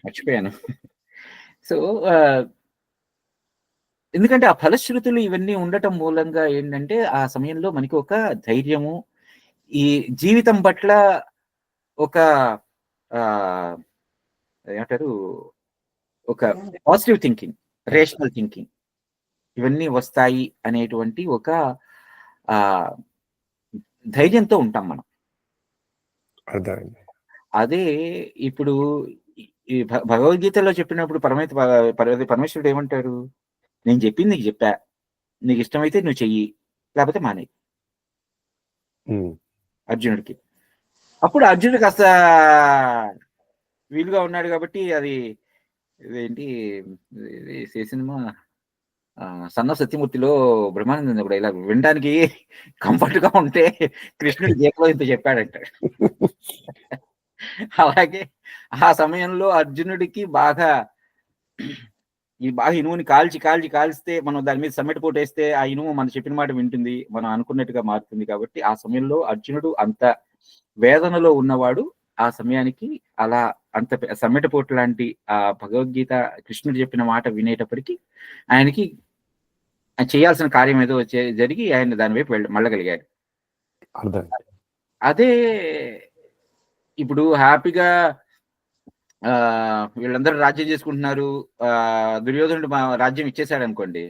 మర్చిపోయాను. సో, ఎందుకంటే ఆ ఫలశ్రుతులు ఇవన్నీ ఉండటం మూలంగా ఏంటంటే, ఆ సమయంలో మనకి ఒక ధైర్యము, ఈ జీవితం పట్ల ఒక ఆహ్, ఏమంటారు? ఒక పాజిటివ్ థింకింగ్, రేషనల్ థింకింగ్ ఇవన్నీ వస్తాయి అనేటువంటి ఒక ఆహ్, ధైర్యంతో ఉంటాం మనం. అర్థమైంది. అదే ఇప్పుడు ఈ ఈ భగవద్గీతలో చెప్పినప్పుడు పరమేశ్వరుడు ఏమంటారు? నేను చెప్పింది నీకు చెప్పా. నీకిష్టమైతే నువ్వు చెయ్యి. లేకపోతే మానేయి హ్మ్. అర్జునుడికి. అప్పుడు అర్జునుడు కాస్త వీలుగా ఉన్నాడు కాబట్టి అది ఇదేంటి ఇది సినిమా 'సన్ ఆఫ్ సత్యమూర్తిలో' బ్రహ్మానందం ఒక డైలాగ్ వినడానికి కంఫర్ట్‌గా ఉంటే కృష్ణుడు గీతలో ఇంత చెప్పాడంట. అలాగే ఆ సమయంలో అర్జునుడికి బాగా ఇనుముని కాల్చితే మనం దాని మీద సమ్మెట పోటేస్తే ఆ ఇనుము మనం చెప్పిన మాట వింటుంది. మనం అనుకున్నట్టుగా మారుతుంది కాబట్టి ఆ సమయంలో అర్జునుడు అంత వేదనలో ఉన్నవాడు ఆ సమయానికి అలా అంత సమ్మెట పోటు లాంటి ఆ భగవద్గీత కృష్ణుడు చెప్పిన మాట వినేటప్పటికి ఆయనకి చేయాల్సిన కార్యం ఏదో జరిగి ఆయన దాని వైపు మళ్ళగలిగాడు. అర్థమైంది. అదే ఇప్పుడు హ్యాపీగా వీళ్ళందరూ రాజ్యం చేసుకుంటున్నారు. దుర్యోధనుడు రాజ్యం ఇచ్చేసాడు అనుకోండి.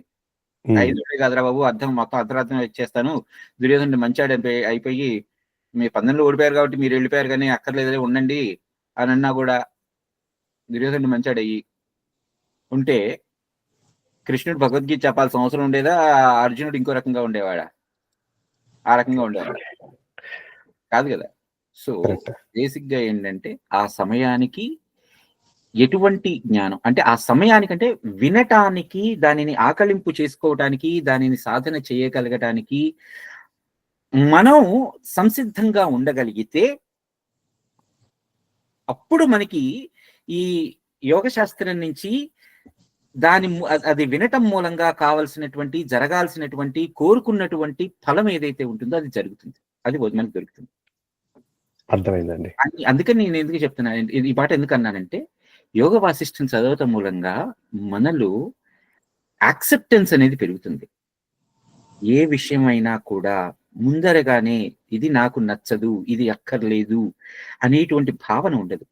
హ్మ్. 5 కాదురా బాబు మొత్తం అర్ధరాత్రం ఇచ్చేస్తాను. దుర్యోధనుడు మంచాడు అయిపోయి మీ పందెంలో ఓడిపోయారు కాబట్టి మీరు వెళ్ళిపోయారు కానీ అక్కర్లేదులే ఉండండి అని అన్నా కూడా దుర్యోధనుడు మంచాడయ్యి ఉంటే కృష్ణుడు భగవద్గీత చెప్పాల్సిన అవసరం ఉండేదా? అర్జునుడు ఇంకో రకంగా ఉండేవాడా? ఆ రకంగా ఉండేవాడు కాదు కదా. సో బేసిక్ గా ఏంటంటే ఆ సమయానికి ఎటువంటి జ్ఞానం అంటే ఆ సమయానికంటే వినటానికి, దానిని ఆకలింపు చేసుకోవటానికి, దానిని సాధన చేయగలగటానికి మనం సంసిద్ధంగా ఉండగలిగితే అప్పుడు మనకి ఈ యోగ శాస్త్రం నుంచి అది వినటం మూలంగా కావలసినటువంటి, జరగాల్సినటువంటి, కోరుకున్నటువంటి ఫలం ఏదైతే ఉంటుందో అది జరుగుతుంది. అది మనకు దొరుకుతుంది. అర్థమైందండి. అందుకని నేను ఎందుకు చెప్తున్నా ఈ మాట ఎందుకన్నానంటే యోగ వాసిష్టం చదవటం మూలంగా మనలో యాక్సెప్టెన్స్ అనేది పెరుగుతుంది. ఏ విషయమైనా కూడా ముందరగానే ఇది నాకు నచ్చదు, ఇది అక్కర్లేదు అనేటువంటి భావన ఉండదు.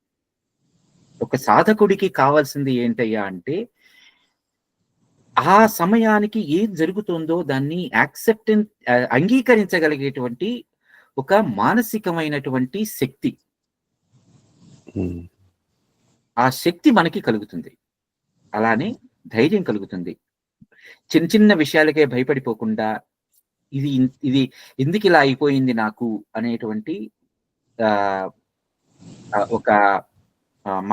ఒక సాధకుడికి కావాల్సింది ఏంటయ్యా అంటే ఆ సమయానికి ఏం జరుగుతుందో దాన్ని అంగీకరించగలిగేటువంటి ఒక మానసికమైనటువంటి శక్తి. ఆ శక్తి మనకి కలుగుతుంది. అలానే ధైర్యం కలుగుతుంది. చిన్న చిన్న విషయాలకే భయపడిపోకుండా ఇది ఎందుకు ఇలా అయిపోయింది నాకు అనేటువంటి ఒక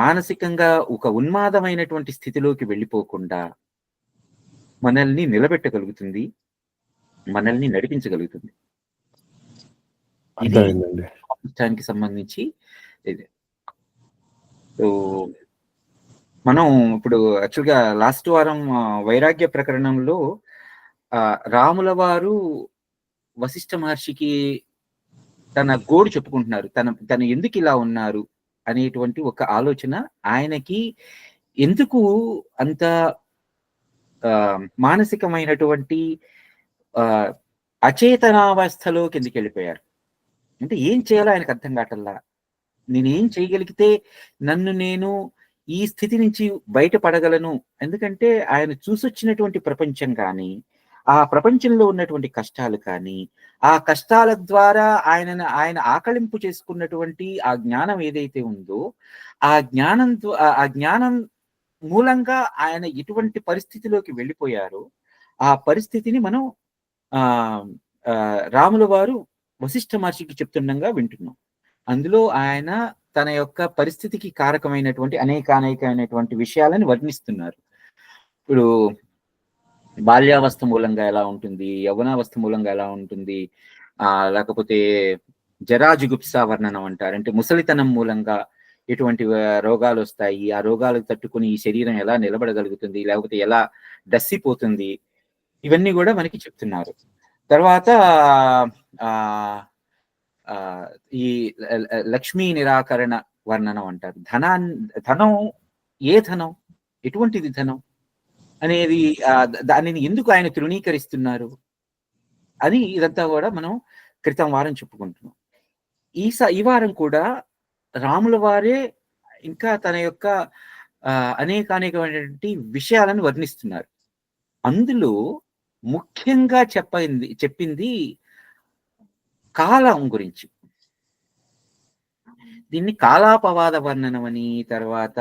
మానసికంగా ఒక ఉన్మాదమైనటువంటి స్థితిలోకి వెళ్ళిపోకుండా మనల్ని నిలబెట్టగలుగుతుంది, మనల్ని నడిపించగలుగుతుంది. ఇది దానికి సంబంధించి ఇది. సో మనం ఇప్పుడు యాక్చువల్గా లాస్ట్ వారం వైరాగ్య ప్రకరణంలో రాముల వారు వశిష్ఠ మహర్షికి తన గోడు చెప్పుకుంటున్నారు. తను ఎందుకు ఇలా ఉన్నారు అనేటువంటి ఒక ఆలోచన ఆయనకి ఎందుకు అంత మానసికమైనటువంటి అచేతనావస్థలోకి ఎందుకు వెళ్ళిపోయారు అంటే ఏం చేయాలో ఆయనకు అర్థం కావట్లా. నేనేం చేయగలిగితే నన్ను నేను ఈ స్థితి నుంచి బయటపడగలను. ఎందుకంటే ఆయన చూసొచ్చినటువంటి ప్రపంచం కానీ, ఆ ప్రపంచంలో ఉన్నటువంటి కష్టాలు కానీ, ఆ కష్టాల ద్వారా ఆయన ఆకలింపు చేసుకున్నటువంటి ఆ జ్ఞానం ఏదైతే ఉందో ఆ జ్ఞానం మూలంగా ఆయన ఎటువంటి పరిస్థితిలోకి వెళ్ళిపోయారో ఆ పరిస్థితిని మనం రాముల వారు వశిష్ఠ మహర్షికి చెప్తుండగా వింటున్నాం. అందులో ఆయన తన యొక్క పరిస్థితికి కారకమైనటువంటి అనేకమైనటువంటి విషయాలను వర్ణిస్తున్నారు. ఇప్పుడు బాల్యావస్థ మూలంగా ఎలా ఉంటుంది, యవ్వనావస్థ మూలంగా ఎలా ఉంటుంది, లేకపోతే జరాజుగుప్స వర్ణనం అంటారు. అంటే ముసలితనం మూలంగా ఎటువంటి రోగాలు వస్తాయి, ఆ రోగాలకు తట్టుకుని ఈ శరీరం ఎలా నిలబడగలుగుతుంది, లేకపోతే ఎలా దస్సిపోతుంది, ఇవన్నీ కూడా మనకి చెప్తున్నారు. తర్వాత ఈ లక్ష్మీ నిరాకరణ వర్ణనం అంటారు. ధనం ఏ ధనం, ఎటువంటిది ధనం అనేది, దానిని ఎందుకు ఆయన తృణీకరిస్తున్నారు అని ఇదంతా కూడా మనం క్రితం వారం చెప్పుకుంటున్నాం. ఈ వారం కూడా రాముల వారే ఇంకా తన యొక్క అనేకమైనటువంటి విషయాలను వర్ణిస్తున్నారు. అందులో ముఖ్యంగా చెప్పింది కాలం గురించి. దీన్ని కాలాపవాద వర్ణనం అని, తర్వాత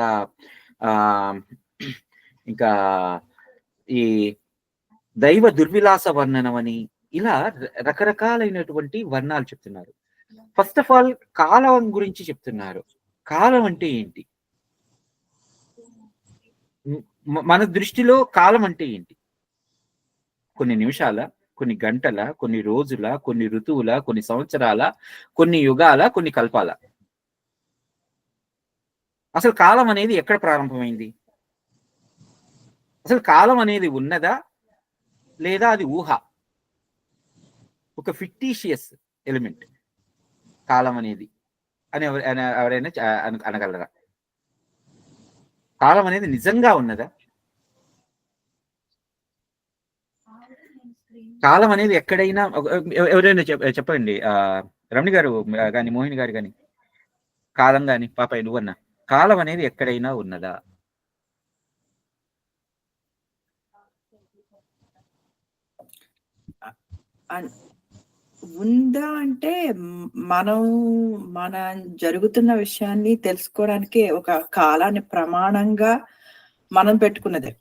ఇంకా ఈ దైవ దుర్విలాస వర్ణనం అని, ఇలా రకరకాలైనటువంటి వర్ణాలు చెప్తున్నారు. ఫస్ట్ ఆఫ్ ఆల్ కాలం గురించి చెప్తున్నారు. కాలం అంటే ఏంటి? మన దృష్టిలో కాలం అంటే ఏంటి? కొన్ని నిమిషాల, కొన్ని గంటల, కొన్ని రోజుల, కొన్ని ఋతువుల, కొన్ని సంవత్సరాల, కొన్ని యుగాల, కొన్ని కల్పాల? అసలు కాలం అనేది ఎక్కడ ప్రారంభమైంది? అసలు కాలం అనేది ఉన్నదా, లేదా అది ఊహ? ఒక ఫిక్టీషియస్ ఎలిమెంట్ కాలం అనేది అని ఎవరైనా అనగలరా? కాలం అనేది నిజంగా ఉన్నదా? కాలం అనేది ఎక్కడైనా, ఎవరైనా చెప్పండి, రమణి గారు కానీ, మోహిని గారు కానీ, కాలం కానీ, పాపయ్య నువ్వన్నా, కాలం అనేది ఎక్కడైనా ఉన్నదా? ఉందా అంటే మన జరుగుతున్న విషయాన్ని తెలుసుకోవడానికి ఒక కాలాన్ని ప్రమాణంగా మనం పెట్టుకున్నదే.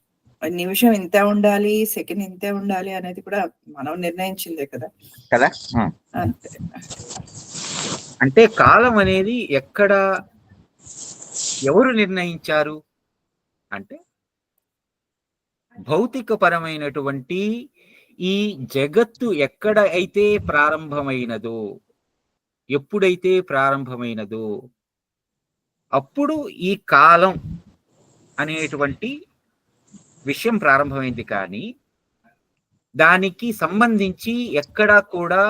నిమిషం ఇంతే ఉండాలి, సెకండ్ ఇంతే ఉండాలి అనేది కూడా మనం నిర్ణయించిందే కదా. అంతే. అంటే కాలం అనేది ఎక్కడ, ఎవరు నిర్ణయించారు అంటే, భౌతిక పరమైనటువంటి ఈ జగత్తు ఎక్కడ అయితే ప్రారంభమైనదో, ఎప్పుడైతే ప్రారంభమైనదో అప్పుడు ఈ కాలం అనేటువంటి విషయం ప్రారంభమైంది. కానీ దానికి సంబంధించి ఎక్కడా కూడా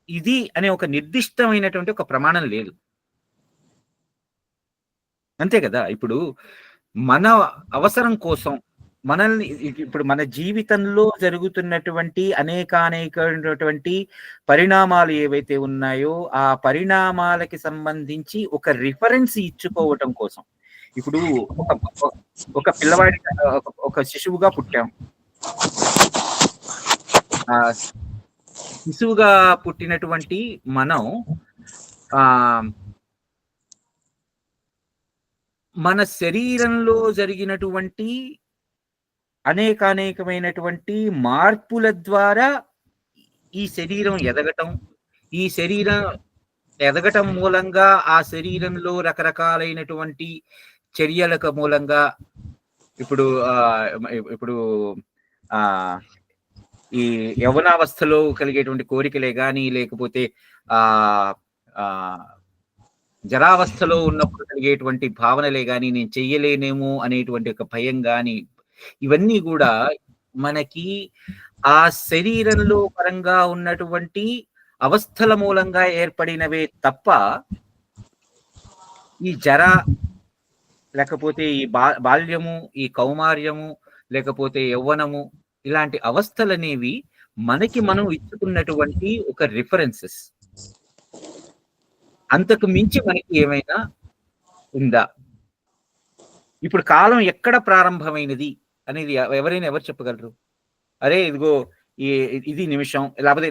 ఇది అనే ఒక నిర్దిష్టమైనటువంటి ఒక ప్రమాణం లేదు. అంతే కదా. ఇప్పుడు మన అవసరం కోసం మనల్ని, ఇప్పుడు మన జీవితంలో జరుగుతున్నటువంటి అనేకమైనటువంటి పరిణామాలు ఏవైతే ఉన్నాయో, ఆ పరిణామాలకి సంబంధించి ఒక రిఫరెన్స్ ఇచ్చుకోవటం కోసం, ఇప్పుడు ఒక పిల్లవాడి, ఒక శిశువుగా పుట్టాం. శిశువుగా పుట్టినటువంటి మనం మన శరీరంలో జరిగినటువంటి అనేకమైనటువంటి మార్పుల ద్వారా ఈ శరీరం ఎదగటం, ఈ శరీరం ఎదగటం మూలంగా ఆ శరీరంలో రకరకాలైనటువంటి చర్యలకు మూలంగా, ఇప్పుడు ఈ యవ్వనావస్థలో కలిగేటువంటి కోరికలే కానీ, లేకపోతే జరావస్థలో ఉన్నప్పుడు కలిగేటువంటి భావనలే కానీ, నేను చెయ్యలేనేమో అనేటువంటి ఒక భయం కానీ, ఇవన్నీ కూడా మనకి ఆ శరీరంలో పరంగా ఉన్నటువంటి అవస్థల మూలంగా ఏర్పడినవే తప్ప, ఈ జర, లేకపోతే ఈ బాల్యము, ఈ కౌమార్యము, లేకపోతే యవ్వనము, ఇలాంటి అవస్థలు అనేవి మనకి మనం ఇచ్చుకున్నటువంటి ఒక రిఫరెన్సెస్. అంతకు మించి మనకి ఏమైనా ఉందా? ఇప్పుడు కాలం ఎక్కడ ప్రారంభమైనది అనేది ఎవరు చెప్పగలరు? అరే ఇదిగో ఇది నిమిషం, లేకపోతే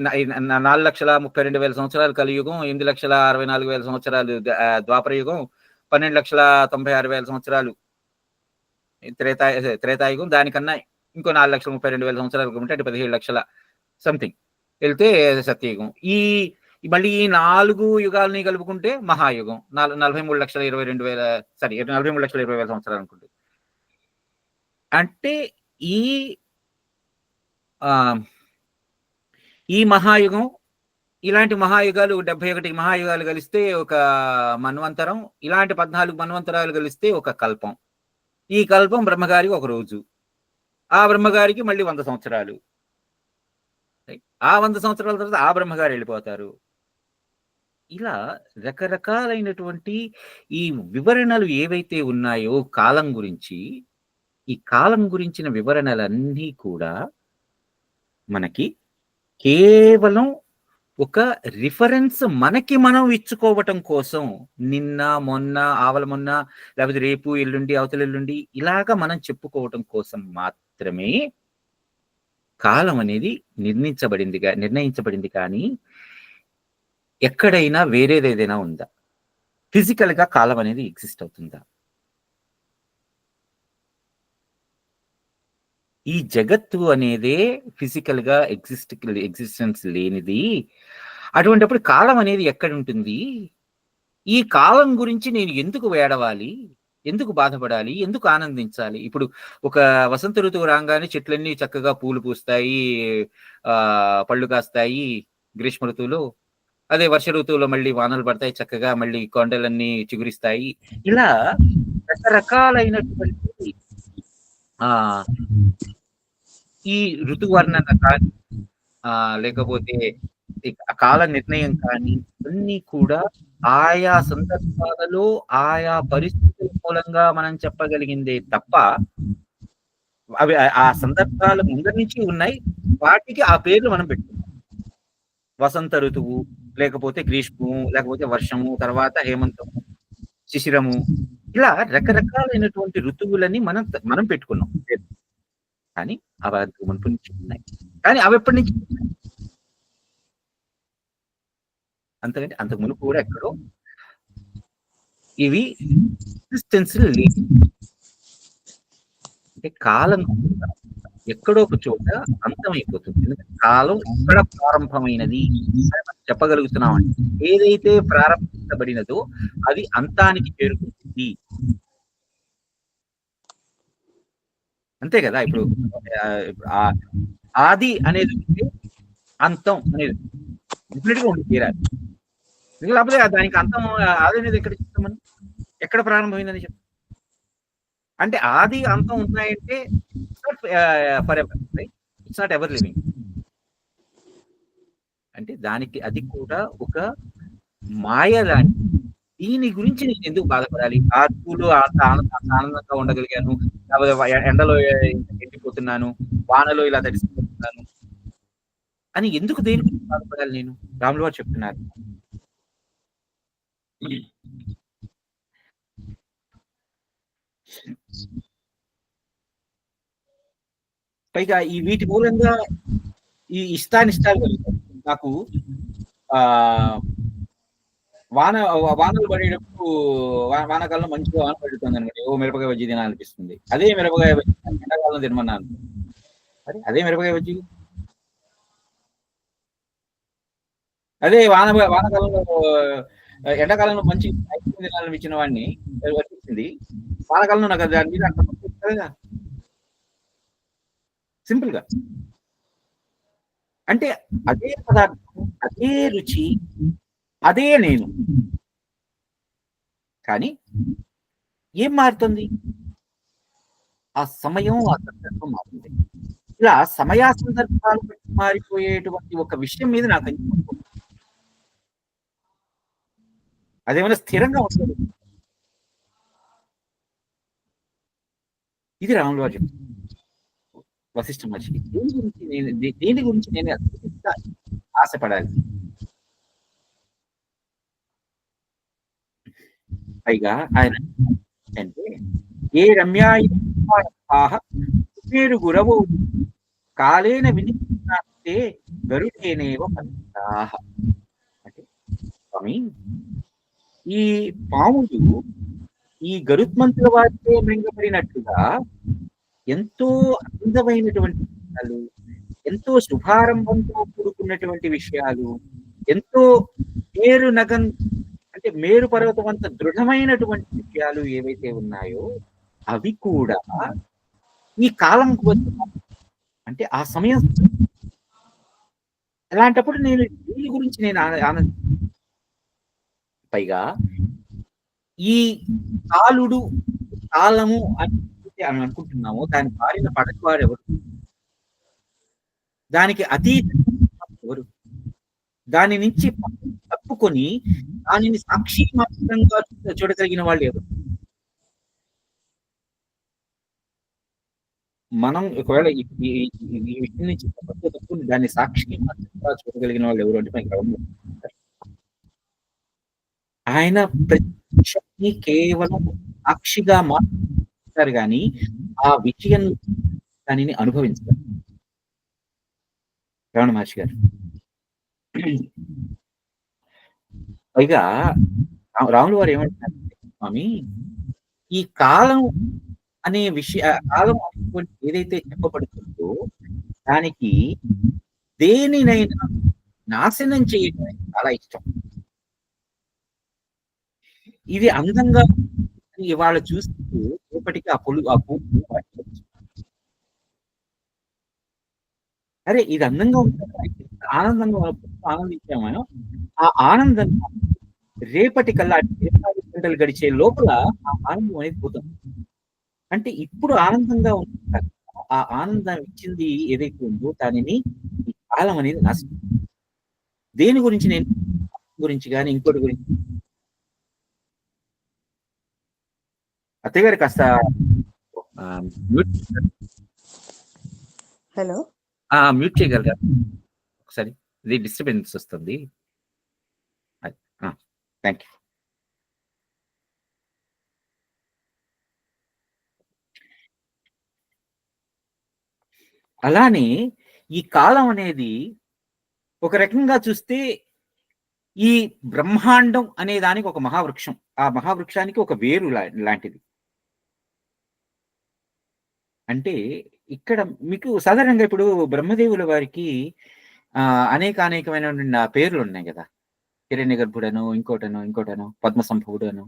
4,32,000 సంవత్సరాలు కలియుగం, 8,64,000 సంవత్సరాలు ద్వాపర యుగం, 12,96,000 సంవత్సరాలు త్రేతాయుగం, దానికన్నా ఇంకో 4,32,000 సంవత్సరాలు ఉంటే, అంటే 17 లక్షల సంథింగ్ వెళ్తే సత్యయుగం. మళ్ళీ ఈ 4 యుగాలని కలుపుకుంటే మహాయుగం, 43,22,000 సంవత్సరాలు అనుకుంటే. అంటే ఈ మహాయుగం, ఇలాంటి మహాయుగాలు 71 మహాయుగాలు కలిస్తే ఒక మన్వంతరం, ఇలాంటి 14 మన్వంతరాలు కలిస్తే ఒక కల్పం. ఈ కల్పం బ్రహ్మగారికి ఒక రోజు, ఆ బ్రహ్మగారికి మళ్ళీ 100 సంవత్సరాలు, ఆ 100 సంవత్సరాల తర్వాత ఆ బ్రహ్మగారు వెళ్ళిపోతారు. ఇలా రకరకాలైనటువంటి ఈ వివరణలు ఏవైతే ఉన్నాయో కాలం గురించి, ఈ కాలం గురించిన వివరణలన్నీ కూడా మనకి కేవలం ఒక రిఫరెన్స్ మనకి మనం ఇచ్చుకోవటం కోసం, నిన్న, మొన్న, ఆవల మొన్న, లేకపోతే రేపు, ఎల్లుండి, అవతల ఎల్లుండి ఇలాగా మనం చెప్పుకోవటం కోసం మాత్రమే కాలం అనేది నిర్ణయించబడింది కానీ ఎక్కడైనా వేరేదేదైనా ఉందా? ఫిజికల్ గా కాలం అనేది ఎగ్జిస్ట్ అవుతుందా? ఈ జగత్తు అనేదే ఫిజికల్ గా ఎగ్జిస్టెన్స్ లేనిది. అటువంటిప్పుడు కాలం అనేది ఎక్కడ ఉంటుంది? ఈ కాలం గురించి నేను ఎందుకు వేడవాలి, ఎందుకు బాధపడాలి, ఎందుకు ఆనందించాలి? ఇప్పుడు ఒక వసంత ఋతువు రాగానే చెట్లన్నీ చక్కగా పూలు పూస్తాయి, పళ్ళు కాస్తాయి గ్రీష్మ ఋతువులో. అదే వర్ష ఋతువులో మళ్ళీ వానలు పడతాయి, చక్కగా మళ్ళీ కొండలన్నీ చిగురిస్తాయి. ఇలా రకరకాలైనటువంటి ఆ ఈ ఋతువర్ణన కానీ లేకపోతే కాల నిర్ణయం కానీ అన్నీ కూడా ఆయా సందర్భాలలో ఆయా పరిస్థితుల మూలంగా మనం చెప్పగలిగిందే తప్ప అవి ఆ సందర్భాల ముందర నుంచి ఉన్నాయి, వాటికి ఆ పేర్లు మనం పెట్టుకున్నాం. వసంత ఋతువు, లేకపోతే గ్రీష్మము, లేకపోతే వర్షము, తర్వాత హేమంతము, శిశిరము, ఇలా రకరకాలైనటువంటి ఋతువులని మనం పెట్టుకున్నాం. కానీ అవి మునుపు నుంచి ఉన్నాయి. కానీ అవి ఎప్పటి నుంచి అంతకంటే అంతకు మునుపు కూడా ఎక్కడో ఇవి ఎగ్జిస్టెన్స్ లేదు. అంటే కాలం ఎక్కడో ఒక చోట అంతమైపోతుంది. ఎందుకంటే కాలం ఎక్కడ ప్రారంభమైనది మనం చెప్పగలుగుతున్నామంటే ఏదైతే ప్రారంభించబడినదో అది అంతానికి చేరుకుంటుంది. అంతే కదా. ఇప్పుడు ఆది అనేది అంతం అనేది డెఫినెట్ గా ఉండి తీరాలి. లేకపోతే దానికి అంతం ఆది అనేది ఎక్కడ చెప్తాం మనం? ఎక్కడ ప్రారంభమైందని చెప్తాం? అంటే ఆది అంతం ఉన్నాయంటే for ever, it's not ever living. అంటే దానికి అది కూడా ఒక మాయ లాంటి. దీని గురించి నేను ఎందుకు బాధపడాలి? ఆ ఋతువులో ఆనందంగా ఉండగలిగాను, లేకపోతే ఎండలో ఎండిపోతున్నాను, వానలో ఇలా తడిసిపోతున్నాను అని ఎందుకు దేని గురించి బాధపడాలి నేను? రాములు వారు చెప్తున్నారు. పైగా ఈ వీటి మూలంగా ఈ ఇష్టానిష్టాలు కలుగుతాయి. నాకు వానలు పడేటప్పుడు వానాకాలంలో మంచిగా వాన పడుతుంది అనమాట. ఓ మిరపకాయ బజ్జీ తినాలనిపిస్తుంది. అదే మిరపకాయ బజ్జీ ఎండాకాలంలో తినమన్నాను, అదే మిరపకాయ బజ్జీ. అదే వానాకాలంలో ఎండాకాలంలో మంచి ఐస్ క్రీమ్ తినాలనిపించిన వాడిని వచ్చింది, వానాకాలంలో నాకు దాని మీద అంత సింపుల్ గా. అంటే అదే పదార్థం, అదే రుచి, అదే నేను. కానీ ఏం మారుతుంది? ఆ సమయం, ఆ సందర్భం మారుతుంది. ఇలా సమయా సందర్భాలు బట్టి మారిపోయేటువంటి ఒక విషయం మీద నాకు అదేమైనా స్థిరంగా ఉంటుంది. ఇది రాములు వారు చెప్తారు వశిష్ఠ మహర్షికి. దేని గురించి నేను అత్యంత ఆశపడాలి? పైగా ఆయన అంటే ఏ రమ్యారు గురవో కాలేన వినిపిస్తే గరుడేనేవ పంచాహ. అంటే స్వామి, ఈ పాములు ఈ గరుత్మంతుల వారితో మృంగబడినట్లుగా ఎంతో అందమైనటువంటి విషయాలు, ఎంతో శుభారంభంతో కూడుకున్నటువంటి విషయాలు, ఎంతో మేరు పర్వతం అంత దృఢమైనటువంటి విషయాలు ఏవైతే ఉన్నాయో అవి కూడా ఈ కాలం అంటే ఆ సమయం. అలాంటప్పుడు నేను దీని గురించి నేను పైగా ఈ కాలుడు కాలము అని అనుకుంటున్నామో దాని బారిన పడకవాడు ఎవరు? దానికి అతీత ఎవరు? దాని నుంచి ఒప్పుకొని దానిని సాక్షి మాత్రంగా చూడగలిగిన వాళ్ళు ఎవరు? మనం ఒకవేళ ఈ విషయం నుంచి తప్పు దాన్ని సాక్షి మాత్రంగా చూడగలిగిన వాళ్ళు ఎవరు అంటే మనకి ఎవరు? ఆయన ప్రతి విషయాన్ని కేవలం సాక్షిగా మాట్లాడతారు కానీ ఆ విషయం దానిని అనుభవించారు. రమణ మహర్షి గారు. పైగా రాములు వారు ఏమంటున్నారు స్వామి, ఈ కాలం అనే కాలం ఏదైతే చెప్పబడుతుందో దానికి దేనినైనా నాశనం చేయడం చాలా ఇష్టం. ఇది అందంగా ఇవాళ చూస్తూ రేపటికి ఆ పువ్వు అరే ఇది అందంగా ఉంటుంది, ఆనందంగా ఆనందించామో ఆ ఆనందం రేపటి కల్లా 24 గంటలు గడిచే లోపల ఆ ఆనందం అనేది పోతుంది. అంటే ఇప్పుడు ఆనందంగా ఉంటుంది, ఆ ఆనందం ఇచ్చింది ఏదైతే ఉందో దానిని ఈ కాలం అనేది నాశనం. దేని గురించి నేను గురించి కానీ ఇంకోటి గురించి అత్తయ్య గారు కాస్త హలో మ్యూట్ చేయగలరా ఒకసారి? ఇది డిస్టర్బెన్స్ వస్తుంది. Thank you. అలానే ఈ కాలం అనేది ఒక రకంగా చూస్తే ఈ బ్రహ్మాండం అనే దానికి ఒక మహావృక్షం, ఆ మహావృక్షానికి ఒక వేరు లాంటిది. అంటే ఇక్కడ మీకు సాధారణంగా ఇప్పుడు బ్రహ్మదేవుల వారికి అనేకమైన పేర్లు ఉన్నాయి కదా, హిరణ్య గర్భుడను, ఇంకోటను పద్మ సంభవుడను.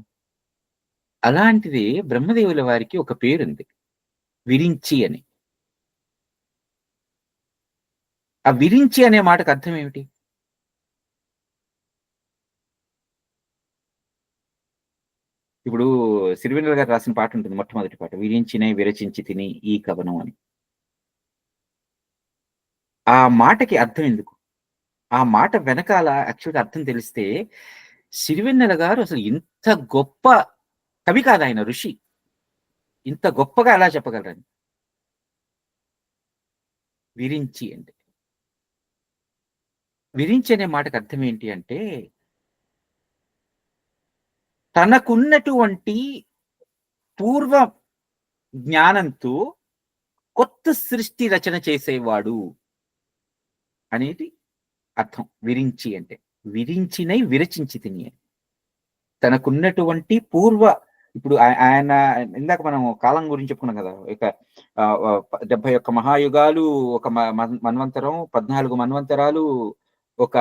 అలాంటిది బ్రహ్మదేవుల వారికి ఒక పేరుంది, విరించి అని. ఆ విరించి అనే మాటకు అర్థం ఏమిటి? ఇప్పుడు సిరివెన్నెల గారు రాసిన పాట ఉంటుంది, మొట్టమొదటి పాట, విరించినై విరచించి తిని ఈ కవనం అని. ఆ మాటకి అర్థం ఎందుకు? ఆ మాట వెనకాల యాక్చువల్గా అర్థం తెలిస్తే సిరివెన్నెల గారు అసలు ఇంత గొప్ప కవి కాదు, ఆయన ఋషి. ఇంత గొప్పగా ఎలా చెప్పగలరని. విరించి అంటే, విరించి అనే మాటకు అర్థం ఏంటి అంటే తనకున్నటువంటి పూర్వ జ్ఞానంతో కొత్త సృష్టి రచన చేసేవాడు అనేది అర్థం. విరించి అంటే విరించినై విరచించి తిని. తనకున్నటువంటి పూర్వ, ఇప్పుడు ఆయన ఇందాక మనం కాలం గురించి చెప్పుకున్నాం కదా, ఇక 71 మహాయుగాలు, ఒక మన్వంతరం, 14 మన్వంతరాలు, ఒక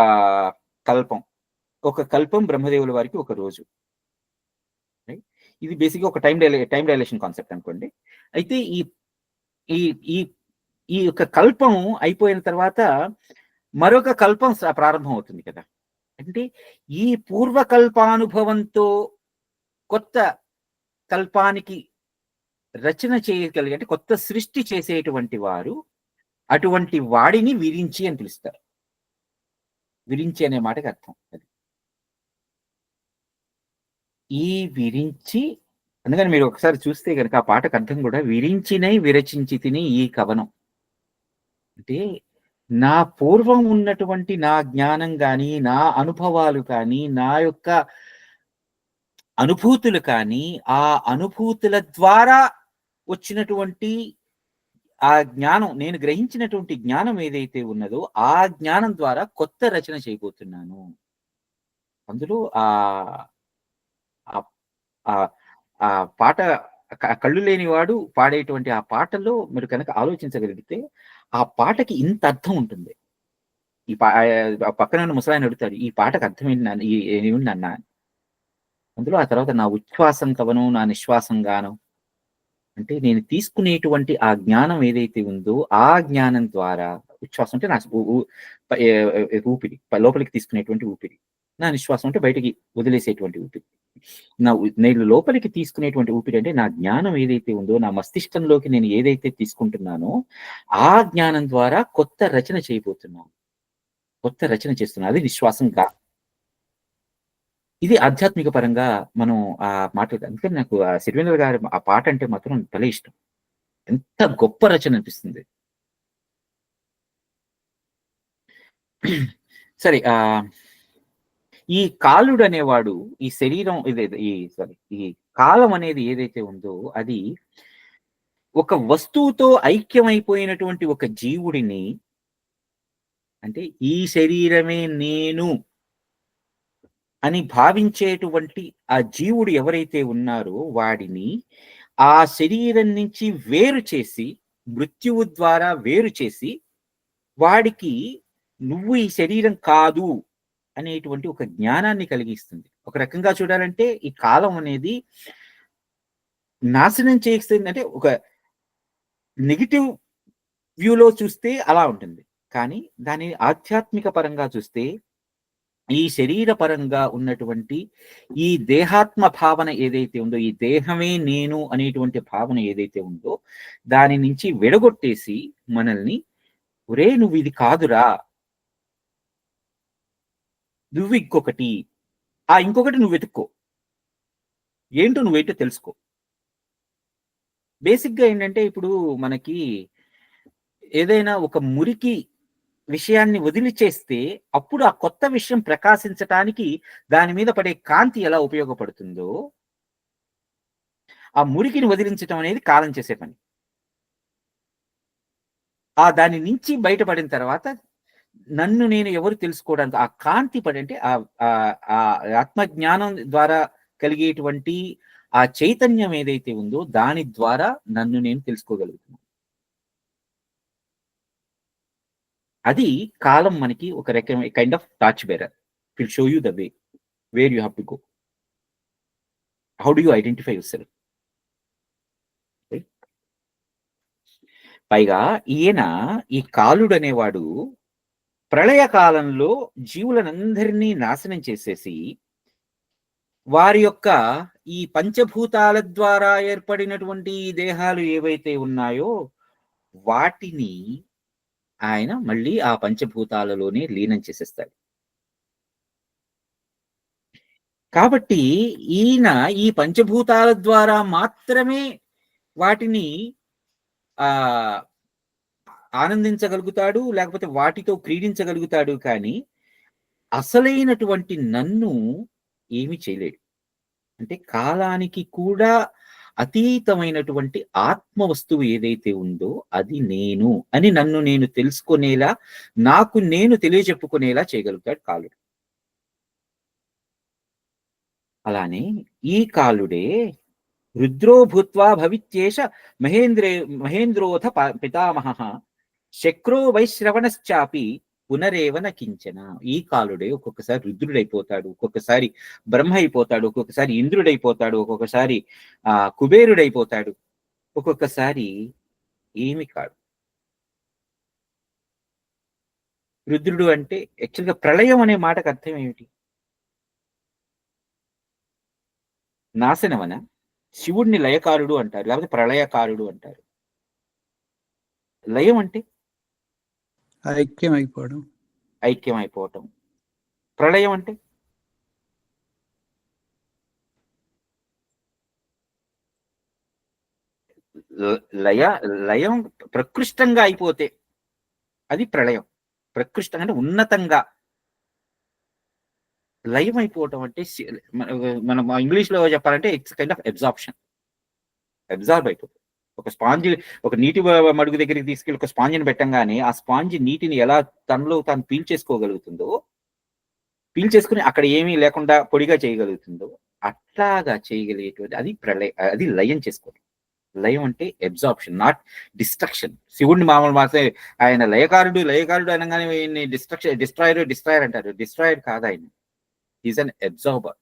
కల్పం. ఒక కల్పం బ్రహ్మదేవుల వారికి ఒక రోజు. ఇది బేసిక్గా ఒక టైం డైలేషన్ కాన్సెప్ట్ అనుకోండి. అయితే ఈ ఈ ఈ ఈ యొక్క కల్పం అయిపోయిన తర్వాత మరొక కల్పం ప్రారంభం అవుతుంది కదా. అంటే ఈ పూర్వకల్పానుభవంతో కొత్త కల్పానికి రచన చేయగలిగే, అంటే కొత్త సృష్టి చేసేటువంటి వారు, అటువంటి వాడిని విరించి అని పిలుస్తారు. విరించి అనే మాటకి అర్థం అది. ఈ విరించి అందుకని మీరు ఒకసారి చూస్తే కనుక ఆ పాటకు అర్థం కూడా విరించినై విరచించి తిని ఈ కవనం. అంటే నా పూర్వం ఉన్నటువంటి నా జ్ఞానం కానీ, నా అనుభవాలు కానీ, నా యొక్క అనుభూతులు కానీ, ఆ అనుభూతుల ద్వారా వచ్చినటువంటి ఆ జ్ఞానం, నేను గ్రహించినటువంటి జ్ఞానం ఏదైతే ఉన్నదో ఆ జ్ఞానం ద్వారా కొత్త రచన చేయబోతున్నాను. అందులో ఆ పాట కళ్ళు లేనివాడు పాడేటువంటి ఆ పాటలో మీరు కనుక ఆలోచించగలిగితే ఆ పాటకి ఇంత అర్థం ఉంటుంది. ఈ పక్కన ముసలాయన అడుగుతాడు, ఈ పాటకు అర్థం ఏమిటి అన్నా. అందులో ఆ తర్వాత నా ఉచ్ఛ్వాసం కవనం, నా నిశ్వాసం గానం. అంటే నేను తీసుకునేటువంటి ఆ జ్ఞానం ఏదైతే ఉందో ఆ జ్ఞానం ద్వారా, ఉచ్ఛ్వాసం అంటే నా ఊపిరి, లోపలికి తీసుకునేటువంటి ఊపిరి. నా నిశ్వాసం అంటే బయటికి వదిలేసేటువంటి ఊపిరి. నేను లోపలికి తీసుకునేటువంటి ఊపిరి అంటే నా జ్ఞానం ఏదైతే ఉందో, నా మస్తిష్కంలోకి నేను ఏదైతే తీసుకుంటున్నానో ఆ జ్ఞానం ద్వారా కొత్త రచన చేయబోతున్నాను, కొత్త రచన చేస్తున్నాను. అది నిశ్వాసం ఇది ఆధ్యాత్మిక పరంగా మనం ఆ మాట్లాడతాం. అందుకని నాకు ఆ సిరివెన్నెల గారి ఆ పాట అంటే మాత్రం భలే ఇష్టం. ఎంత గొప్ప రచన అనిపిస్తుంది. సరే, ఈ కాలుడు అనేవాడు ఈ శరీరం ఈ కాలం అనేది ఏదైతే ఉందో అది ఒక వస్తువుతో ఐక్యమైపోయినటువంటి ఒక జీవుడిని, అంటే ఈ శరీరమే నేను అని భావించేటువంటి ఆ జీవుడు ఎవరైతే ఉన్నారో వాడిని ఆ శరీరం నుంచి వేరు చేసి, మృత్యువు ద్వారా వేరు చేసి, వాడికి నువ్వు ఈ శరీరం కాదు అనేటువంటి ఒక జ్ఞానాన్ని కలిగిస్తుంది. ఒక రకంగా చూడాలంటే ఈ కాలం అనేది నాశనం చేస్తుంది. అంటే ఒక నెగిటివ్ వ్యూలో చూస్తే అలా ఉంటుంది, కానీ దాని ఆధ్యాత్మిక పరంగా చూస్తే ఈ శరీర పరంగా ఉన్నటువంటి ఈ దేహాత్మ భావన ఏదైతే ఉందో, ఈ దేహమే నేను అనేటువంటి భావన ఏదైతే ఉందో దాని నుంచి విడగొట్టేసి మనల్ని, ఒరే నువ్వు ఇది కాదురా, నువ్వు ఇంకొకటి, ఆ ఇంకొకటి నువ్వు వెతుక్కో, ఏంటో నువ్వేంటో తెలుసుకో. బేసిక్గా ఏంటంటే ఇప్పుడు మనకి ఏదైనా ఒక మురికి విషయాన్ని వదిలిచేస్తే అప్పుడు ఆ కొత్త విషయం ప్రకాశించటానికి దాని మీద పడే కాంతి ఎలా ఉపయోగపడుతుందో, ఆ మురికిని వదిలించటం అనేది కాలం చేసే పని. ఆ దాని నుంచి బయటపడిన తర్వాత నన్ను నేను ఎవరు తెలుసుకోవడానికి ఆ కాంతి పడి, అంటే ఆ ఆత్మజ్ఞానం ద్వారా కలిగేటువంటి ఆ చైతన్యం ఏదైతే ఉందో దాని ద్వారా నన్ను నేను తెలుసుకోగలుగుతున్నాను. అది కాలం మనకి ఒక రకమైన kind of torch bearer. Will show you the way where you have to go. How do you identify your self? పైగా ఈయన ఈ కాలుడు అనేవాడు ప్రళయ కాలంలో జీవులనందరినీ నాశనం చేసేసి వారి యొక్క ఈ పంచభూతాల ద్వారా ఏర్పడినటువంటి ఈ దేహాలు ఏవైతే ఉన్నాయో వాటిని ఆయన మళ్ళీ ఆ పంచభూతాలలోనే లీనం చేసేస్తాడు. కాబట్టి ఈయన ఈ పంచభూతాల ద్వారా మాత్రమే వాటిని ఆ ఆనందించగలుగుతాడు, లేకపోతే వాటితో క్రీడించగలుగుతాడు, కానీ అసలైనటువంటి నన్ను ఏమి చేయలేడు. అంటే కాలానికి కూడా అతీతమైనటువంటి ఆత్మ వస్తువు ఏదైతే ఉందో అది నేను అని నన్ను నేను తెలుసుకునేలా, నాకు నేను తెలియజెప్పుకునేలా చేయగలుగుతాడు కాలుడు. అలానే ఈ కాలుడే రుద్రో భూత్వా భవిత్యేష మహేంద్రోథ పితామహ శక్రో వైశ్రవణశ్చాపి పునరేవన కించన. ఈ కాలుడే ఒక్కొక్కసారి రుద్రుడైపోతాడు, ఒక్కొక్కసారి బ్రహ్మ అయిపోతాడు, ఒక్కొక్కసారి ఇంద్రుడైపోతాడు, ఒక్కొక్కసారి కుబేరుడైపోతాడు, ఒక్కొక్కసారి ఏమి కాడు. రుద్రుడు అంటే యాక్చువల్గా ప్రళయం అనే మాటకు అర్థం ఏమిటి? నాశనమన. శివుడిని లయకారుడు అంటారు, లేకపోతే ప్రళయకారుడు అంటారు. లయం అంటే ఐక్యమైపోవటం. ప్రళయం అంటే లయం ప్రకృష్టంగా అయిపోతే అది ప్రళయం. ప్రకృష్టంగా అంటే ఉన్నతంగా. లయం అయిపోవటం అంటే మనం ఇంగ్లీష్ లో చెప్పాలంటే ఇట్స్ కైండ్ ఆఫ్ అబ్జార్బ్ అయిపోతుంది. ఒక స్పాంజ్, ఒక నీటి మడుగు దగ్గరికి తీసుకెళ్ళి ఒక స్పాంజిని పెట్టంగానే ఆ స్పాంజ్ నీటిని ఎలా తనలో తాను పీల్చేసుకోగలుగుతుందో, పీల్చేసుకుని అక్కడ ఏమీ లేకుండా పొడిగా చేయగలుగుతుందో అట్లాగా చేయగలిగేటువంటి అది అది లయం చేసుకోవడం. లయం అంటే అబ్జార్ప్షన్, నాట్ డిస్ట్రక్షన్. శివుడిని మామూలు మాత్రమే ఆయన లయకారుడు అనగానే డిస్ట్రాయర్ అంటారు. డిస్ట్రాయర్ కాదు ఆయన, ఈజ్ అన్ అబ్జార్బర్.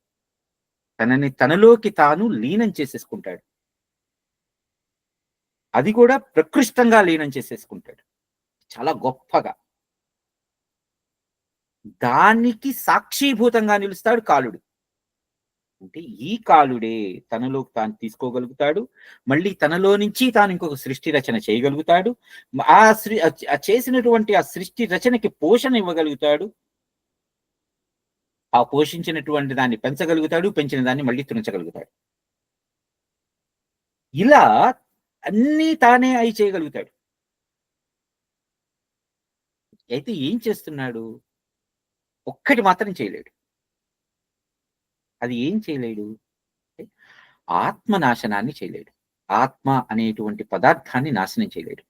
తనలోకి తాను లీనం చేసేసుకుంటాడు. అది కూడా ప్రకృష్టంగా లీనం చేసేసుకుంటాడు చాలా గొప్పగా. దానికి సాక్షీభూతంగా నిలుస్తాడు కాలుడు. అంటే ఈ కాలుడే తనలోకి తాను తీసుకోగలుగుతాడు, మళ్ళీ తనలో నుంచి తాను ఇంకొక సృష్టి రచన చేయగలుగుతాడు, చేసినటువంటి ఆ సృష్టి రచనకి పోషణ ఇవ్వగలుగుతాడు, ఆ పోషించినటువంటి దాన్ని పెంచగలుగుతాడు, పెంచిన దాన్ని మళ్ళీ తుంచగలుగుతాడు. ఇలా అన్నీ తానే అయి చేయగలుగుతాడు. అయితే ఏం చేస్తున్నాడు? ఒక్కటి మాత్రం చేయలేడు. అది ఏం చేయలేడు? ఆత్మ నాశనాన్ని చేయలేడు. ఆత్మ అనేటువంటి పదార్థాన్ని నాశనం చేయలేడు.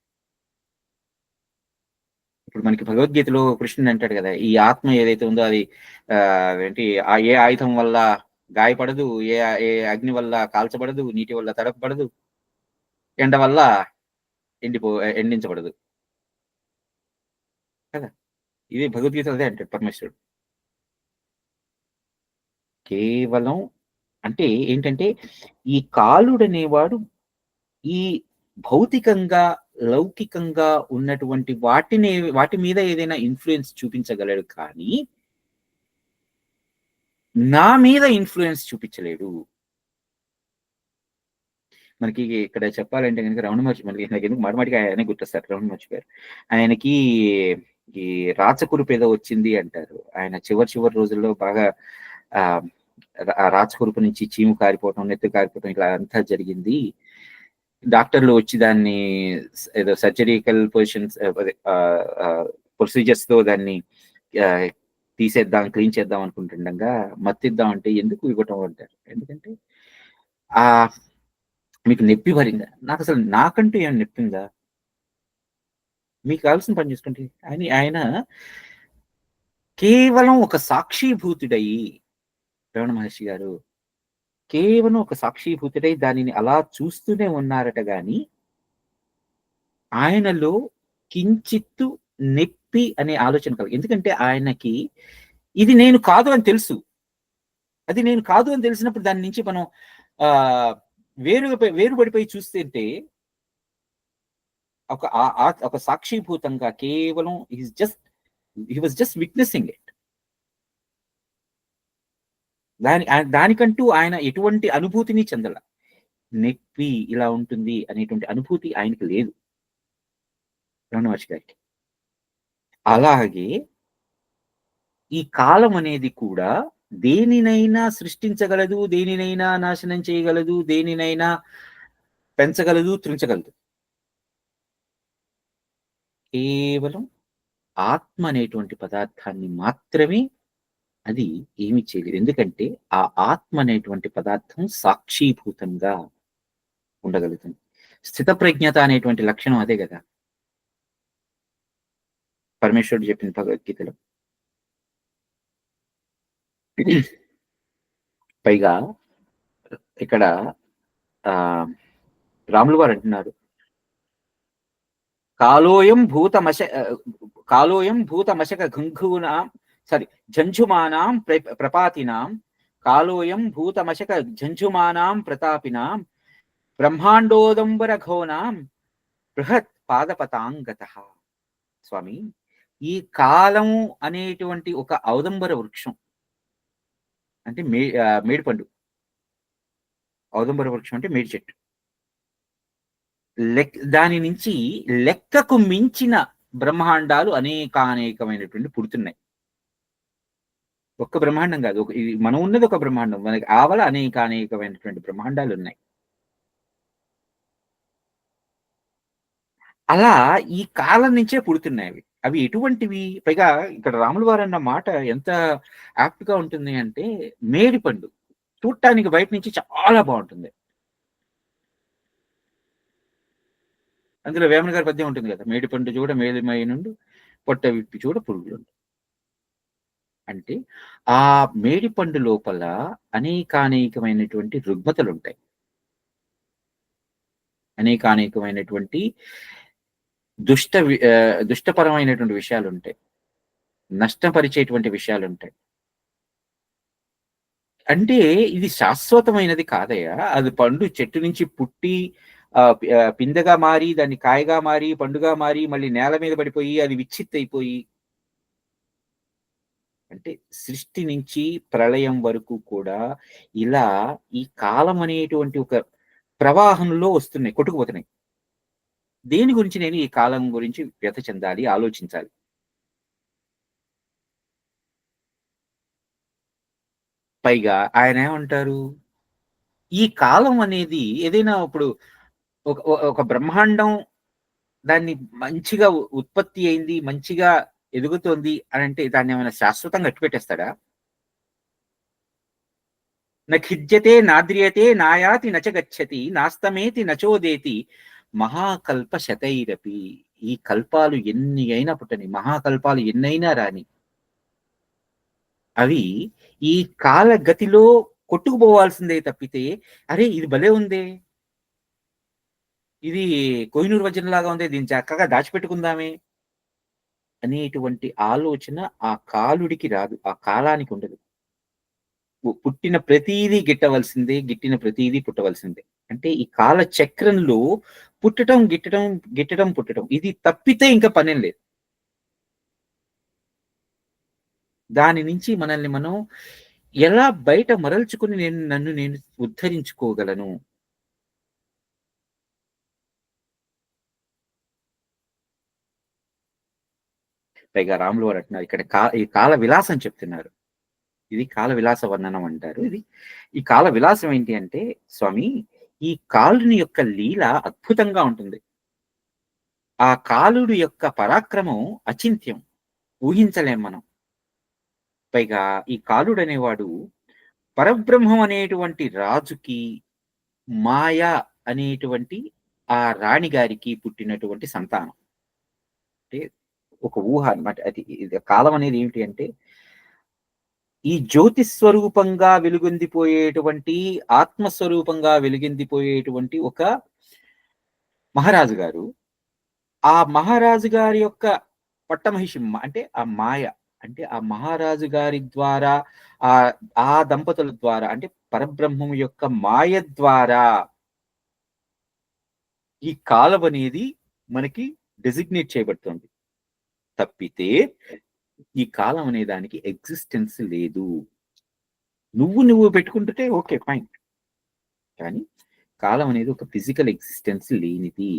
ఇప్పుడు మనకి భగవద్గీతలో కృష్ణుడు అంటాడు కదా, ఈ ఆత్మ ఏదైతే ఉందో అది ఏంటి ఏ ఆయుధం వల్ల గాయపడదు, ఏ అగ్ని వల్ల కాల్చబడదు, నీటి వల్ల తడపబడదు, ఎండ వల్ల ఎండించబడదు కదా. ఇది భగవద్గీత అదే అంటాడు పరమేశ్వరుడు. కేవలం అంటే ఏంటంటే ఈ కాలుడనేవాడు ఈ భౌతికంగా లౌకికంగా ఉన్నటువంటి వాటి మీద ఏదైనా ఇన్ఫ్లుయెన్స్ చూపించగలడు, కానీ నా మీద ఇన్ఫ్లుయెన్స్ చూపించలేడు. మనకి ఇక్కడ చెప్పాలంటే కనుక రమణ మహర్షి, మనకి నాకు ఎందుకు మాటమాటికి ఆయన గుర్తొస్తారు రమణ మహర్షి గారు. ఆయనకి ఈ రాచకురుపు ఏదో వచ్చింది అంటారు. ఆయన చివరి రోజుల్లో బాగా ఆ రాచకురుపు నుంచి చీము కారిపోవటం, నెత్తి కారిపోవటం ఇట్లా అంతా జరిగింది. డాక్టర్లు వచ్చి దాన్ని ఏదో సర్జరికల్ ప్రొసీజర్స్ తో దాన్ని తీసేద్దాం, క్లీన్ చేద్దాం అనుకుంటుండగా మత్తిద్దాం అంటే ఎందుకు ఇవ్వటం అంటారు. ఎందుకంటే మీకు నొప్పి భరిందా? నాకు అసలు నాకంటూ ఏమైనా నొప్పిందా? మీకు కావాల్సిన పని చేసుకుంటే ఆయన కేవలం ఒక సాక్షిభూతుడయి, రమణ మహర్షి గారు కేవలం ఒక సాక్షిభూతుడై దానిని అలా చూస్తూనే ఉన్నారట గాని ఆయనలో కించిత్తు నొప్పి అనే ఆలోచన కలగదు. ఎందుకంటే ఆయనకి ఇది నేను కాదు అని తెలుసు. అది నేను కాదు అని తెలిసినప్పుడు దాని నుంచి మనం వేరుపడిపోయి చూస్తుంటే ఒక సాక్షిభూతంగా కేవలం he was just witnessing it. దానికంటూ ఆయన ఎటువంటి అనుభూతిని చెందల. నొప్పి ఇలా ఉంటుంది అనేటువంటి అనుభూతి ఆయనకి లేదు రమణ మహర్షి గారికి. అలాగే ఈ కాలం అనేది కూడా దేనినైనా సృష్టించగలదు, దేనినైనా నాశనం చేయగలదు, దేనినైనా పెంచగలదు, త్రుంచగలదు. కేవలం ఆత్మ అనేటువంటి పదార్థాన్ని మాత్రమే అది ఏమి చేయలేదు. ఎందుకంటే ఆ ఆత్మ అనేటువంటి పదార్థం సాక్షీభూతంగా ఉండగలుగుతుంది. స్థితప్రజ్ఞత అనేటువంటి లక్షణం అదే కదా పరమేశ్వరుడు చెప్పిన భగవద్గీతలో. పైగా ఇక్కడ రాములు వారు అంటున్నారు, కాలోయం భూతమశక గంఘూనాం జంఝుమానాం ప్రపాతినాం, కాలోయం భూతమశక జంఝుమానాం ప్రతాపినాం, బ్రహ్మాండోదంబర ఘోనాం బృహత్ పాదపతాంగతః. స్వామి, ఈ కాలము అనేటువంటి ఒక ఔదంబర వృక్షం అంటే మేడిపండు. ఔదంబర వృక్షం అంటే మేడి చెట్టు. దాని నుంచి లెక్కకు మించిన బ్రహ్మాండాలు అనేకమైనటువంటి పుడుతున్నాయి. ఒక్క బ్రహ్మాండం కాదు, మనం ఉన్నది ఒక బ్రహ్మాండం, మనకి ఆవల అనేకమైనటువంటి బ్రహ్మాండాలు ఉన్నాయి. అలా ఈ కాలం నుంచే పుడుతున్నాయి. అవి ఎటువంటివి? పైగా ఇక్కడ రాముల వారు అన్న మాట ఎంత యాప్ట్ గా ఉంటుంది అంటే, మేడి పండు చూడటానికి బయట నుంచి చాలా బాగుంటుంది. అందులో వేమన గారి పద్యం ఉంటుంది కదా, మేడి పండు చూడ మేలిమై నుండు, పొట్ట విప్పి చూడ పురుగులుండు. అంటే ఆ మేడి పండు లోపల అనేకమైనటువంటి రుగ్మతలు ఉంటాయి, అనేకమైనటువంటి దుష్టపరమైనటువంటి విషయాలు ఉంటాయి, నష్టపరిచేటువంటి విషయాలు ఉంటాయి. అంటే ఇది శాశ్వతమైనది కాదయ్యా. అది పండు చెట్టు నుంచి పుట్టి పిందెగా మారి, దాన్ని కాయగా మారి, పండుగా మారి, మళ్ళీ నేల మీద పడిపోయి అది విచ్చిత్తైపోయి, అంటే సృష్టి నుంచి ప్రళయం వరకు కూడా ఇలా ఈ కాలం అనేటువంటి ఒక ప్రవాహంలో వస్తున్నాయి, కొట్టుకుపోతున్నాయి. దేని గురించి నేను ఈ కాలం గురించి వ్యథ చెందాలి, ఆలోచించాలి? పైగా ఆయన ఏమంటారు, ఈ కాలం అనేది ఏదైనా ఇప్పుడు ఒక బ్రహ్మాండం దాన్ని మంచిగా ఉత్పత్తి అయింది, మంచిగా ఎదుగుతోంది అని అంటే దాన్ని ఏమైనా శాశ్వతంగా అట్టిపెట్టేస్తాడా? నఖిజ్యతే నాద్రియతే నాయాతి నచ గచ్చతి నాస్తమేతి నచోదేతి మహాకల్ప శతైరపి. ఈ కల్పాలు ఎన్ని అయినా పుట్టని, మహాకల్పాలు ఎన్నైనా రాని, అవి ఈ కాల గతిలో కొట్టుకుపోవాల్సిందే తప్పితే, అరే ఇది భలే ఉందే, ఇది కోహినూరు వజ్రంలాగా ఉంది, దీన్ని చక్కగా దాచిపెట్టుకుందామే అనేటువంటి ఆలోచన ఆ కాలుడికి రాదు, ఆ కాలానికి ఉండదు. పుట్టిన ప్రతీదీ గిట్టవలసిందే, గిట్టిన ప్రతీదీ పుట్టవలసిందే. అంటే ఈ కాల చక్రంలో పుట్టడం గిట్టడం, గిట్టడం పుట్టడం, ఇది తప్పితే ఇంకా పనేం లేదు. దాని నుంచి మనల్ని మనం ఎలా బయట మరల్చుకుని నన్ను నేను ఉద్ధరించుకోగలను? పైగా రాములు వారు అంటున్నారు ఇక్కడ ఈ కాల విలాసం చెప్తున్నారు. ఇది కాల విలాస వర్ణనం అంటారు. ఈ కాల విలాసం ఏంటి అంటే, స్వామి, ఈ కాలుని యొక్క లీల అద్భుతంగా ఉంటుంది. ఆ కాలుడు యొక్క పరాక్రమం అచింత్యం, ఊహించలేం మనం. పైగా ఈ కాలుడు అనేవాడు పరబ్రహ్మం అనేటువంటి రాజుకి, మాయ అనేటువంటి ఆ రాణి గారికి పుట్టినటువంటి సంతానం. అంటే ఒక ఊహ అనమాట. అది కాలం అనేది ఏమిటి అంటే, ఈ జ్యోతి స్వరూపంగా వెలుగొందిపోయేటువంటి, ఆత్మస్వరూపంగా వెలుగొందిపోయేటువంటి ఒక మహారాజు గారు, ఆ మహారాజు గారి యొక్క పట్టమహిషి అంటే ఆ మాయ, అంటే ఆ మహారాజు గారి ద్వారా, ఆ ఆ దంపతుల ద్వారా, అంటే పరబ్రహ్మం యొక్క మాయ ద్వారా ఈ కాలం అనేది మనకి డెసిగ్నేట్ చేయబడుతుంది. తప్పితే ఈ కాలం అనే దానికి ఎగ్జిస్టెన్స్ లేదు. నువ్వు పెట్టుకుంటుంటే ఓకే ఫైన్, కానీ కాలం అనేది ఒక ఫిజికల్ ఎగ్జిస్టెన్స్ లేనిది.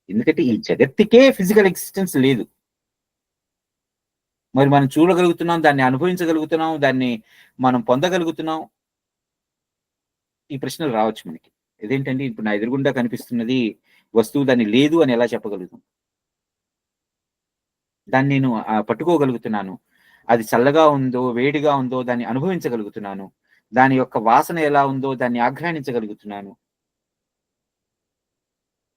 ఎందుకంటే ఈ జగత్తుకే ఫిజికల్ ఎగ్జిస్టెన్స్ లేదు. మరి మనం చూడగలుగుతున్నాం, దాన్ని అనుభవించగలుగుతున్నాం, దాన్ని మనం పొందగలుగుతున్నాం. ఈ ప్రశ్నలు రావచ్చు మనకి. ఇదేంటండి ఇప్పుడు నా ఎదురుగుండా కనిపిస్తున్నది వస్తువు, దాన్ని లేదు అని ఎలా చెప్పగలుగుతాం? దాన్ని నేను పట్టుకోగలుగుతున్నాను, అది చల్లగా ఉందో వేడిగా ఉందో దాన్ని అనుభవించగలుగుతున్నాను, దాని యొక్క వాసన ఎలా ఉందో దాన్ని ఆఘ్రానించగలుగుతున్నాను,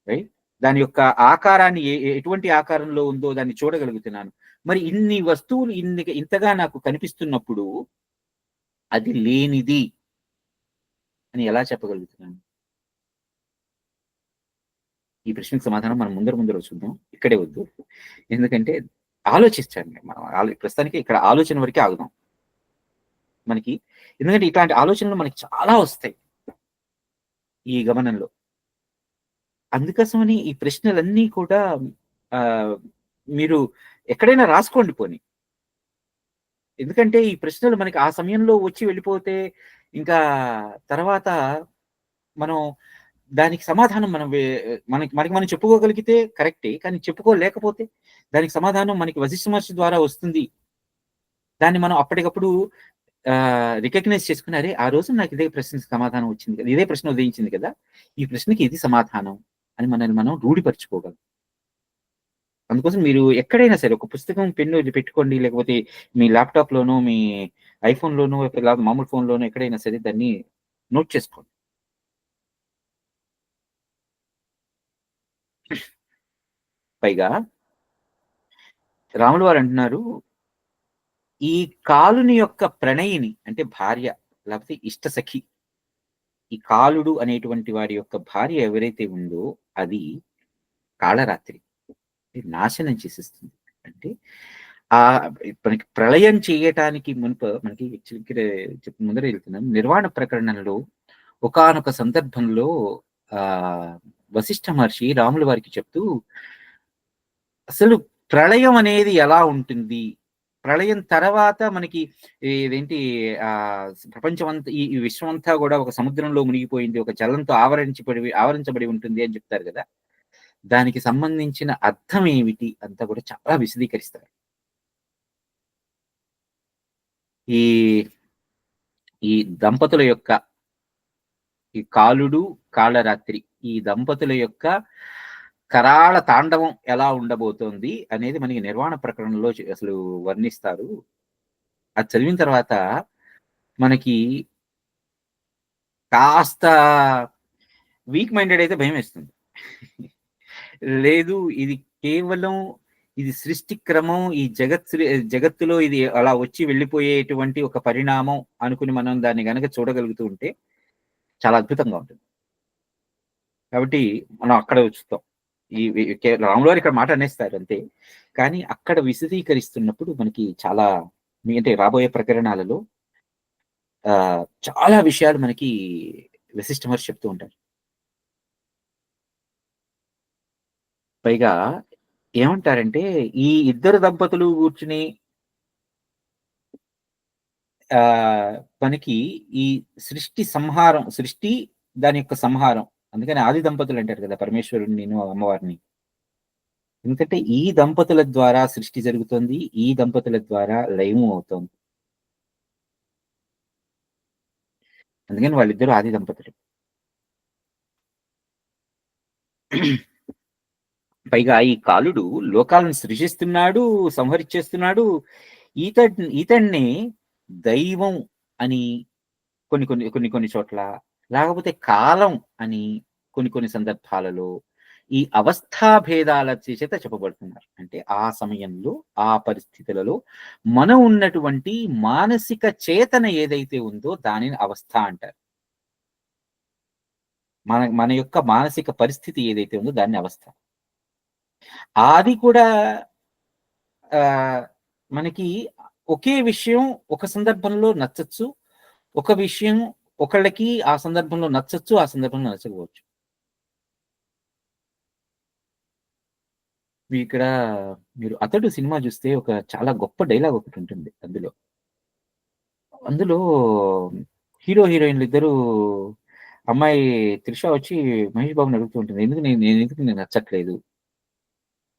రైట్? దాని యొక్క ఆకారాన్ని ఎటువంటి ఆకారంలో ఉందో దాన్ని చూడగలుగుతున్నాను. మరి ఇన్ని వస్తువులు ఇంతగా నాకు కనిపిస్తున్నప్పుడు అది లేనిది అని ఎలా చెప్పగలుగుతున్నాను? ఈ ప్రశ్నకు సమాధానం మనం ముందర చూద్దాం, ఇక్కడే వద్దు. ఎందుకంటే ఆలోచించండి, మనం ప్రస్తుతానికి ఇక్కడ ఆలోచన వరకే ఆగుదాం మనకి. ఎందుకంటే ఇట్లాంటి ఆలోచనలు మనకి చాలా వస్తాయి ఈ గమనంలో. అందుకోసమని ఈ ప్రశ్నలన్నీ కూడా మీరు ఎక్కడైనా రాసుకోండి పోని. ఎందుకంటే ఈ ప్రశ్నలు మనకి ఆ సమయంలో వచ్చి వెళ్ళిపోతే ఇంకా తర్వాత మనం దానికి సమాధానం మనకి మనం చెప్పుకోగలిగితే కరెక్టే, కానీ చెప్పుకోలేకపోతే దానికి సమాధానం మనకి వశిష్ఠ మహర్షి ద్వారా వస్తుంది. దాన్ని మనం అప్పటికప్పుడు రికగ్నైజ్ చేసుకుని, అరే ఆ రోజు నాకు ఇదే ప్రశ్నకి సమాధానం వచ్చింది కదా, ఇదే ప్రశ్న ఉదయించింది కదా, ఈ ప్రశ్నకి ఇది సమాధానం అని మనల్ని మనం రూఢిపరచుకోగలం. అందుకోసం మీరు ఎక్కడైనా సరే ఒక పుస్తకం, పెన్ను పెట్టుకోండి, లేకపోతే మీ ల్యాప్టాప్ లోనో, మీ ఐఫోన్ లోనో, లేకపోతే మామూలు ఫోన్ లోనో ఎక్కడైనా సరే దాన్ని నోట్ చేసుకోండి. పైగా రాములు వారు అంటున్నారు, ఈ కాలుని యొక్క ప్రణయిని అంటే భార్య, లేకపోతే ఇష్ట సఖి, ఈ కాలుడు అనేటువంటి వాడి యొక్క భార్య ఎవరైతే ఉందో అది కాళరాత్రి, నాశనం చేసేస్తుంది. అంటే మనకి ప్రళయం చేయటానికి మనకి ముందర వెళ్తున్నాం. నిర్వాణ ప్రకరణంలో ఒకానొక సందర్భంలో వశిష్ఠ మహర్షి రాముల వారికి చెప్తూ, అసలు ప్రళయం అనేది ఎలా ఉంటుంది, ప్రళయం తర్వాత మనకి ఇదేంటి ప్రపంచం అంతా, ఈ విశ్వం అంతా కూడా ఒక సముద్రంలో మునిగిపోయింది, ఒక జలంతో ఆవరించబడి ఉంటుంది అని చెప్తారు కదా, దానికి సంబంధించిన అర్థం ఏమిటి అంతా కూడా చాలా విశదీకరిస్తారు. ఈ ఈ దంపతుల యొక్క ఈ కాలుడు కాళరాత్రి ఈ దంపతుల యొక్క కరాళ తాండవం ఎలా ఉండబోతోంది అనేది మనకి నిర్వాణ ప్రకరణలో అసలు వర్ణిస్తారు. అది చదివిన తర్వాత మనకి కాస్త వీక్ మైండెడ్ అయితే భయం వేస్తుంది. లేదు ఇది కేవలం ఇది సృష్టి క్రమం, ఈ జగత్తులో ఇది అలా వచ్చి వెళ్ళిపోయేటువంటి ఒక పరిణామం అనుకుని మనం దాన్ని గనక చూడగలుగుతూ ఉంటే చాలా అద్భుతంగా ఉంటుంది. కాబట్టి మనం అక్కడ చూస్తాం. రాములు వారు ఇక్కడ మాట అనేస్తారు అంతే, కానీ అక్కడ విశదీకరిస్తున్నప్పుడు మనకి చాలా అంటే రాబోయే ప్రకరణాలలో చాలా విషయాలు మనకి వశిష్ఠ మహర్షి చెప్తూ ఉంటారు. పైగా ఏమంటారంటే ఈ ఇద్దరు దంపతులు కూర్చుని మనకి ఈ సృష్టి దాని యొక్క సంహారం, అందుకని ఆది దంపతులు అంటారు కదా పరమేశ్వరుడు నేను అమ్మవారిని. ఎందుకంటే ఈ దంపతుల ద్వారా సృష్టి జరుగుతుంది, ఈ దంపతుల ద్వారా లయము అవుతుంది. అందుకని వాళ్ళిద్దరూ ఆది దంపతులు. పైగా ఈ కాలుడు లోకాలను సృష్టిస్తున్నాడు, సంహరించేస్తున్నాడు. ఈతడిని దైవం అని కొన్ని చోట్ల, లేకపోతే కాలం అని కొన్ని సందర్భాలలో ఈ అవస్థాభేదాల చేత చెప్పబడుతున్నారు. అంటే ఆ సమయంలో ఆ పరిస్థితులలో మనం ఉన్నటువంటి మానసిక చేతన ఏదైతే ఉందో దానిని అవస్థ అంటారు. మన యొక్క మానసిక పరిస్థితి ఏదైతే ఉందో దాన్ని అవస్థ. అది కూడా మనకి ఒకే విషయం ఒక సందర్భంలో నచ్చచ్చు, ఒక విషయం ఒకళ్ళకి ఆ సందర్భంలో నచ్చచ్చు, ఆ సందర్భంలో నచ్చకపోవచ్చు. ఇక్కడ మీరు అతడు సినిమా చూస్తే ఒక చాలా గొప్ప డైలాగ్ ఒకటి ఉంటుంది. అందులో హీరో హీరోయిన్లు ఇద్దరు, అమ్మాయి త్రిష వచ్చి మహేష్ బాబుని అడుగుతూ ఉంటుంది, ఎందుకు నేను నచ్చట్లేదు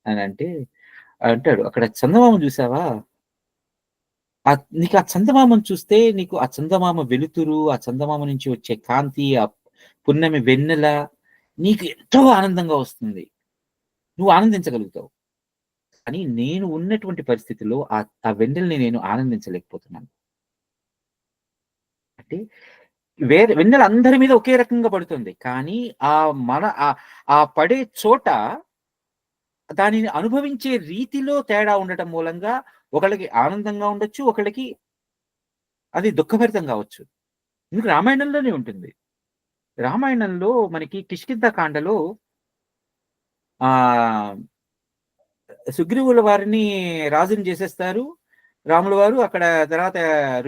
అని అంటాడు అక్కడ చందమామ చూసావా, నీకు ఆ చందమామను చూస్తే నీకు ఆ చందమామ వెలుతురు, ఆ చందమామ నుంచి వచ్చే కాంతి, ఆ పున్నమి వెన్నెల నీకు ఎంతో ఆనందంగా వస్తుంది, నువ్వు ఆనందించగలుగుతావు. కానీ నేను ఉన్నటువంటి పరిస్థితిలో ఆ వెన్నెల్ని నేను ఆనందించలేకపోతున్నాను. అంటే వెన్నెల అందరి మీద ఒకే రకంగా పడుతుంది, కానీ ఆ పడే చోట దానిని అనుభవించే రీతిలో తేడా ఉండటం మూలంగా ఒకళ్ళకి ఆనందంగా ఉండొచ్చు, ఒకళ్ళకి అది దుఃఖభరితం కావచ్చు. ఇందుకు రామాయణంలోనే ఉంటుంది. రామాయణంలో మనకి కిష్కింధ కాండలో సుగ్రీవుల వారిని రాజుని చేసేస్తారు. రాముల వారు అక్కడ తర్వాత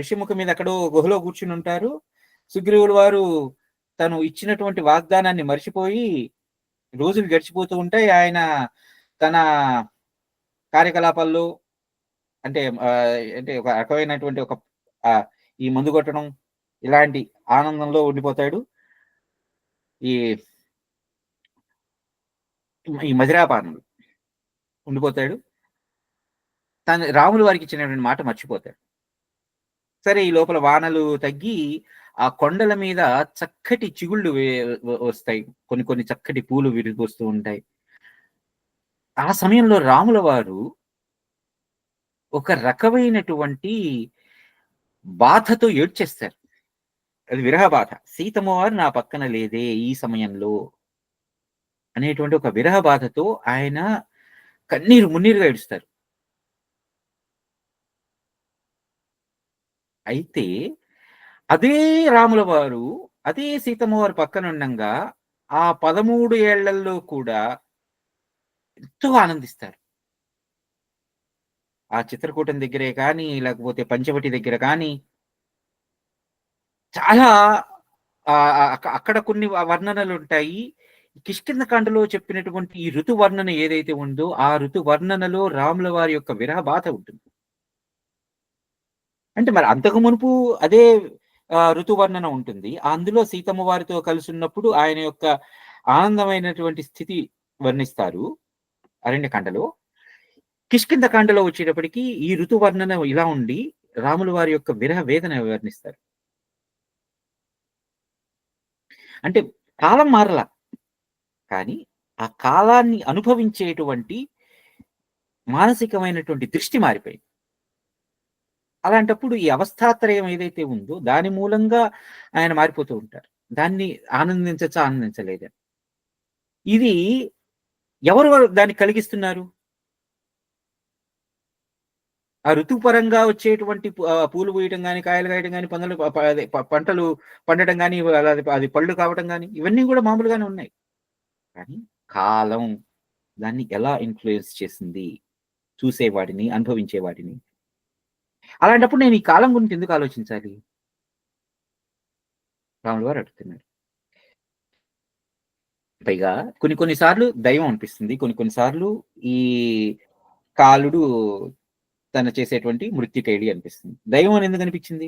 ఋషిముఖ మీద ఎక్కడో గుహలో కూర్చుని ఉంటారు. సుగ్రీవుల వారు తను ఇచ్చినటువంటి వాగ్దానాన్ని మర్చిపోయి రోజులు గడిచిపోతూ ఉంటాయి. ఆయన తన కార్యకలాపాల్లో అంటే ఒక రకమైనటువంటి ఈ మందు కొట్టడం ఇలాంటి ఆనందంలో ఉండిపోతాడు. ఈ మదిరాపానంలో ఉండిపోతాడు. తను రాముల వారికి ఇచ్చినటువంటి మాట మర్చిపోతాడు. సరే, ఈ లోపల వానలు తగ్గి ఆ కొండల మీద చక్కటి చిగుళ్ళు వస్తాయి, కొన్ని చక్కటి పూలు విరిగిపోస్తూ ఉంటాయి. ఆ సమయంలో రాముల వారు ఒక రకమైనటువంటి బాధతో ఏడ్చేస్తారు. అది విరహ బాధ. సీతమ్మ వారు నా పక్కన లేదే ఈ సమయంలో అనేటువంటి ఒక విరహ బాధతో ఆయన మున్నీరుగా ఏడుస్తారు. అయితే అదే రాముల వారు అదే సీతమ్మ వారు పక్కన ఉండంగా ఆ 13 ఏళ్లలో కూడా ఎంతో ఆనందిస్తారు. ఆ చిత్రకూటం దగ్గరే కానీ, లేకపోతే పంచవటి దగ్గర కానీ చాలా అక్కడ కొన్ని వర్ణనలు ఉంటాయి. కిష్కింధ కాండలో చెప్పినటువంటి ఈ ఋతు వర్ణన ఏదైతే ఉందో ఆ ఋతు వర్ణనలో రాముల వారి యొక్క విరహ బాధ ఉంటుంది. అంటే మరి అంతకు మునుపు అదే ఋతువర్ణన ఉంటుంది. అందులో సీతమ్మ వారితో కలిసి ఉన్నప్పుడు ఆయన యొక్క ఆనందమైనటువంటి స్థితి వర్ణిస్తారు అరణ్యకాండలో. కిష్కింధ కాండలో వచ్చేటప్పటికి ఈ ఋతువర్ణన ఇలా ఉండి రాముల వారి యొక్క విరహ వేదన వర్ణిస్తారు. అంటే కాలం మారలా, కానీ ఆ కాలాన్ని అనుభవించేటువంటి మానసికమైనటువంటి దృష్టి మారిపోయింది. అలాంటప్పుడు ఈ అవస్థాత్రయం ఏదైతే ఉందో దాని మూలంగా ఆయన మారిపోతూ ఉంటారు. దాన్ని ఆనందించచ్చా, ఆనందించలేదా? ఇది ఎవరు దాన్ని కలిగిస్తున్నారు? ఆ ఋతుపరంగా వచ్చేటువంటి పూలు పూయటం గాని, కాయలు కాయటం గాని, పంటలు పండటం గాని, అది పళ్ళు కావటం గాని, ఇవన్నీ కూడా మామూలుగానే ఉన్నాయి. కానీ కాలం దాన్ని ఎలా ఇన్‌ఫ్లూయెన్స్ చేసింది చూసేవాడిని, అనుభవించేవాడిని. అలాంటప్పుడు నేను ఈ కాలం గురించి ఎందుకు ఆలోచించాలి? రాములు గారు అడుగుతున్నారు. పైగా కొన్ని కొన్ని సార్లు దైవం అనిపిస్తుంది. కొన్ని కొన్ని సార్లు ఈ కాలుడు తను చేసేటువంటి మృత్యుకైడి అనిపిస్తుంది. దైవం అని ఎందుకు అనిపించింది?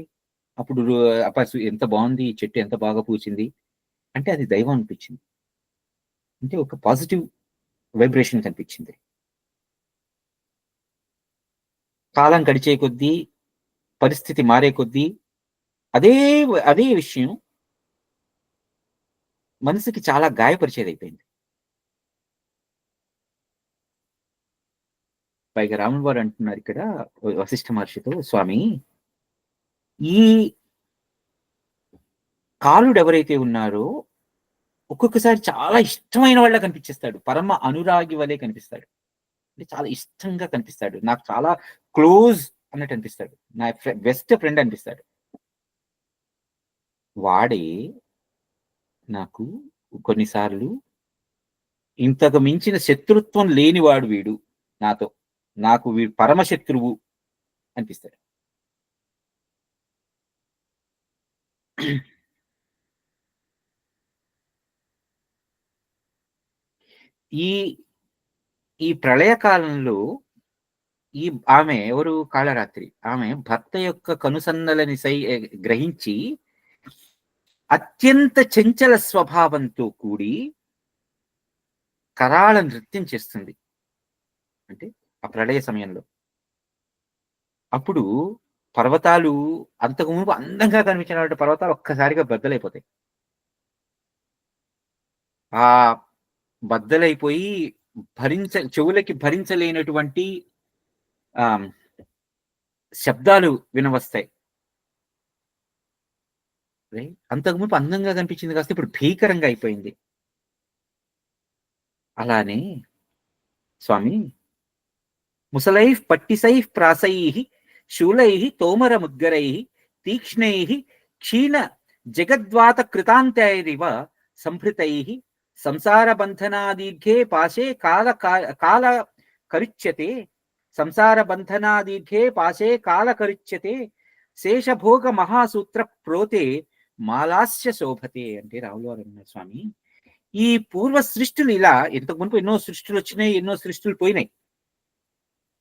అప్పుడు ఎంత బాగుంది, ఈ చెట్టు ఎంత బాగా పూచింది అంటే అది దైవం అనిపించింది. అంటే ఒక పాజిటివ్ వైబ్రేషన్ కనిపించింది. కాలం గడిచే కొద్దీ, పరిస్థితి మారే కొద్దీ అదే అదే విషయం మనసుకి చాలా గాయపరిచేదైపోయింది. పైగా రాముల వారు అంటున్నారు ఇక్కడ వశిష్ఠ మహర్షితో, స్వామి ఈ కాలుడు ఎవరైతే ఉన్నారో ఒక్కొక్కసారి చాలా ఇష్టమైన వాళ్ళ కనిపించేస్తాడు. పరమ అనురాగి వలె కనిపిస్తాడు. అంటే చాలా ఇష్టంగా కనిపిస్తాడు. నాకు చాలా క్లోజ్ అన్నట్టు అనిపిస్తాడు. నా బెస్ట్ ఫ్రెండ్ అనిపిస్తాడు. వాడే నాకు కొన్నిసార్లు ఇంతకు మించిన శత్రుత్వం లేనివాడు వీడు నాతో. నాకు వీడు పరమ శత్రువు అనిపిస్తాడు. ఈ ఈ ప్రళయకాలంలో ఆమె ఎవరు? కాళరాత్రి. ఆమె భర్త యొక్క కనుసన్నలని గ్రహించి అత్యంత చంచల స్వభావంతో కూడి కరాళ నృత్యం చేస్తుంది. అంటే ఆ ప్రళయ సమయంలో. అప్పుడు పర్వతాలు అంతకు ముందు అందంగా కనిపించినటువంటి పర్వతాలు ఒక్కసారిగా బద్దలైపోతాయి. ఆ బద్దలైపోయి చెవులకి భరించలేనటువంటి శబ్దాలు వినవస్తాయి. అంతకుముందు అందంగా కనిపించింది కాస్త ఇప్పుడు భీకరంగా అయిపోయింది. అలానే స్వామి ముసలైః పట్టిసైః ప్రాసైః శూలైః తోమర ముద్గరైః తీక్ష్ణైః క్షీణ జగద్వాత కృతాంతైరివ సంభృతైః సంసార బంధనాదీర్ఘే పాశే కాల కరిచ్యతే సంసార బంధనాదీర్ఘే పాశే కాల కరిచ్యతే శేషభోగ మహాసూత్ర ప్రోతే మాలాస్య శోభతే అంటే రాములు వారు అన్నారు. స్వామి ఈ పూర్వ సృష్టులు ఇలా ఇంతకు మునుపు ఎన్నో సృష్టులు వచ్చినాయి, ఎన్నో సృష్టులు పోయినాయి.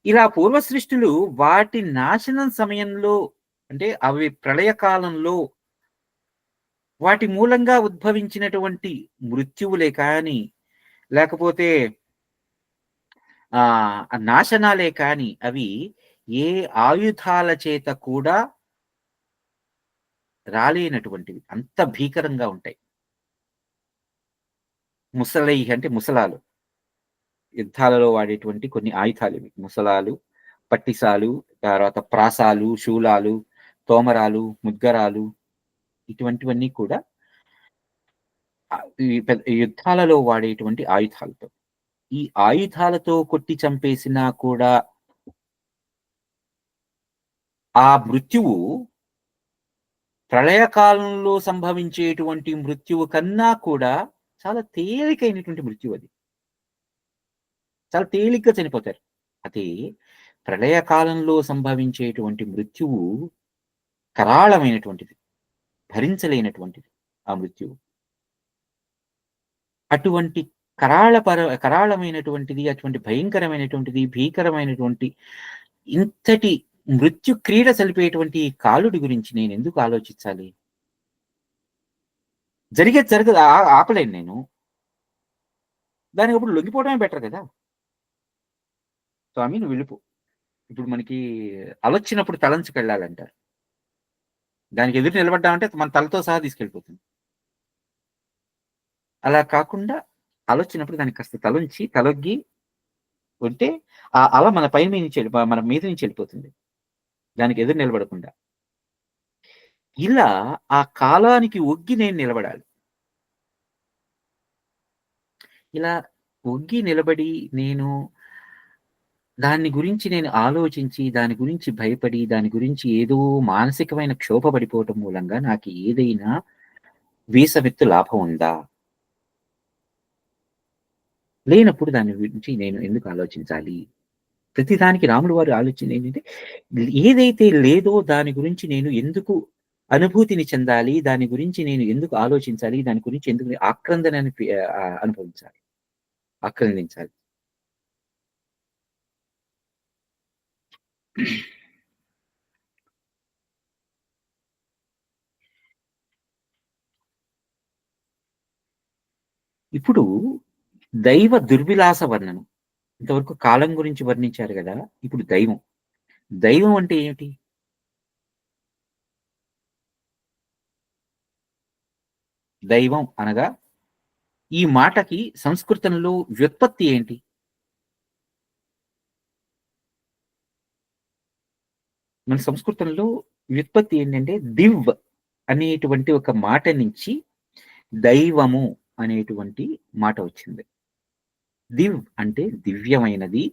ఇలా పూర్వ సృష్టులు వాటి నాశనం సమయంలో అంటే అవి ప్రళయ కాలంలో వాటి మూలంగా ఉద్భవించినటువంటి మృత్యువులే కానీ లేకపోతే నాశనాలే కానీ అవి ఏ ఆయుధాల చేత కూడా రాలేనటువంటివి. అంత భీకరంగా ఉంటాయి. ముసలై అంటే ముసలాలు, యుద్ధాలలో వాడేటువంటి కొన్ని ఆయుధాలు ఇవి. ముసలాలు, పట్టిసాలు, తర్వాత ప్రాసాలు, శూలాలు, తోమరాలు, ముద్గరాలు, ఇటువంటివన్నీ కూడా యుద్ధాలలో వాడేటువంటి ఆయుధాలతో. ఈ ఆయుధాలతో కొట్టి చంపేసినా కూడా ఆ మృత్యువు ప్రళయకాలంలో సంభవించేటువంటి మృత్యువు కన్నా కూడా చాలా తేలికైనటువంటి మృత్యువు అది. చాలా తేలిగ్గా చనిపోతారు. అదే ప్రళయకాలంలో సంభవించేటువంటి మృత్యువు కరాళమైనటువంటిది, భరించలేనటువంటిది ఆ మృత్యువు. అటువంటి కరాళమైనటువంటిది, అటువంటి భయంకరమైనటువంటిది, భీకరమైనటువంటి ఇంతటి మృత్యు క్రీడ సలిపేటువంటి కాలుడి గురించి నేను ఎందుకు ఆలోచించాలి? జరగదు, ఆపలేను నేను. దానికి అప్పుడు లొంగిపోవడమే బెటర్ కదా. స్వామి నువ్వు వెళ్ళిపో. ఇప్పుడు మనకి అలొచ్చినప్పుడు తలంచుకెళ్ళాలంటారు. దానికి ఎదురు నిలబడ్డామంటే మన తలతో సహా తీసుకెళ్ళిపోతుంది. అలా కాకుండా అలొచ్చినప్పుడు దానికి కాస్త తలొంచి తలొగ్గి ఉంటే ఆ అల మన పై నుంచి మన మీద నుంచి వెళ్ళిపోతుంది. దానికి ఎదురు నిలబడకుండా. ఇలా ఆ కాలానికి ఒగ్గి నేను నిలబడాలి. ఇలా ఒగ్గి నిలబడి నేను దాన్ని గురించి నేను ఆలోచించి, దాని గురించి భయపడి, దాని గురించి ఏదో మానసికమైన క్షోభ పడిపోవటం మూలంగా నాకు ఏదైనా వీసమెత్తు లాభం ఉందా? లేనప్పుడు దాని గురించి నేను ఎందుకు ఆలోచించాలి? ప్రతిదానికి రాములు వారి ఆలోచన ఏంటంటే, ఏదైతే లేదో దాని గురించి నేను ఎందుకు అనుభూతిని చెందాలి? దాని గురించి నేను ఎందుకు ఆలోచించాలి? దాని గురించి ఎందుకు ఆక్రందనని అనుభవించాలి? ఆక్రందించాలి. ఇప్పుడు దైవ దుర్విలాస వర్ణనం. ఇంతవరకు కాలం గురించి వర్ణించారు గదా! ఇప్పుడు దైవం. దైవం అంటే ఏమిటి? దైవం అనగా ఈ మాటకి సంస్కృతంలో వ్యుత్పత్తి ఏంటి? మన సంస్కృతంలో వ్యుత్పత్తి ఏంటంటే దివ్ అనేటువంటి ఒక మాట నుంచి దైవము అనేటువంటి మాట వచ్చింది. దివ్ అంటే దివ్యమైనది,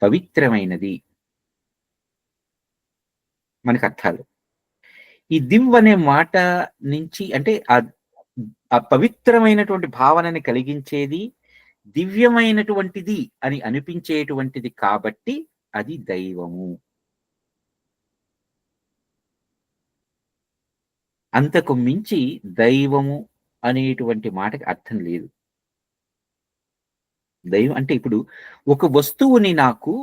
పవిత్రమైనది. మనకు అర్థాలు. ఈ దివ్ అనే మాట నుంచి అంటే ఆ పవిత్రమైనటువంటి భావనని కలిగించేది, దివ్యమైనటువంటిది అని అనిపించేటువంటిది కాబట్టి అది దైవము. అంతకు మించి దైవము అనేటువంటి మాటకి అర్థం లేదు. దైవం అంటే ఇప్పుడు ఒక వస్తువుని నాకు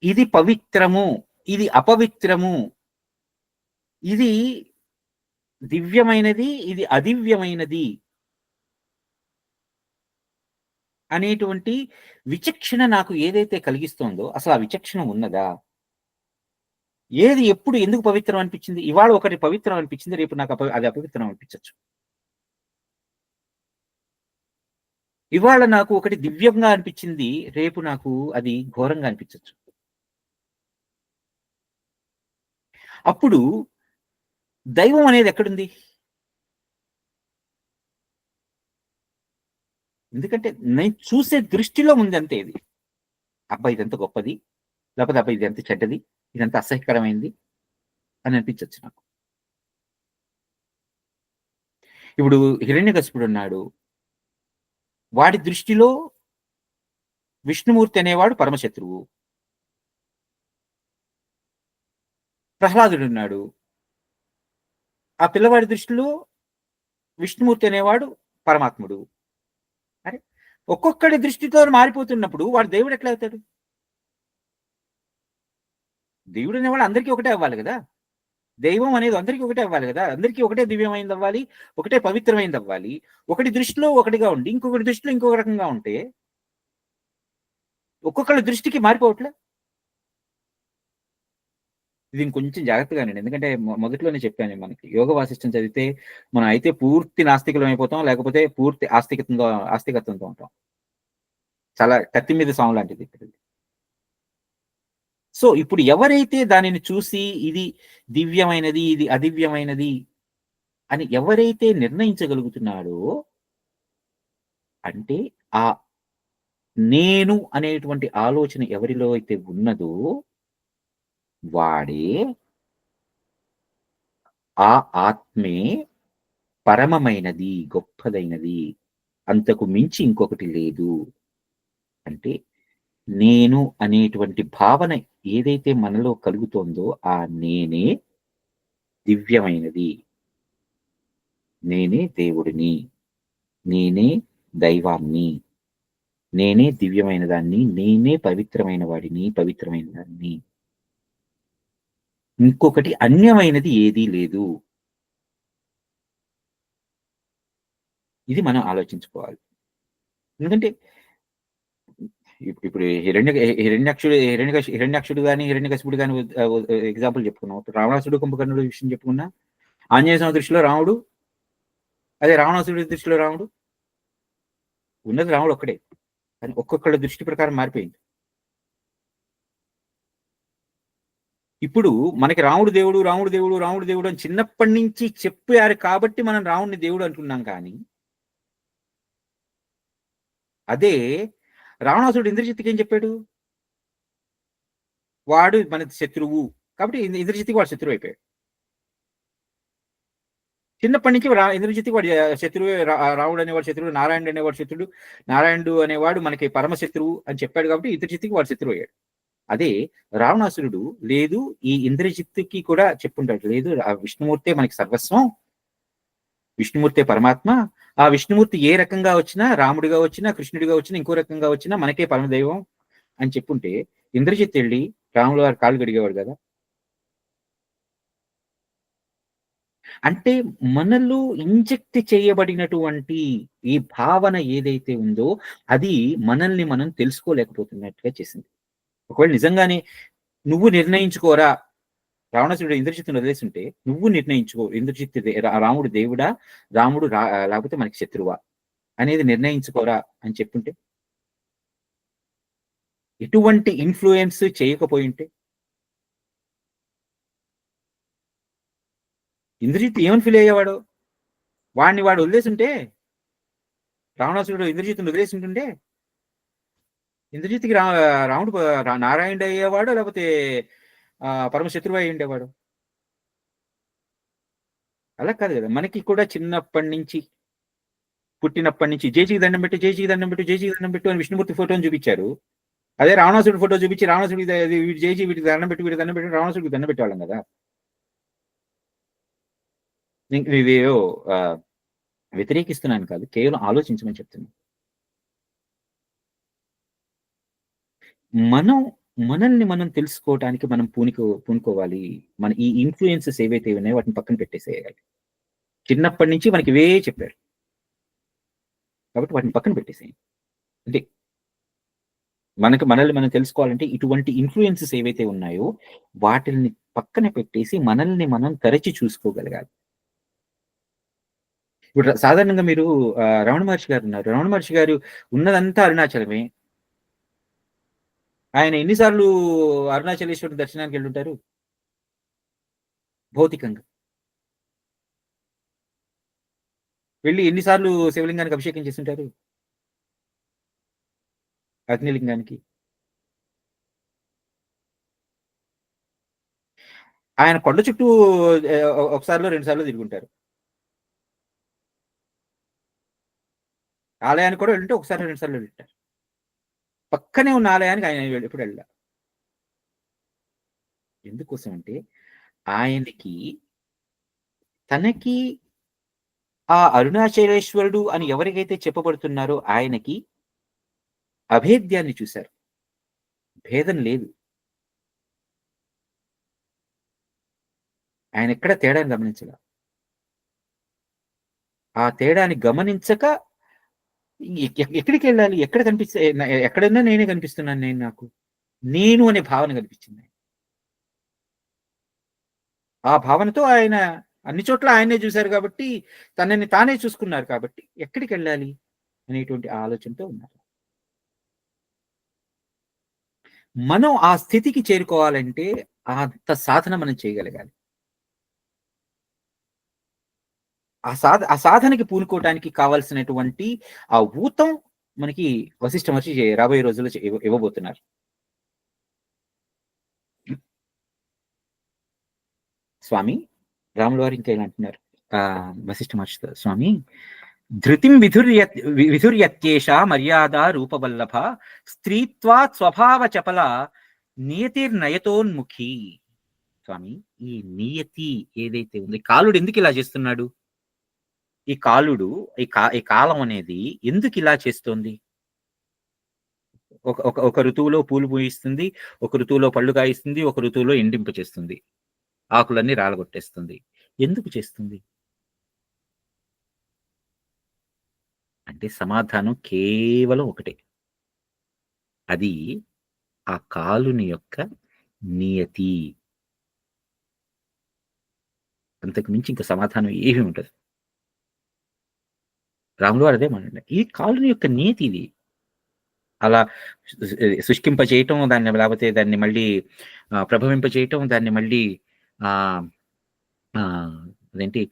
ఇది పవిత్రము, ఇది అపవిత్రము, ఇది దివ్యమైనది, ఇది అదివ్యమైనది అనేటువంటి విచక్షణ నాకు ఏదైతే కలిగిస్తోందో అసలు ఆ విచక్షణ ఉన్నదా? ఏది ఎప్పుడు ఎందుకు పవిత్రం అనిపించింది? ఇవాళ ఒకటి పవిత్రం అనిపించింది, రేపు నాకు అది అపవిత్రం అనిపించచ్చు. ఇవాళ నాకు ఒకటి దివ్యంగా అనిపించింది, రేపు నాకు అది ఘోరంగా అనిపించచ్చు. అప్పుడు దైవం అనేది ఎక్కడుంది? ఎందుకంటే నేను చూసే దృష్టిలో ఉంది అంతే ఇది. అబ్బా ఇదెంత గొప్పది, లేకపోతే అబ్బా ఇది ఎంత చెడ్డది, ఇదంతా అసహ్యకరమైంది అని అనిపించచ్చు నాకు. ఇప్పుడు హిరణ్యకశిపుడు ఉన్నాడు, వాడి దృష్టిలో విష్ణుమూర్తి అనేవాడు పరమశత్రువు. ప్రహ్లాదుడు ఉన్నాడు, ఆ పిల్లవాడి దృష్టిలో విష్ణుమూర్తి అనేవాడు పరమాత్ముడు. అరే ఒక్కొక్కడి దృష్టితో మారిపోతున్నప్పుడు వాడు దేవుడు ఎట్లా అవుతాడు? దేవుడు అనేవాడు అందరికీ ఒకటే అవ్వాలి కదా. దైవం అనేది అందరికీ ఒకటే అవ్వాలి కదా. అందరికీ ఒకటే దివ్యమైంది అవ్వాలి, ఒకటే పవిత్రమైంది అవ్వాలి. ఒకటి దృష్టిలో ఒకటిగా ఉండి ఇంకొకటి దృష్టిలో ఇంకొక రకంగా ఉంటే ఒక్కొక్కళ్ళ దృష్టికి మారిపోవట్లే. ఇది ఇంకొంచెం జాగ్రత్తగానండి, ఎందుకంటే మొదట్లోనే చెప్పాను, మనకి యోగ వాసిష్టం చదివితే మనం అయితే పూర్తి నాస్తికులం అయిపోతాం, లేకపోతే పూర్తి ఆస్తికత్వంతో ఉంటాం. చాలా కత్తి మీద సాము లాంటిది ఇక్కడ. సో ఇప్పుడు ఎవరైతే దానిని చూసి ఇది దివ్యమైనది, ఇది అదివ్యమైనది అని ఎవరైతే నిర్ణయించగలుగుతున్నాడో, అంటే ఆ నేను అనేటువంటి ఆలోచన ఎవరిలో అయితే ఉన్నదో వాడే, ఆ ఆత్మే పరమమైనది, గొప్పదైనది, అంతకు మించి ఇంకొకటి లేదు. అంటే నేను అనేటువంటి భావన ఏదైతే మనలో కలుగుతోందో ఆ నేనే దివ్యమైనది, నేనే దేవుడిని, నేనే దైవాన్ని, నేనే దివ్యమైన దాన్ని, నేనే పవిత్రమైన వాడిని, పవిత్రమైన దాన్ని, ఇంకొకటి అన్యమైనది ఏదీ లేదు. ఇది మనం ఆలోచించుకోవాలి. ఎందుకంటే ఇప్పుడు హిరణ్యాక్షుడు గాని, హిరణ్యకశిపుడు గాని ఎగ్జాంపుల్ చెప్పుకున్నాం. రావణాసుడు, కుంభకర్ణుడు విషయం చెప్పుకున్నా. ఆంజనేయ స్వామి దృష్టిలో రాముడు అదే రావణాసురుడి దృష్టిలో రాముడు ఉన్నది రాముడు ఒక్కడే, కానీ ఒక్కొక్కళ్ళ దృష్టి ప్రకారం మారిపోయింది. ఇప్పుడు మనకి రాముడు దేవుడు రాముడు దేవుడు రాముడు దేవుడు అని చిన్నప్పటి నుంచి చెప్పారు కాబట్టి మనం రాముడిని దేవుడు అంటున్నాం. కానీ అదే రావణాసురుడు ఇంద్రజిత్తుకి ఏం చెప్పాడు? వాడు మన శత్రువు కాబట్టి ఇంద్రజిత్తుకి వాడు శత్రువు అయిపోయాడు. చిన్నప్పటి నుంచి ఇంద్రజిత్తుకి వాడు శత్రువు, రాముడు అనేవాడు శత్రువు, నారాయణుడు అనేవాడు శత్రుడు, నారాయణుడు అనేవాడు మనకి పరమ శత్రువు అని చెప్పాడు కాబట్టి ఇంద్రజిత్తుకి వాడు శత్రువు అయ్యాడు. అదే రావణాసురుడు లేదు, ఈ ఇంద్రజిత్తుకి కూడా చెప్పుంటాడు, లేదు ఆ విష్ణుమూర్తే మనకి సర్వస్వం, విష్ణుమూర్తే పరమాత్మ, ఆ విష్ణుమూర్తి ఏ రకంగా వచ్చినా, రాముడిగా వచ్చినా, కృష్ణుడిగా వచ్చినా, ఇంకో రకంగా వచ్చినా మనకే పరమదైవం అని చెప్పుంటే ఇంద్రజిత్ వెళ్ళి రాముడు వారి కాళ్ళు గడిగేవాడు కదా. అంటే మనలో ఇంజెక్ట్ చేయబడినటువంటి ఈ భావన ఏదైతే ఉందో అది మనల్ని మనం తెలుసుకోలేకపోతున్నట్టుగా చేసింది. ఒకవేళ నిజంగానే నువ్వు నిర్ణయించుకోరా, రావణాసురుడు ఇంద్రజిత్తును వదిలేస్తుంటే నువ్వు నిర్ణయించుకో, ఇంద్రజిత్ రాముడు దేవుడా, రాముడు లేకపోతే మనకి శత్రువా అనేది నిర్ణయించుకోరా అని చెప్పుంటే, ఎటువంటి ఇన్ఫ్లుయెన్స్ చేయకపోయి ఉంటే, ఇంద్రజిత్ ఏమని ఫీల్ అయ్యేవాడు? వాడిని వాడు వదిలేస్తుంటే, రావణాసురుడు ఇంద్రజిత్తును వదిలేస్తుంటుంటే ఇంద్రజిత్కి రాముడు నారాయణుడు అయ్యేవాడు, లేకపోతే పరమశత్రువు అయి ఉండేవాడు. అలా కాదు కదా. మనకి కూడా చిన్నప్పటి నుంచి, పుట్టినప్పటి నుంచి జేజీకి దండం పెట్టు, జేజీకి దండం పెట్టు, జేజీకి దండం పెట్టు అని విష్ణుమూర్తి ఫోటోని చూపించారు. అదే రావణాసురుడి ఫోటో చూపించి రావణాసుడికి జేజీ వీటికి దండం పెట్టి, వీటికి దండం పెట్టి రావణాసుడికి దండం పెట్టేవాళ్ళం కదా. ఇవేవో వ్యతిరేకిస్తున్నాను కాదు, కేవలం ఆలోచించమని చెప్తున్నాను. మనల్ని మనం తెలుసుకోవటానికి మనం పూనుకోవాలి. మన ఈ ఇన్ఫ్లుయెన్సెస్ ఏవైతే ఉన్నాయో వాటిని పక్కన పెట్టేసేయాలి. చిన్నప్పటి నుంచి మనకి ఇవే చెప్పారు కాబట్టి వాటిని పక్కన పెట్టేసేయండి. అంటే మనల్ని మనం తెలుసుకోవాలంటే ఇటువంటి ఇన్ఫ్లుయెన్సెస్ ఏవైతే ఉన్నాయో వాటిని పక్కన పెట్టేసి మనల్ని మనం తరచి చూసుకోగలగాలి. ఇప్పుడు సాధారణంగా మీరు రమణ మహర్షి గారు ఉన్నారు. రమణ మహర్షి గారు ఉన్నదంతా అరుణాచలమే. ఆయన ఎన్నిసార్లు అరుణాచలేశ్వరుడు దర్శనానికి వెళ్ళుంటారు భౌతికంగా? వెళ్ళి ఎన్నిసార్లు శివలింగానికి అభిషేకం చేస్తుంటారు? అగ్నిలింగానికి. ఆయన కొండ చుట్టూ ఒకసారిలో 2 సార్లు తిరుగుంటారు. ఆలయానికి కూడా వెళ్ళింటే ఒకసారి 2 సార్లు వెళ్ళింటారు. పక్కనే ఉన్న ఆలయానికి ఆయన ఎప్పుడు వెళ్ళారు. ఎందుకోసం అంటే ఆయనకి తనకి ఆ అరుణాచలేశ్వరుడు అని ఎవరికైతే చెప్పబడుతున్నారో ఆయనకి అభేద్యాన్ని చూశారు. భేదం లేదు. ఆయన ఎక్కడ తేడాన్ని గమనించల. ఆ తేడాన్ని గమనించక ఎక్కడికి వెళ్ళాలి, ఎక్కడ కనిపిస్తే, ఎక్కడన్నా నేనే కనిపిస్తున్నాను, నేను అనే భావన కనిపించింది. ఆ భావనతో ఆయన అన్ని చోట్ల ఆయనే చూశారు కాబట్టి, తనని తానే చూసుకున్నారు కాబట్టి ఎక్కడికి వెళ్ళాలి అనేటువంటి ఆలోచనతో ఉన్నారు. మనం ఆ స్థితికి చేరుకోవాలంటే అంత సాధన మనం చేయగలగాలి. ఆ సాధనకి పూనుకోవటానికి కావాల్సినటువంటి ఆ ఊతం మనకి వశిష్ఠ మహర్షి రాబోయే రోజుల్లో ఇవ్వబోతున్నారు. స్వామి రాముల వారు ఇంకా ఇలా అంటున్నారు వశిష్ఠ మహర్షితో, స్వామి ధృతిం విధుర్యత్యేష మర్యాద రూపవల్లభ స్త్రీత్వా స్వభావ చపల నియతిర్నయతోన్ముఖి. స్వామి ఈ నియతి ఏదైతే ఉంది, కాలుడు ఎందుకు ఇలా చేస్తున్నాడు? ఈ కాలుడు ఈ కాలం అనేది ఎందుకు ఇలా చేస్తోంది? ఒక ఋతువులో పూలు పూయిస్తుంది, ఒక ఋతువులో పళ్ళు కాయిస్తుంది, ఒక ఋతువులో ఎండింప చేస్తుంది, ఆకులన్నీ రాలగొట్టేస్తుంది. ఎందుకు చేస్తుంది అంటే సమాధానం కేవలం ఒకటే, అది ఆ కాలుని యొక్క నియతి. అంతకు మించి ఇంకా సమాధానం ఏమీ ఉండదు. రాములు వారు అదే మాట్లాడారు. ఈ కాలం యొక్క నీతి ఇది. అలా శుష్కింప చేయటం, దాన్ని లేకపోతే దాన్ని మళ్ళీ ప్రభవింప చేయటం, దాన్ని మళ్ళీ ఆహ్, ఆహ్, అదేంటి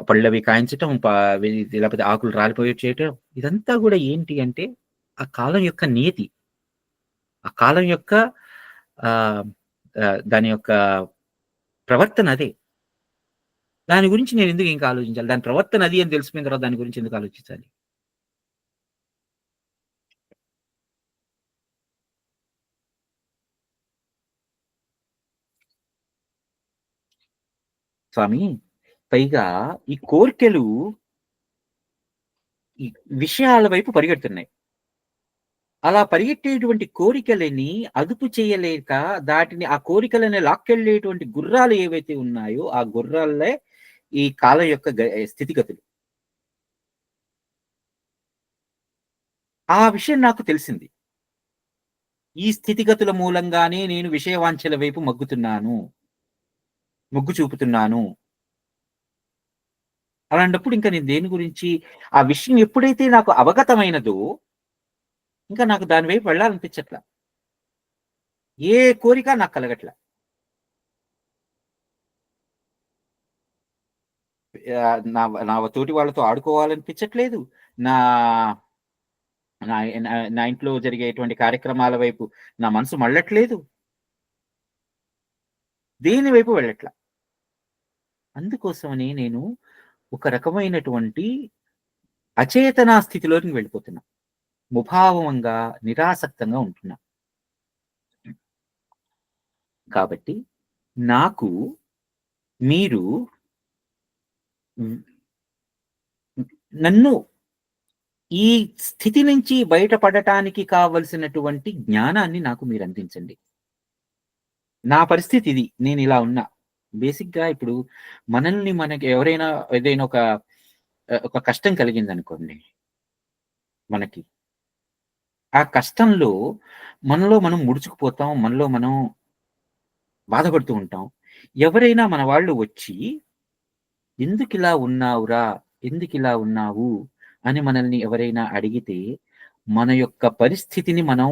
పళ్ళవి కాయించటం, లేకపోతే ఆకులు రాలిపోయేట్టు చేయటం, ఇదంతా గూడా ఏంటి అంటే, ఆ కాలం యొక్క నియతి. ఆ కాలం యొక్క ఆహ్, దాని యొక్క ప్రవర్తన అదే. దాని గురించి నేనెందుకు ఇంకా ఆలోచించాలి? దాని ప్రవర్తన అది అని తెలిసిపోయిన తర్వాత దాని గురించి ఎందుకు ఆలోచించాలి? స్వామి, పైగా ఈ కోర్కెలు ఈ విషయాల వైపు పరిగెడుతున్నాయి. అలా పరిగెట్టేటువంటి కోరికలని అదుపు చేయలేక ఆ కోరికలని లాక్కెళ్ళేటువంటి గుర్రాలు ఏవైతే ఉన్నాయో, ఆ గుర్రాలే ఈ కాలం యొక్క స్థితిగతులు. ఆ విషయం నాకు తెలిసింది. ఈ స్థితిగతుల మూలంగానే నేను విషయవాంఛల వైపు మొగ్గు చూపుతున్నాను. అలాంటప్పుడు ఇంకా నేను దేని గురించి ఆ విషయం ఎప్పుడైతే నాకు అవగతమైనదో, ఇంకా నాకు దాని వైపు వెళ్ళాలనిపించట్ల. ఏ కోరిక నాకు కలగట్ల. నా నా తోటి వాళ్ళతో ఆడుకోవాలనిపించట్లేదు. నా నా నా నా ఇంట్లో జరిగేటువంటి కార్యక్రమాల వైపు నా మనసు మళ్ళట్లేదు. దేని వైపు వెళ్ళట్ల. అందుకోసమని నేను ఒక రకమైనటువంటి అచేతనా స్థితిలోకి వెళ్ళిపోతున్నా. ముభావంగా, నిరాసక్తంగా ఉంటున్నా. కాబట్టి నాకు మీరు హ్మ్, నన్ను ఈ స్థితి నుంచి బయటపడటానికి కావలసినటువంటి జ్ఞానాన్ని నాకు మీరందించండి. నా పరిస్థితి ఇది. నేనిలా ఉన్నా. బేసిక్‌గా ఇప్పుడు మనకి ఎవరైనా ఏదైనా ఒక కష్టం కలిగిందనుకోండి మనకి. ఆ కష్టంలో మనలో మనం ముడుచుకుపోతాం. మనలో మనం బాధపడుతూ ఉంటాం. ఎవరైనా మన వాళ్ళు వచ్చి, "ఎందుకిలా ఉన్నావురా? ఎందుకిలా ఉన్నావు?" అని మనల్ని ఎవరైనా అడిగితే, మన యొక్క పరిస్థితిని మనం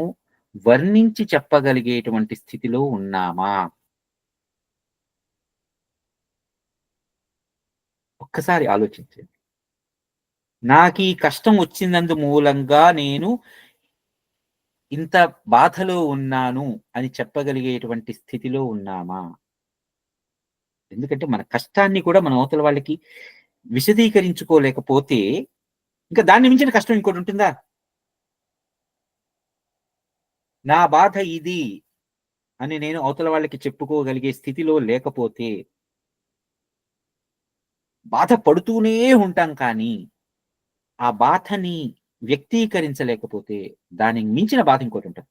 వర్ణించి చెప్పగలిగేటువంటి స్థితిలో ఉన్నామా? ఒక్కసారి ఆలోచించండి. నాకీ కష్టం వచ్చినందు మూలంగా నేను ఇంత బాధలో ఉన్నాను అని చెప్పగలిగేటువంటి స్థితిలో ఉన్నామా? ఎందుకంటే మన కష్టాన్ని కూడా మనం అవతల వాళ్ళకి విశదీకరించుకోలేకపోతే, ఇంకా దాన్ని మించిన కష్టం ఇంకోటుంటుందా? నా బాధ ఇది అని నేను అవతల వాళ్ళకి చెప్పుకోగలిగే స్థితిలో లేకపోతే, బాధ పడుతూనే ఉంటాం కానీ, ఆ బాధని వ్యక్తీకరించలేకపోతే, దానికి మించిన బాధ ఇంకోటుంటది.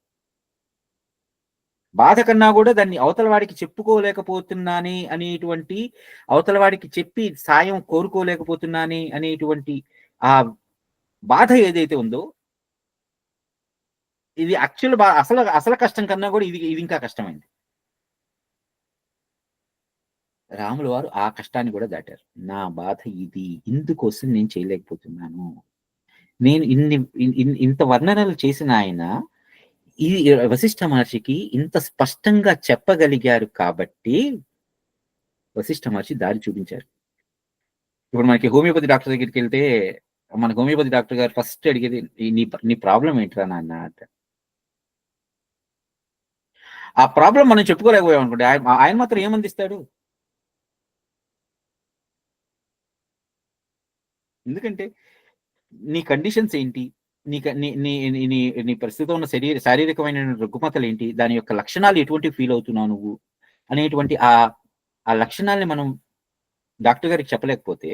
బాధ కన్నా గూడా దాన్ని అవతల వాడికి చెప్పుకోలేకపోతున్నానే అనేటువంటి, అవతల వాడికి చెప్పి సాయం కోరుకోలేకపోతున్నానే అనేటువంటి ఆ బాధ ఏదైతే ఉందో, ఇది యాక్చువల్ అసలు కష్టం కన్నా గూడా ఇది ఇంకా కష్టమైంది. రాముల వారు ఆ కష్టాన్ని గూడా దాటారు. నా బాధ ఇది. ఇందుకోసం నేను చేయలేకపోతున్నాను. నేను ఇంత వర్ణనలు చేసిన ఆయన, ఈ వశిష్ఠ మహర్షికి ఇంత స్పష్టంగా చెప్పగలిగారు కాబట్టి, వశిష్ఠ మహర్షి దారి చూపించారు. ఇప్పుడు మనకి హోమియోపతి డాక్టర్ దగ్గరికెళ్తే, మన హోమియోపతి డాక్టర్ గారు ఫస్ట్ అడిగేది నీ ప్రాబ్లమ్ ఏంట్రా నాన్న అంటారు. ఆ ప్రాబ్లమ్ మనం చెప్పుకోలేకపోయామనుకోండి, ఆయన మాత్రం ఏమందిస్తాడు? ఎందుకంటే, నీ కండిషన్స్ ఏంటి? నీక నీ నీ నీ నీ నీ ప్రస్తుతం ఉన్న శారీరకమైన రుగ్మతలేంటి? దాని యొక్క లక్షణాలు ఎటువంటివి ఫీల్ అవుతున్నావు నువ్వు? అనేటువంటి ఆ లక్షణాల్ని మనం డాక్టర్ గారికి చెప్పలేకపోతే,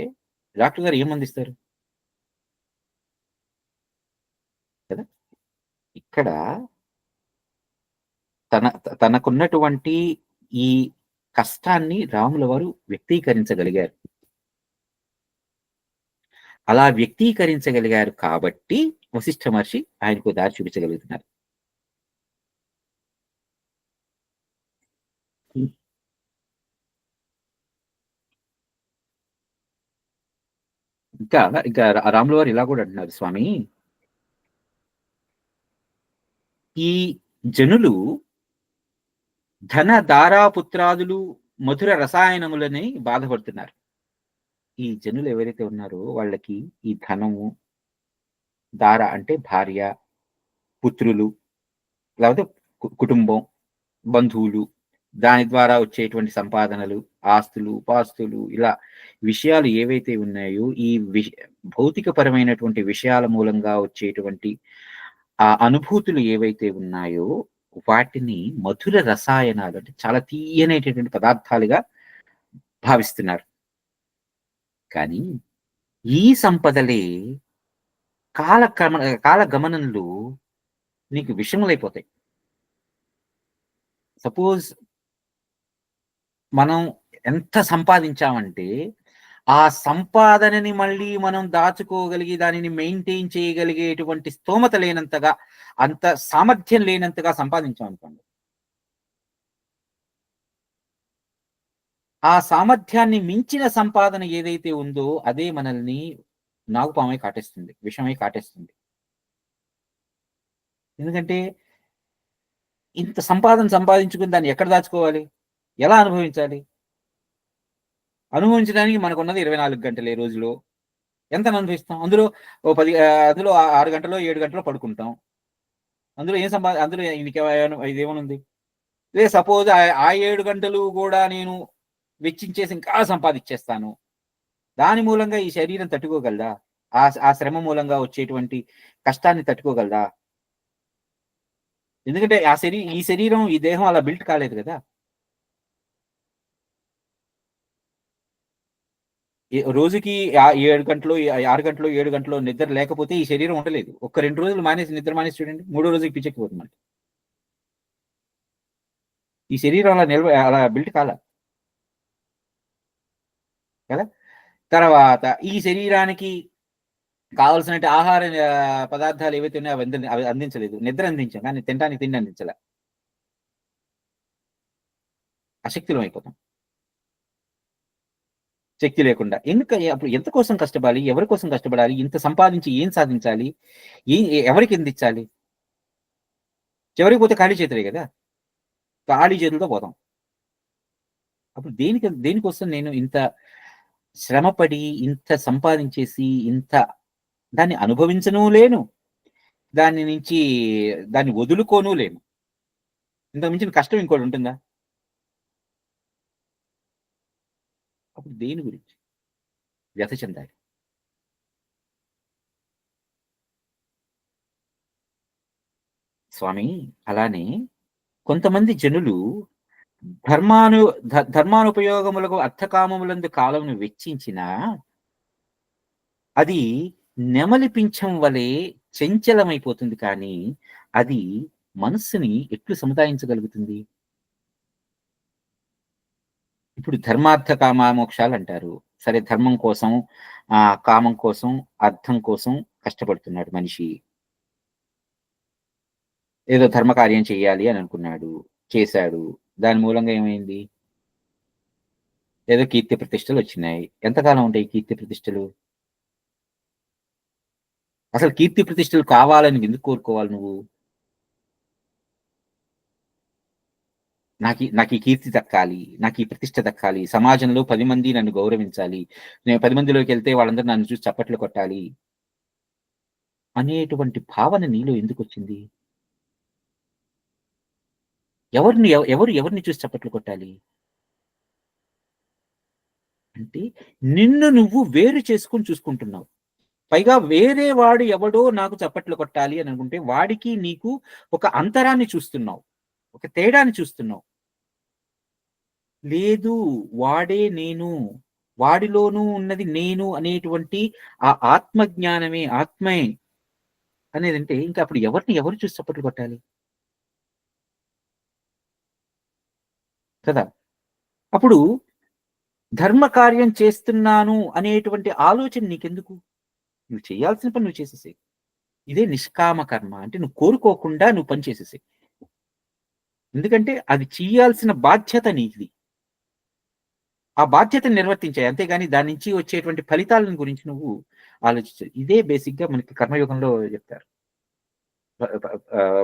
డాక్టర్ గారు ఏమందిస్తారు? కదా! ఇక్కడ తనకున్నటువంటి ఈ కష్టాన్ని రాముల వారు వ్యక్తీకరించగలిగారు. అలా వ్యక్తీకరించగలిగారు కాబట్టి వశిష్ఠ మహర్షి ఆయనకో దారి చూపించగలుగుతున్నారు. హ్మ్. ఇంకా ఇంకా రాముల వారు ఇలా కూడా అంటున్నారు స్వామి, ఈ జనులు ధన దారాపుత్రాదులు మధుర రసాయనములని బాధపడుతున్నారు. ఈ జనులు ఎవరైతే ఉన్నారో వాళ్ళకి ఈ ధనము, దార అంటే భార్య, పుత్రులు, లేకపోతే కుటుంబం, బంధువులు, దాని ద్వారా వచ్చేటువంటి సంపాదనలు, ఆస్తులు, ఉపాస్తులు, ఇలా విషయాలు ఏవైతే ఉన్నాయో ఈ భౌతికపరమైనటువంటి విషయాల మూలంగా వచ్చేటువంటి ఆ అనుభూతులు ఏవైతే ఉన్నాయో వాటిని మధుర రసాయనాలు అంటే చాలా తీయనైనటువంటి పదార్థాలుగా భావిస్తున్నారు. కానీ ఈ సంపదలే కాలగమనంలో నీకు విషములైపోతాయి. సపోజ్ మనం ఎంత సంపాదించామంటే ఆ సంపాదనని మళ్ళీ మనం దాచుకోగలిగి దానిని మెయింటైన్ చేయగలిగేటువంటి స్తోమత లేనంతగా, అంత సామర్థ్యం లేనంతగా సంపాదించాం అనుకోండి, ఆ సామర్థ్యాన్ని మించిన సంపాదన ఏదైతే ఉందో అదే మనల్ని నాగుపామై కాటేస్తుంది, విషమై కాటేస్తుంది. ఎందుకంటే ఇంత సంపాదించుకుని దాన్ని ఎక్కడ దాచుకోవాలి, ఎలా అనుభవించాలి? అనుభవించడానికి మనకున్నది 24 గంటలే రోజులో. ఎంత అనుభవిస్తాం? అందులో ఓ 10 అందులో 6 గంటలో 7 గంటలో పడుకుంటాం. అందులో అందులో ఇదేమనుంది? లేదు సపోజ్ ఆ 7 గంటలు కూడా నేను వెచ్చించేసి ఇంకా సంపాదించేస్తాను. దాని మూలంగా ఈ శరీరం తట్టుకోగలదా? ఆ శ్రమ మూలంగా వచ్చేటువంటి కష్టాన్ని తట్టుకోగలదా? ఎందుకంటే ఈ శరీరం, ఈ దేహం అలా బిల్ట్ కాలేదు కదా. రోజుకి 7 గంటలు, 6 గంటలు, 7 గంటలు నిద్ర లేకపోతే ఈ శరీరం ఉండలేదు. ఒక్క 2 రోజులు నిద్ర మానేసి చూడండి, 3ో రోజుకి పిచ్చెక్కిపోతుంది. ఈ శరీరం అలా బిల్ట్ కాల కదా. తర్వాత ఈ శరీరానికి కావాల్సిన ఆహార పదార్థాలు ఏవైతే ఉన్నాయో అవి అందించలేదు. నిద్ర అందించాం కానీ తినడానికి తిండి అందించలే. అశక్తులం అయిపోతాం శక్తి లేకుండా. అప్పుడు ఎంత కోసం కష్టపడాలి, ఎవరి కోసం కష్టపడాలి, ఇంత సంపాదించి ఏం సాధించాలి, ఎవరికి అందించాలి? చివరికి పోతే ఖాళీ చేతులే కదా, ఖాళీ చేతులతో పోతాం. అప్పుడు దేనికోసం నేను ఇంత శ్రమపడి ఇంత సంపాదించేసి ఇంత దాన్ని అనుభవించను లేను, దాన్ని వదులుకోను లేను. ఇంతకు మించిన కష్టం ఇంకోటి ఉంటుందా? అప్పుడు దేని గురించి వ్యథ చెందాలి? స్వామి, అలానే కొంతమంది జనులు ధర్మానుపయోగములకు అర్థకామములందు కాలమును వెచ్చించిన అది నెమలి పింఛం వలె చంచలమైపోతుంది, కానీ అది మనస్సుని ఎట్లు సముదాయించగలుగుతుంది? ఇప్పుడు ధర్మార్థ కామమోక్షాలు అంటారు. సరే, ధర్మం కోసం, కామం కోసం, అర్థం కోసం కష్టపడుతున్నాడు మనిషి. ఏదో ధర్మకార్యం చేయాలి అని అనుకున్నాడు, చేశాడు. దాని మూలంగా ఏమైంది? ఏదో కీర్తి ప్రతిష్టలు వచ్చినాయి. ఎంతకాలం ఉంటాయి కీర్తి ప్రతిష్టలు? అసలు కీర్తి ప్రతిష్టలు కావాలని ఎందుకు కోరుకోవాలి నువ్వు? నాకు ఈ కీర్తి దక్కాలి, నాకు ఈ ప్రతిష్ట దక్కాలి, సమాజంలో 10 మంది నన్ను గౌరవించాలి, నేను 10 మందిలోకి వెళ్తే వాళ్ళందరూ నన్ను చూసి చప్పట్లు కొట్టాలి అనేటువంటి భావన నీలో ఎందుకు వచ్చింది? ఎవరిని చూసి చప్పట్లు కొట్టాలి అంటే నిన్ను నువ్వు వేరు చేసుకుని చూసుకుంటున్నావు. పైగా వేరే వాడు ఎవడో నాకు చప్పట్లు కొట్టాలి అని అనుకుంటే వాడికి నీకు ఒక అంతరాన్ని చూస్తున్నావు, ఒక తేడాన్ని చూస్తున్నావు. లేదు, వాడే నేను, వాడిలోనూ ఉన్నది నేను అనేటువంటి ఆ ఆత్మజ్ఞానమే, ఆత్మే అనేదంటే ఇంకా అప్పుడు ఎవరు చూసి చప్పట్లు కొట్టాలి కదా. అప్పుడు ధర్మ కార్యం చేస్తున్నాను అనేటువంటి ఆలోచన నీకెందుకు? నువ్వు చేయాల్సిన పని నువ్వు చేసేసే. ఇదే నిష్కామ కర్మ అంటే నువ్వు కోరుకోకుండా నువ్వు పని చేసేసే. ఎందుకంటే అది చేయాల్సిన బాధ్యత నీది. ఆ బాధ్యతను నిర్వర్తించాయి. అంతేగాని దాని నుంచి వచ్చేటువంటి ఫలితాలను గురించి నువ్వు ఆలోచించు. ఇదే బేసిక్ గా మనకి కర్మయోగంలో చెప్తారు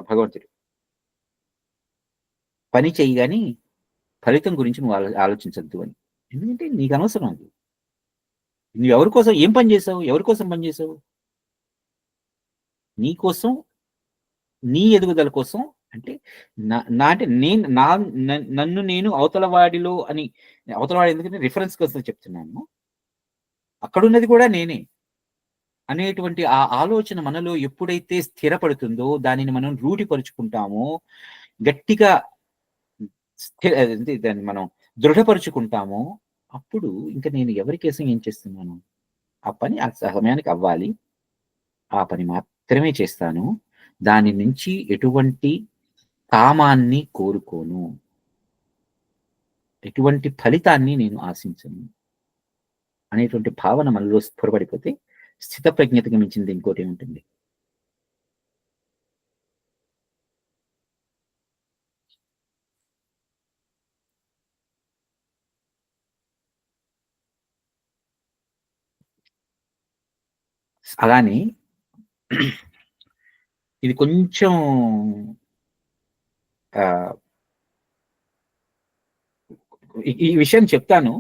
భగవంతుడు. పని చెయ్యి గాని ఫలితం గురించి నువ్వు ఆలోచించద్దు అని. ఎందుకంటే నీకు అనవసరం అది. నువ్వు ఎవరి కోసం ఏం పని చేసావు, ఎవరి కోసం పని చేసావు? నీ కోసం, నీ ఎదుగుదల కోసం. అంటే నా అంటే నేను నన్ను నేను అవతలవాడిలో అని, అవతలవాడి ఎందుకంటే రిఫరెన్స్ కోసం చెప్తున్నాను, అక్కడున్నది కూడా నేనే అనేటువంటి ఆ ఆలోచన మనలో ఎప్పుడైతే స్థిరపడుతుందో, దానిని మనం రూఢిపరుచుకుంటామో, గట్టిగా దాన్ని మనం దృఢపరుచుకుంటామో, అప్పుడు ఇంకా నేను ఎవరి కోసం ఏం చేస్తున్నాను, ఆ పని ఆ సమయానికి అవ్వాలి, ఆ పని మాత్రమే చేస్తాను, దాని నుంచి ఎటువంటి కామాన్ని కోరుకోను, ఎటువంటి ఫలితాన్ని నేను ఆశించను అనేటువంటి భావన మనలో స్ఫురపడిపోతే స్థిత ప్రజ్ఞతకు మించింది ఇంకోటి ఉంటుంది. అలానే ఇది కొంచెం ఈ విషయం చెప్తాను,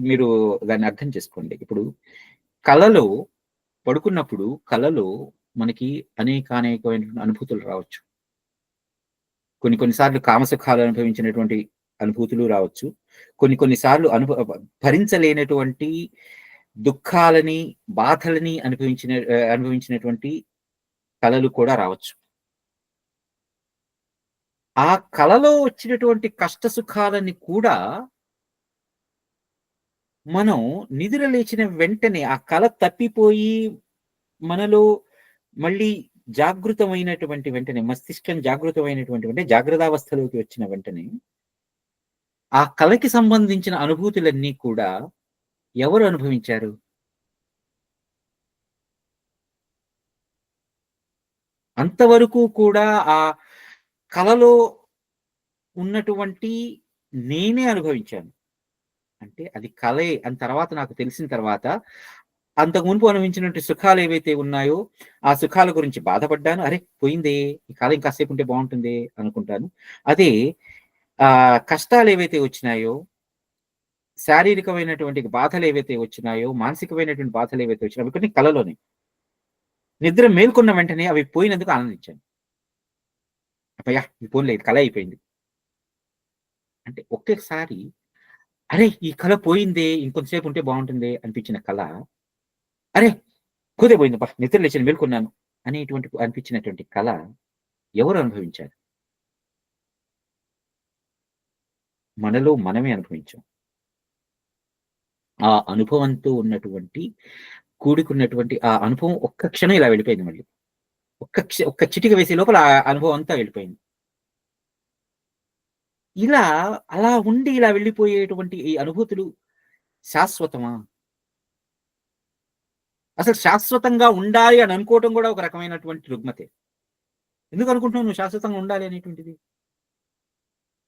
మీరు దాన్ని అర్థం చేసుకోండి. ఇప్పుడు కళలో పడుకున్నప్పుడు కళలో మనకి అనేకమైన అనుభూతులు రావచ్చు. కొన్నిసార్లు కామసుఖాలు అనుభవించినటువంటి అనుభూతులు రావచ్చు. కొన్నిసార్లు భరించలేనటువంటి దుఃఖాలని, బాధలని అనుభవించినటువంటి కళలు కూడా రావచ్చు. ఆ కళలో వచ్చినటువంటి కష్ట సుఖాలని కూడా మనం నిద్ర లేచిన వెంటనే ఆ కళ తప్పిపోయి మనలో మళ్ళీ జాగృతమైనటువంటి వెంటనే, మస్తిష్కం జాగృతమైనటువంటి వెంటనే, జాగ్రత్తావస్థలోకి వచ్చిన వెంటనే ఆ కళకి సంబంధించిన అనుభూతులన్నీ కూడా ఎవరు అనుభవించారు? అంతవరకు కూడా ఆ కళలో ఉన్నటువంటి నేనే అనుభవించాను. అంటే అది కళే అని తర్వాత నాకు తెలిసిన తర్వాత, అంతకు మునుపు అనుభవించినటువంటి సుఖాలు ఏవైతే ఉన్నాయో ఆ సుఖాల గురించి బాధపడ్డాను. అరే పోయిందే, ఈ కళ ఇంకాసేపు ఉంటే బాగుంటుంది అనుకుంటాను. అదే కష్టాలు ఏవైతే వచ్చినాయో, శారీరకమైనటువంటి బాధలు ఏవైతే వచ్చినాయో, మానసికమైనటువంటి బాధలు ఏవైతే వచ్చినాయో అవి కొన్ని కళలోనే. నిద్ర మేల్కొన్న వెంటనే అవి పోయినందుకు ఆనందించాను. అబ్బయ్యా ఈ పోన్లే కళ అయిపోయింది. అంటే ఒకేసారి అరే ఈ కళ పోయిందే, ఇంకొంతసేపు ఉంటే బాగుంటుంది అనిపించిన కళ, అరే కుదే పోయిందబ్బా నిద్ర లేచిన మేల్కొన్నాను అనేటువంటి అనిపించినటువంటి కళ ఎవరు అనుభవించారు? మనలో మనమే అనుభవించాం. ఆ అనుభవంతో ఉన్నటువంటి కూడుకున్నటువంటి ఆ అనుభవం ఒక్క క్షణం ఇలా వెళ్ళిపోయింది. మళ్ళీ ఒక్క చిటిక వేసే లోపల ఆ అనుభవం అంతా వెళ్ళిపోయింది. అలా ఉండి ఇలా వెళ్ళిపోయేటువంటి ఈ అనుభూతులు శాశ్వతమా? అసలు శాశ్వతంగా ఉండాలి అని అనుకోవటం కూడా ఒక రకమైనటువంటి రుగ్మతే. ఎందుకు అనుకుంటున్నావు నువ్వు శాశ్వతంగా ఉండాలి అనేటువంటిది?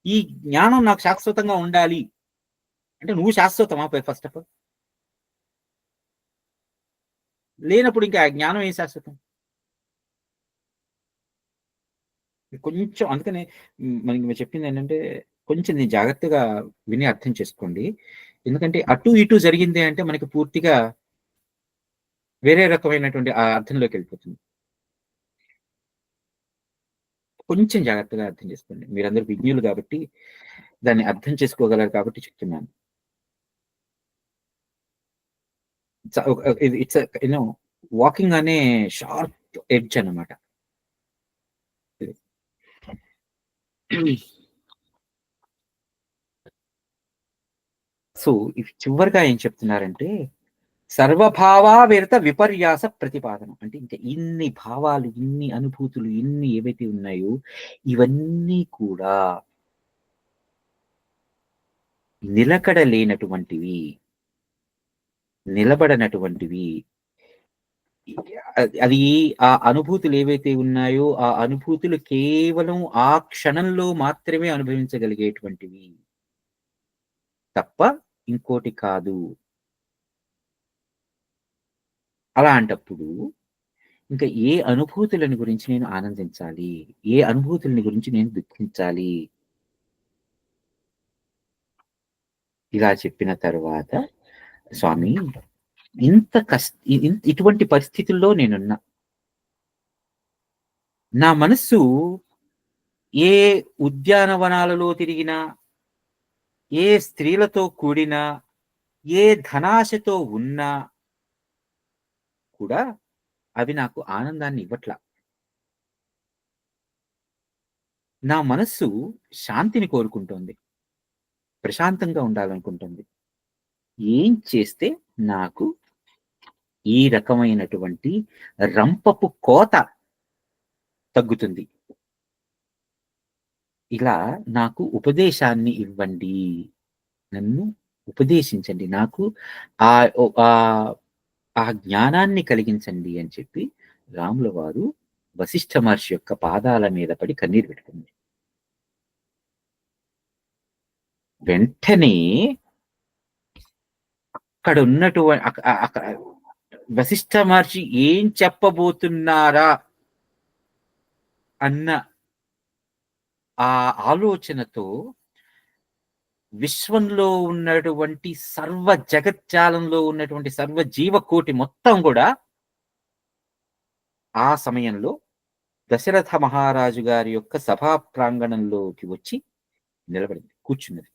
ఈ జ్ఞానం నాకు శాశ్వతంగా ఉండాలి అంటే నువ్వు శాశ్వతమా? ఫస్ట్ ఆఫ్ ఆల్ లేనప్పుడు ఇంకా జ్ఞానం ఏం శాశ్వతం? కొంచెం అందుకనే మనకి మీరు చెప్పింది ఏంటంటే, కొంచెం నేను జాగ్రత్తగా విని అర్థం చేసుకోండి. ఎందుకంటే అటు ఇటు జరిగింది అంటే మనకి పూర్తిగా వేరే రకమైనటువంటి ఆ అర్థంలోకి వెళ్ళిపోతుంది. కొంచెం జాగ్రత్తగా అర్థం చేసుకోండి. మీరందరూ విజ్ఞులు కాబట్టి, దాన్ని అర్థం చేసుకోగలరు కాబట్టి చెప్తున్నాను. ఇట్స్ వాకింగ్ అనే షార్ప్ ఎడ్జ్ అన్నమాట. సో చివరిగా ఏం చెప్తున్నారంటే, సర్వభావావిరత విపర్యాస ప్రతిపాదన. అంటే ఇంకా ఇన్ని భావాలు, ఇన్ని అనుభూతులు, ఇన్ని ఏవైతే ఉన్నాయో ఇవన్నీ కూడా నిలకడ లేనటువంటివి, నిలబడనటువంటివి. అది ఆ అనుభూతులు ఏవైతే ఉన్నాయో ఆ అనుభూతులు కేవలం ఆ క్షణంలో మాత్రమే అనుభవించగలిగేటువంటివి తప్ప ఇంకోటి కాదు. అలాంటప్పుడు ఇంకా ఏ అనుభూతులని గురించి నేను ఆనందించాలి? ఏ అనుభూతులని గురించి నేను దుఃఖించాలి? ఇలా చెప్పిన తరువాత, స్వామి ఇటువంటి పరిస్థితుల్లో నేనున్నా. నా మనస్సు ఏ ఉద్యానవనాలలో తిరిగినా, ఏ స్త్రీలతో కూడినా, ఏ ధనాశతో ఉన్నా కూడా అవి నాకు ఆనందాన్ని ఇవ్వట్ల. నా మనస్సు శాంతిని కోరుకుంటోంది. ప్రశాంతంగా ఉండాలనుకుంటుంది. ఏం చేస్తే నాకు ఈ రకమైనటువంటి రంపపు కోత తగ్గుతుంది? ఇలా నాకు ఉపదేశాన్ని ఇవ్వండి. నన్ను ఉపదేశించండి. నాకు ఆ జ్ఞానాన్ని కలిగించండి అని చెప్పి రాముల వారు వశిష్ఠ మహర్షి యొక్క పాదాల మీద పడి కన్నీరు పెట్టుకుంది. వెంటనే అక్కడ ఉన్నటువంటి వశిష్ఠ మహర్షి ఏం చెప్పబోతున్నారా అన్న ఆ ఆలోచనతో విశ్వంలో ఉన్నటువంటి సర్వ జగజ్జాలంలో ఉన్నటువంటి సర్వ జీవకోటి మొత్తం కూడా ఆ సమయంలో దశరథ మహారాజు గారి యొక్క సభా ప్రాంగణంలోకి వచ్చి నిలబడింది, కూర్చున్నది.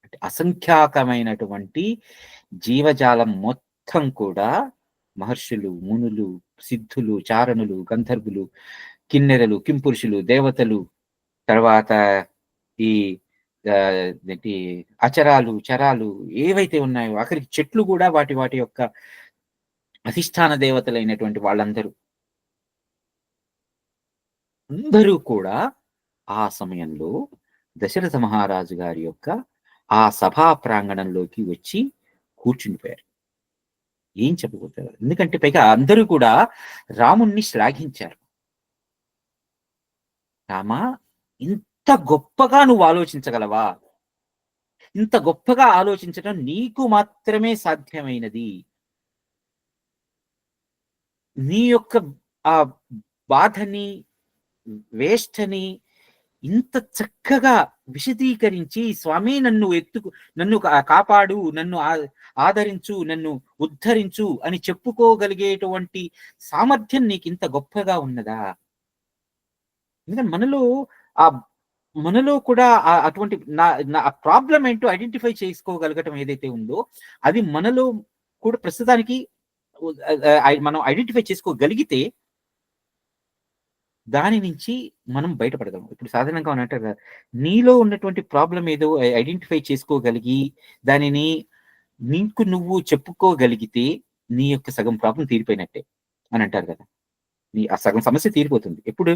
అంటే అసంఖ్యాకమైనటువంటి జీవజాలం మొత్తం కూడా మహర్షులు, మునులు, సిద్ధులు, చారణులు, గంధర్వులు, కిన్నెరలు, కింపురుషులు, దేవతలు, తర్వాత ఈ అచరాలు, చరాలు ఏవైతే ఉన్నాయో, అక్కడికి చెట్లు కూడా వాటి వాటి యొక్క అధిష్టాన దేవతలైనటువంటి వాళ్ళందరూ కూడా ఆ సమయంలో దశరథ మహారాజు గారి యొక్క ఆ సభా ప్రాంగణంలోకి వచ్చి కూర్చునిపోయారు. ఏం చెప్పబోతారు? ఎందుకంటే పైగా అందరూ కూడా రాముణ్ణి శ్లాఘించారు. రామా, ఇంత గొప్పగా నువ్వు ఆలోచించగలవా? ఇంత గొప్పగా ఆలోచించడం నీకు మాత్రమే సాధ్యమైనది. నీ యొక్క ఆ బాధని, వేష్టని ఇంత చక్కగా విశదీకరించి, స్వామి నన్ను కాపాడు, నన్ను ఆదరించు, నన్ను ఉద్ధరించు అని చెప్పుకోగలిగేటువంటి సామర్థ్యం నీకు ఇంత గొప్పగా ఉన్నదా? ఎందుకంటే మనలో కూడా అటువంటి నా ప్రాబ్లం ఏంటో ఐడెంటిఫై చేసుకోగలగటం ఏదైతే ఉందో, అది మనలో కూడా ప్రస్తుతానికి మనం ఐడెంటిఫై చేసుకోగలిగితే దాని నుంచి మనం బయటపడగలం. ఇప్పుడు సాధారణంగా అంటారు, నీలో ఉన్నటువంటి ప్రాబ్లం ఏదో ఐడెంటిఫై చేసుకోగలిగి దానిని నీకు నువ్వు చెప్పుకోగలిగితే నీ యొక్క సగం ప్రాబ్లం తీరిపోయినట్టే అని అంటారు కదా. ఆ సగం సమస్య తీరిపోతుంది. ఎప్పుడు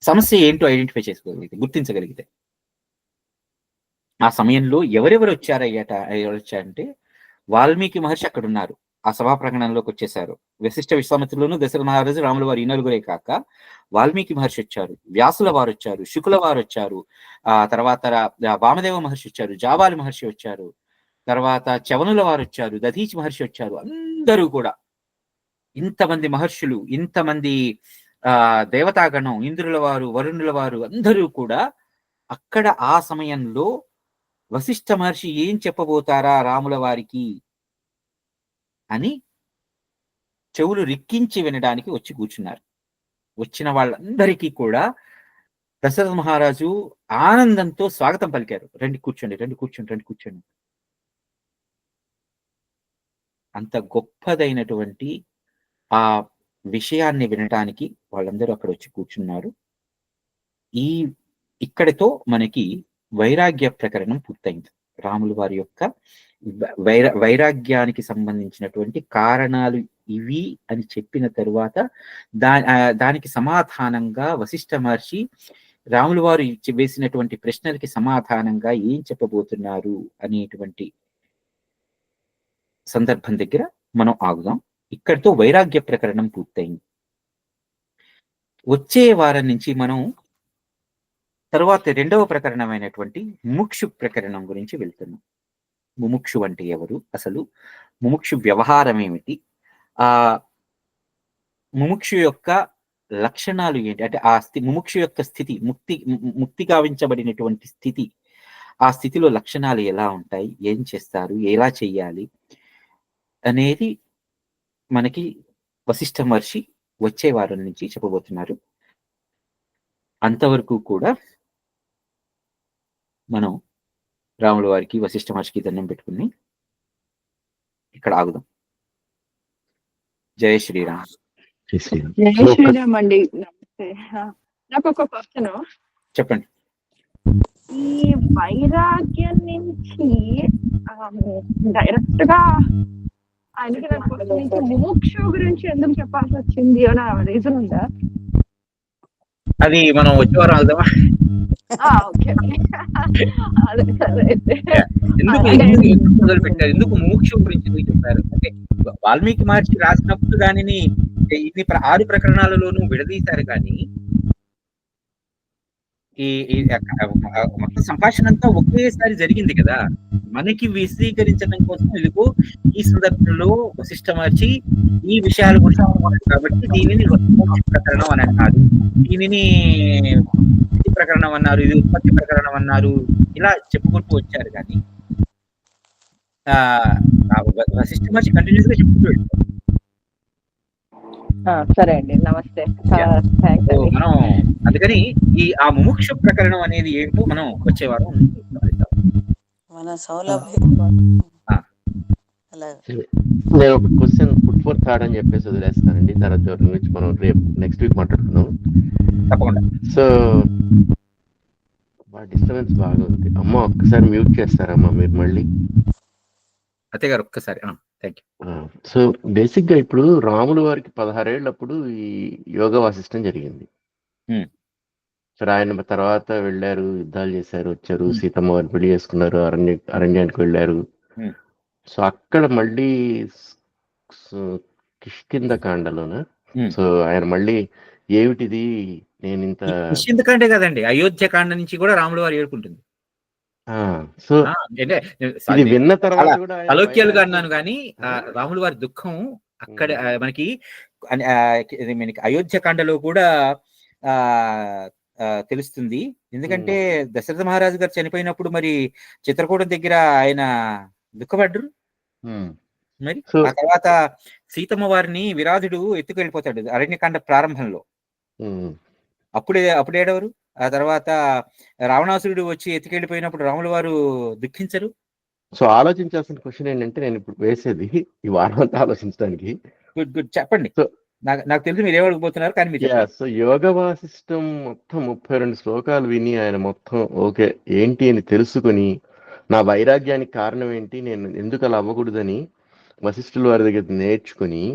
సమస్య ఏంటో ఐడెంటిఫై చేసుకోగలిగితే, గుర్తించగలిగితే. ఆ సమయంలో ఎవరెవరు వచ్చారంటే వాల్మీకి మహర్షి అక్కడ ఉన్నారు. ఆ సభా ప్రాంగణంలోకి వచ్చేసారు. వశిష్ఠ, విశ్వామిత్రులను, దశరథ మహారాజు, రాముల వారు, ఈ నలుగురే కాక వాల్మీకి మహర్షి వచ్చారు, వ్యాసుల వారు వచ్చారు, శుకుల వారు వచ్చారు, తర్వాత వామదేవ మహర్షి వచ్చారు, జాబాలి మహర్షి వచ్చారు, తర్వాత చవనుల వారు వచ్చారు, దధీచి మహర్షి వచ్చారు. అందరూ కూడా ఇంతమంది మహర్షులు, ఇంతమంది దేవతాగణం, ఇంద్రుల వారు, వరుణుల వారు అందరూ కూడా అక్కడ ఆ సమయంలో వశిష్ఠ మహర్షి ఏం చెప్పబోతారా రాముల వారికి అని చెవులు రిక్కించి వినడానికి వచ్చి కూర్చున్నారు. వచ్చిన వాళ్ళందరికీ కూడా దశరథ మహారాజు ఆనందంతో స్వాగతం పలికారు. రండి కూర్చోండి, రండి కూర్చోండి, రండి కూర్చోండి. అంత గొప్పదైనటువంటి ఆ విషయాన్ని వినటానికి వాళ్ళందరూ అక్కడ వచ్చి కూర్చున్నారు. ఇక్కడితో మనకి వైరాగ్య ప్రకరణం పూర్తయింది. రాముల వారి యొక్క వైరాగ్యానికి సంబంధించినటువంటి కారణాలు ఇవి అని చెప్పిన తరువాత దానికి సమాధానంగా వశిష్ఠ మహర్షి రాముల వారు వేసినటువంటి ప్రశ్నలకి సమాధానంగా ఏం చెప్పబోతున్నారు అనేటువంటి సందర్భం దగ్గర మనం ఆగుదాం. ఇక్కడితో వైరాగ్య ప్రకరణం పూర్తయింది. వచ్చే వారం నుంచి మనం తర్వాత రెండవ ప్రకరణమైనటువంటి ముముక్షు ప్రకరణం గురించి వెళ్తున్నాం. ముముక్షు అంటే ఎవరు, అసలు ముముక్షు వ్యవహారం ఏమిటి, ఆ ముముక్షు యొక్క లక్షణాలు ఏంటి, అంటే ఆ ముముక్షు యొక్క స్థితి, ముక్తి గావించబడినటువంటి స్థితి, ఆ స్థితిలో లక్షణాలు ఎలా ఉంటాయి, ఏం చేస్తారు, ఎలా చెయ్యాలి అనేది మనకి వశిష్ఠ మహర్షి వచ్చే వారం నుంచి చెప్పబోతున్నారు. అంతవరకు కూడా మనం రాముల వారికి వశిష్ఠ మహర్షికి దండం పెట్టుకుని ఇక్కడ ఆగుదాం. జయ శ్రీరామ్. జై శ్రీరామ్. జై శ్రీరామ్ అండి. నమస్తే. నాకు ఒక క్వశ్చన్. చెప్పండి. ఈ వైరాగ్యం నుంచి డైరెక్ట్ గా ఆయనకి నాకు క్వశ్చన్ నుంచి ముముక్షు గురించి ఎందుకు చెప్పాల్సి వచ్చింది అన్న రీజన్ ఉందా? అది మనం వచ్చే వారం ఆగుదామా? ఓకే. అదే సరే అయితే. ఎందుకు మొదలు పెట్టారు, ఎందుకు ముముక్షు గురించి ఎందుకు చెప్పారు అంటే వాల్మీకి మహర్షి రాసినప్పుడు దానిని ఇన్ని 6 ప్రకరణాలలోనూ విడదీశారు, కానీ ఈ మొత్తం సంభాషణ అంతా ఒకేసారి జరిగింది కదా. మనకి విశదీకరించడం కోసం ఎందుకు ఈ సందర్భంలో వశిష్ఠ మహర్షి ఈ విషయాల గురించి కాబట్టి దీనిని ప్రకరణం అని అన్నారు, దీనిని ప్రకరణం అన్నారు, ఇది ఉత్పత్తి ప్రకరణం అన్నారు, ఇలా చెప్పుకుంటూ వచ్చారు. కానీ వశిష్ఠ మహర్షి కంటిన్యూస్ గా చెప్పుకుంటూ వెళ్ళారు. సరే అండి, నమస్తే. మనం అందుకని ఆ ముముక్షు ప్రకరణం అనేది ఏంటో మనం వచ్చే వారం మన సౌలభ్యం. నేను ఒక క్వశ్చన్ పుట్ ఫోర్ థాట్ అని చెప్పేసి వదిలేస్తానండి. తర్వాత ఎవరి గురించి మనం రేపు నెక్స్ట్ వీక్ మాట్లాడుకుందాం. తప్పకుండా. సో డిస్టర్బెన్స్ బాగా ఉంది. అమ్మ ఒక్కసారి మ్యూట్ చేస్తారమ్మా మీరు మళ్ళీ. అతే గారు ఒక్కసారి. Thank you. సో బేసిక్ గా ఇప్పుడు రాముల వారికి 16 ఏళ్ళప్పుడు ఈ యోగ వాసిష్టం జరిగింది. సరే, ఆయన తర్వాత వెళ్ళారు, యుద్ధాలు చేశారు, వచ్చారు, సీతమ్మ వారిని పెళ్లి చేసుకున్నారు, అరణ్యానికి వెళ్ళారు. సో అక్కడ మళ్ళీ కిష్కింద కాండలోన సో ఆయన మళ్ళీ ఏమిటిది నేను ఇంత కిష్కిందకాండే కదండి, అయోధ్య కాండ నుంచి కూడా రాముల వారు ఏడుకుంటుంది. సో ఇది విన్న తర్వాత కూడా అలోక్యాలుగా అన్నాను, కానీ రాముల వారి దుఃఖం అక్కడ మనకి అయోధ్య కాండలో కూడా తెలుస్తుంది. ఎందుకంటే దశరథ మహారాజు గారు చనిపోయినప్పుడు మరి చిత్రకూటం దగ్గర ఆయన దుఃఖపడ్డరు. మరి ఆ తర్వాత సీతమ్మ వారిని విరాధుడు ఎత్తుకెళ్ళిపోతాడు అరణ్యకాండ ప్రారంభంలో. అప్పుడు ఏడవరు. ఆ తర్వాత రావణాసురుడు వచ్చి ఎత్తుకెళ్ళిపోయినప్పుడు రాముల వారు దుఃఖించరు. సో ఆలోచించాల్సిన క్వశ్చన్ ఏంటంటే, నేను ఇప్పుడు వేసేది ఈ వారం అంతా ఆలోచించడానికి. గుడ్ చెప్పండి. నాకు తెలుసు మీరు ఏమడకపోతున్నారు, కానీ మీరు సో యోగ వాసిష్టం మొత్తం 32 శ్లోకాలు విని ఆయన మొత్తం ఓకే ఏంటి అని తెలుసుకొని, నా వైరాగ్యానికి కారణం ఏంటి, నేను ఎందుకు అలా అవ్వకూడదని వశిష్ఠుల వారి దగ్గర నేర్చుకుని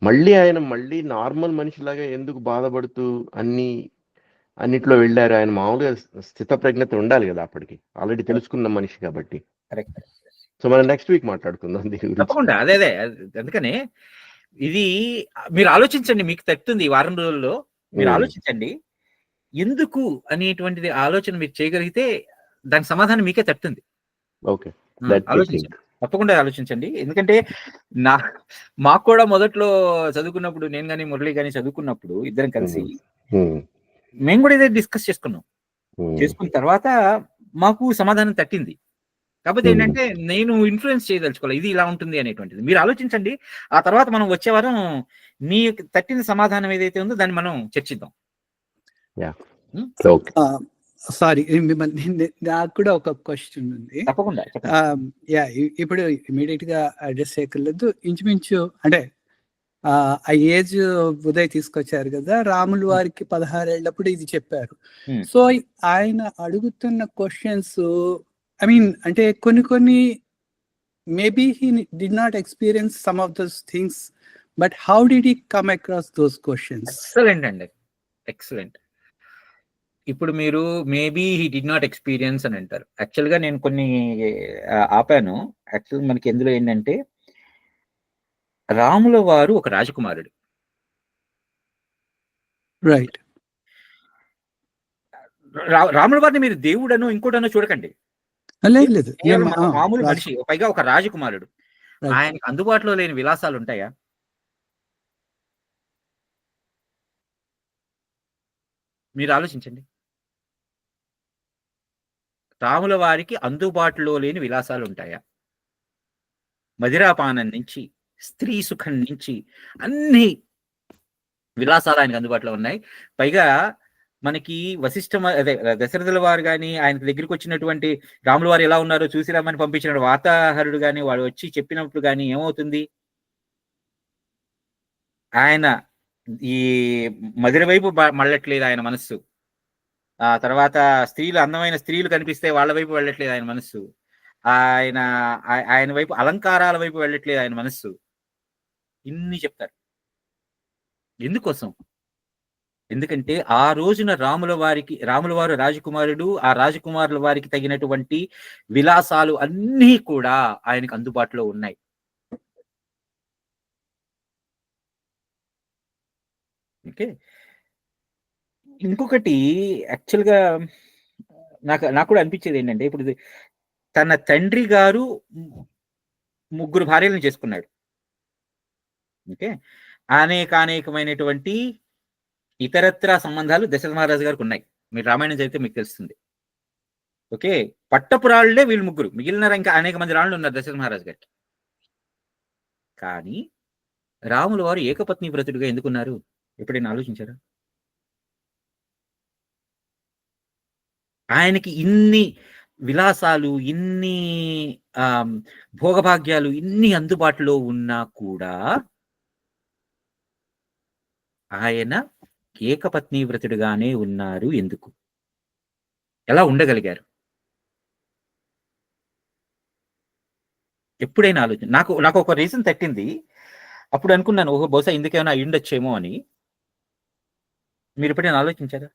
మళ్ళీ ఆయన మళ్ళీ నార్మల్ మనిషిలాగా ఎందుకు బాధపడుతూ అన్నిట్లో వెళ్ళారు. ఆయన మామూలుగా స్థిత ప్రజ్ఞత ఉండాలి కదా, అప్పటికి ఆల్రెడీ తెలుసుకున్న మనిషి కాబట్టి. సో మనం నెక్స్ట్ వీక్ మాట్లాడుకుందాం దీని గురించి. తప్పకుండా. అదే అందుకనే ఇది మీరు ఆలోచించండి, మీకు తట్టుతుంది. ఈ వారం రోజుల్లో మీరు ఆలోచించండి, ఎందుకు అనేటువంటిది ఆలోచన మీరు చేయగలిగితే దాని సమాధానం మీకే తట్టుతుంది. ఓకే, ఆలోచించండి, తప్పకుండా ఆలోచించండి. ఎందుకంటే మాకు కూడా మొదట్లో చదువుకున్నప్పుడు, నేను కానీ మురళి కానీ చదువుకున్నప్పుడు ఇద్దరం కలిసి మేము కూడా ఇదే డిస్కస్ చేసుకున్న తర్వాత మాకు సమాధానం తట్టింది. కాకపోతే ఏంటంటే నేను ఇన్ఫ్లుయెన్స్ చేయదలుచుకోవాలి, ఇది ఇలా ఉంటుంది అనేటువంటిది. మీరు ఆలోచించండి, ఆ తర్వాత మనం వచ్చే వారం మీ తట్టిన సమాధానం ఏదైతే ఉందో దాన్ని మనం చర్చిద్దాం. సారీ, నాకు కూడా ఒక క్వశ్చన్ ఉంది. తప్పకుండా. ఇప్పుడు ఇమీడియట్ గా అడ్రస్ చేయగలదు. ఇంచుమించు అంటే ఆ ఏజ్ ఉదయ్ తీసుకొచ్చారు కదా, రాములు వారికి 16 ఏళ్ళప్పుడు ఇది చెప్పారు. సో ఆయన అడుగుతున్న క్వశ్చన్స్, ఐ మీన్ అంటే కొన్ని maybe he did not experience some of those things, but how did he come across those questions? Excellent అండి, ఎక్సలెంట్. ఇప్పుడు మీరు maybe he did not experience అని అంటారు. యాక్చువల్గా నేను కొన్ని ఆపాను. యాక్చువల్ మనకి ఎందులో ఏంటంటే, రాముల వారు ఒక రాజకుమారుడు, రైట్? రాముల వారిని మీరు దేవుడనో ఇంకోటనో చూడకండి. లేదు లేదు కేవలం మేము, మన మామూలు రాజు- మనిషి, పైగా ఒక రాజకుమారుడు. Right. ఆయనకి అందుబాటులో లేని విలాసాలు ఉంటాయా? మీరు ఆలోచించండి. రాముల వారికి అందుబాటులో లేని విలాసాలు ఉంటాయా? మదిరాపానం నుంచి, స్త్రీ సుఖం నుంచి అన్ని విలాసాలు ఆయనకు అందుబాటులో ఉన్నాయి. పైగా మనకి అదే దశరథుల వారు కానీ ఆయన దగ్గరికి వచ్చినటువంటి రాముల వారు ఎలా ఉన్నారో చూసి రమ్మని పంపించిన వార్తాహరుడు కానీ వాడు వచ్చి చెప్పినప్పుడు కానీ ఏమవుతుంది? ఆయన ఈ మదిర వైపు మళ్ళట్లేదు ఆయన మనస్సు. ఆ తర్వాత అందమైన స్త్రీలు కనిపిస్తే వాళ్ళ వైపు వెళ్ళట్లేదు ఆయన మనస్సు. ఆయన వైపు అలంకారాల వైపు వెళ్ళట్లేదు ఆయన మనస్సు. ఇన్ని చెప్తారు. ఎందుకోసం? ఎందుకంటే ఆ రోజున రాముల వారు రాజకుమారుడు, ఆ రాజకుమారుల వారికి తగినటువంటి విలాసాలు అన్నీ కూడా ఆయనకు అందుబాటులో ఉన్నాయి. ఓకే. ఇంకొకటి యాక్చువల్గా నాకు కూడా అనిపించేది ఏంటంటే, ఇప్పుడు తన తండ్రి గారు 3 భార్యలను చేసుకున్నాడు. ఓకే. అనేకమైనటువంటి ఇతరత్ర సంబంధాలు దశరథ మహారాజు గారికి ఉన్నాయి. మీరు రామాయణం చదివితే మీకు తెలుస్తుంది. ఓకే. పట్టపురాళ్లే వీళ్ళు 3, మిగిలిన ఇంకా అనేక మంది రాళ్ళు ఉన్నారు దశరథ మహారాజు గారికి. కానీ రాముల వారు ఏకపత్ని వ్రతుడిగా ఎందుకున్నారు? ఎప్పుడైనా ఆలోచించారా? ఆయనకి ఇన్ని విలాసాలు, ఇన్ని భోగభాగ్యాలు, ఇన్ని అందుబాటులో ఉన్నా కూడా ఆయన ఏకపత్ని వ్రతుడిగానే ఉన్నారు. ఎందుకు? ఎలా ఉండగలిగారు? ఎప్పుడైనా నాకు ఒక రీజన్ తట్టింది. అప్పుడు అనుకున్నాను, ఓహో బహుశా ఇందుకేమైనా అయ్యుండొచ్చేమో అని. మీరు ఎప్పుడైనా ఆలోచించారా?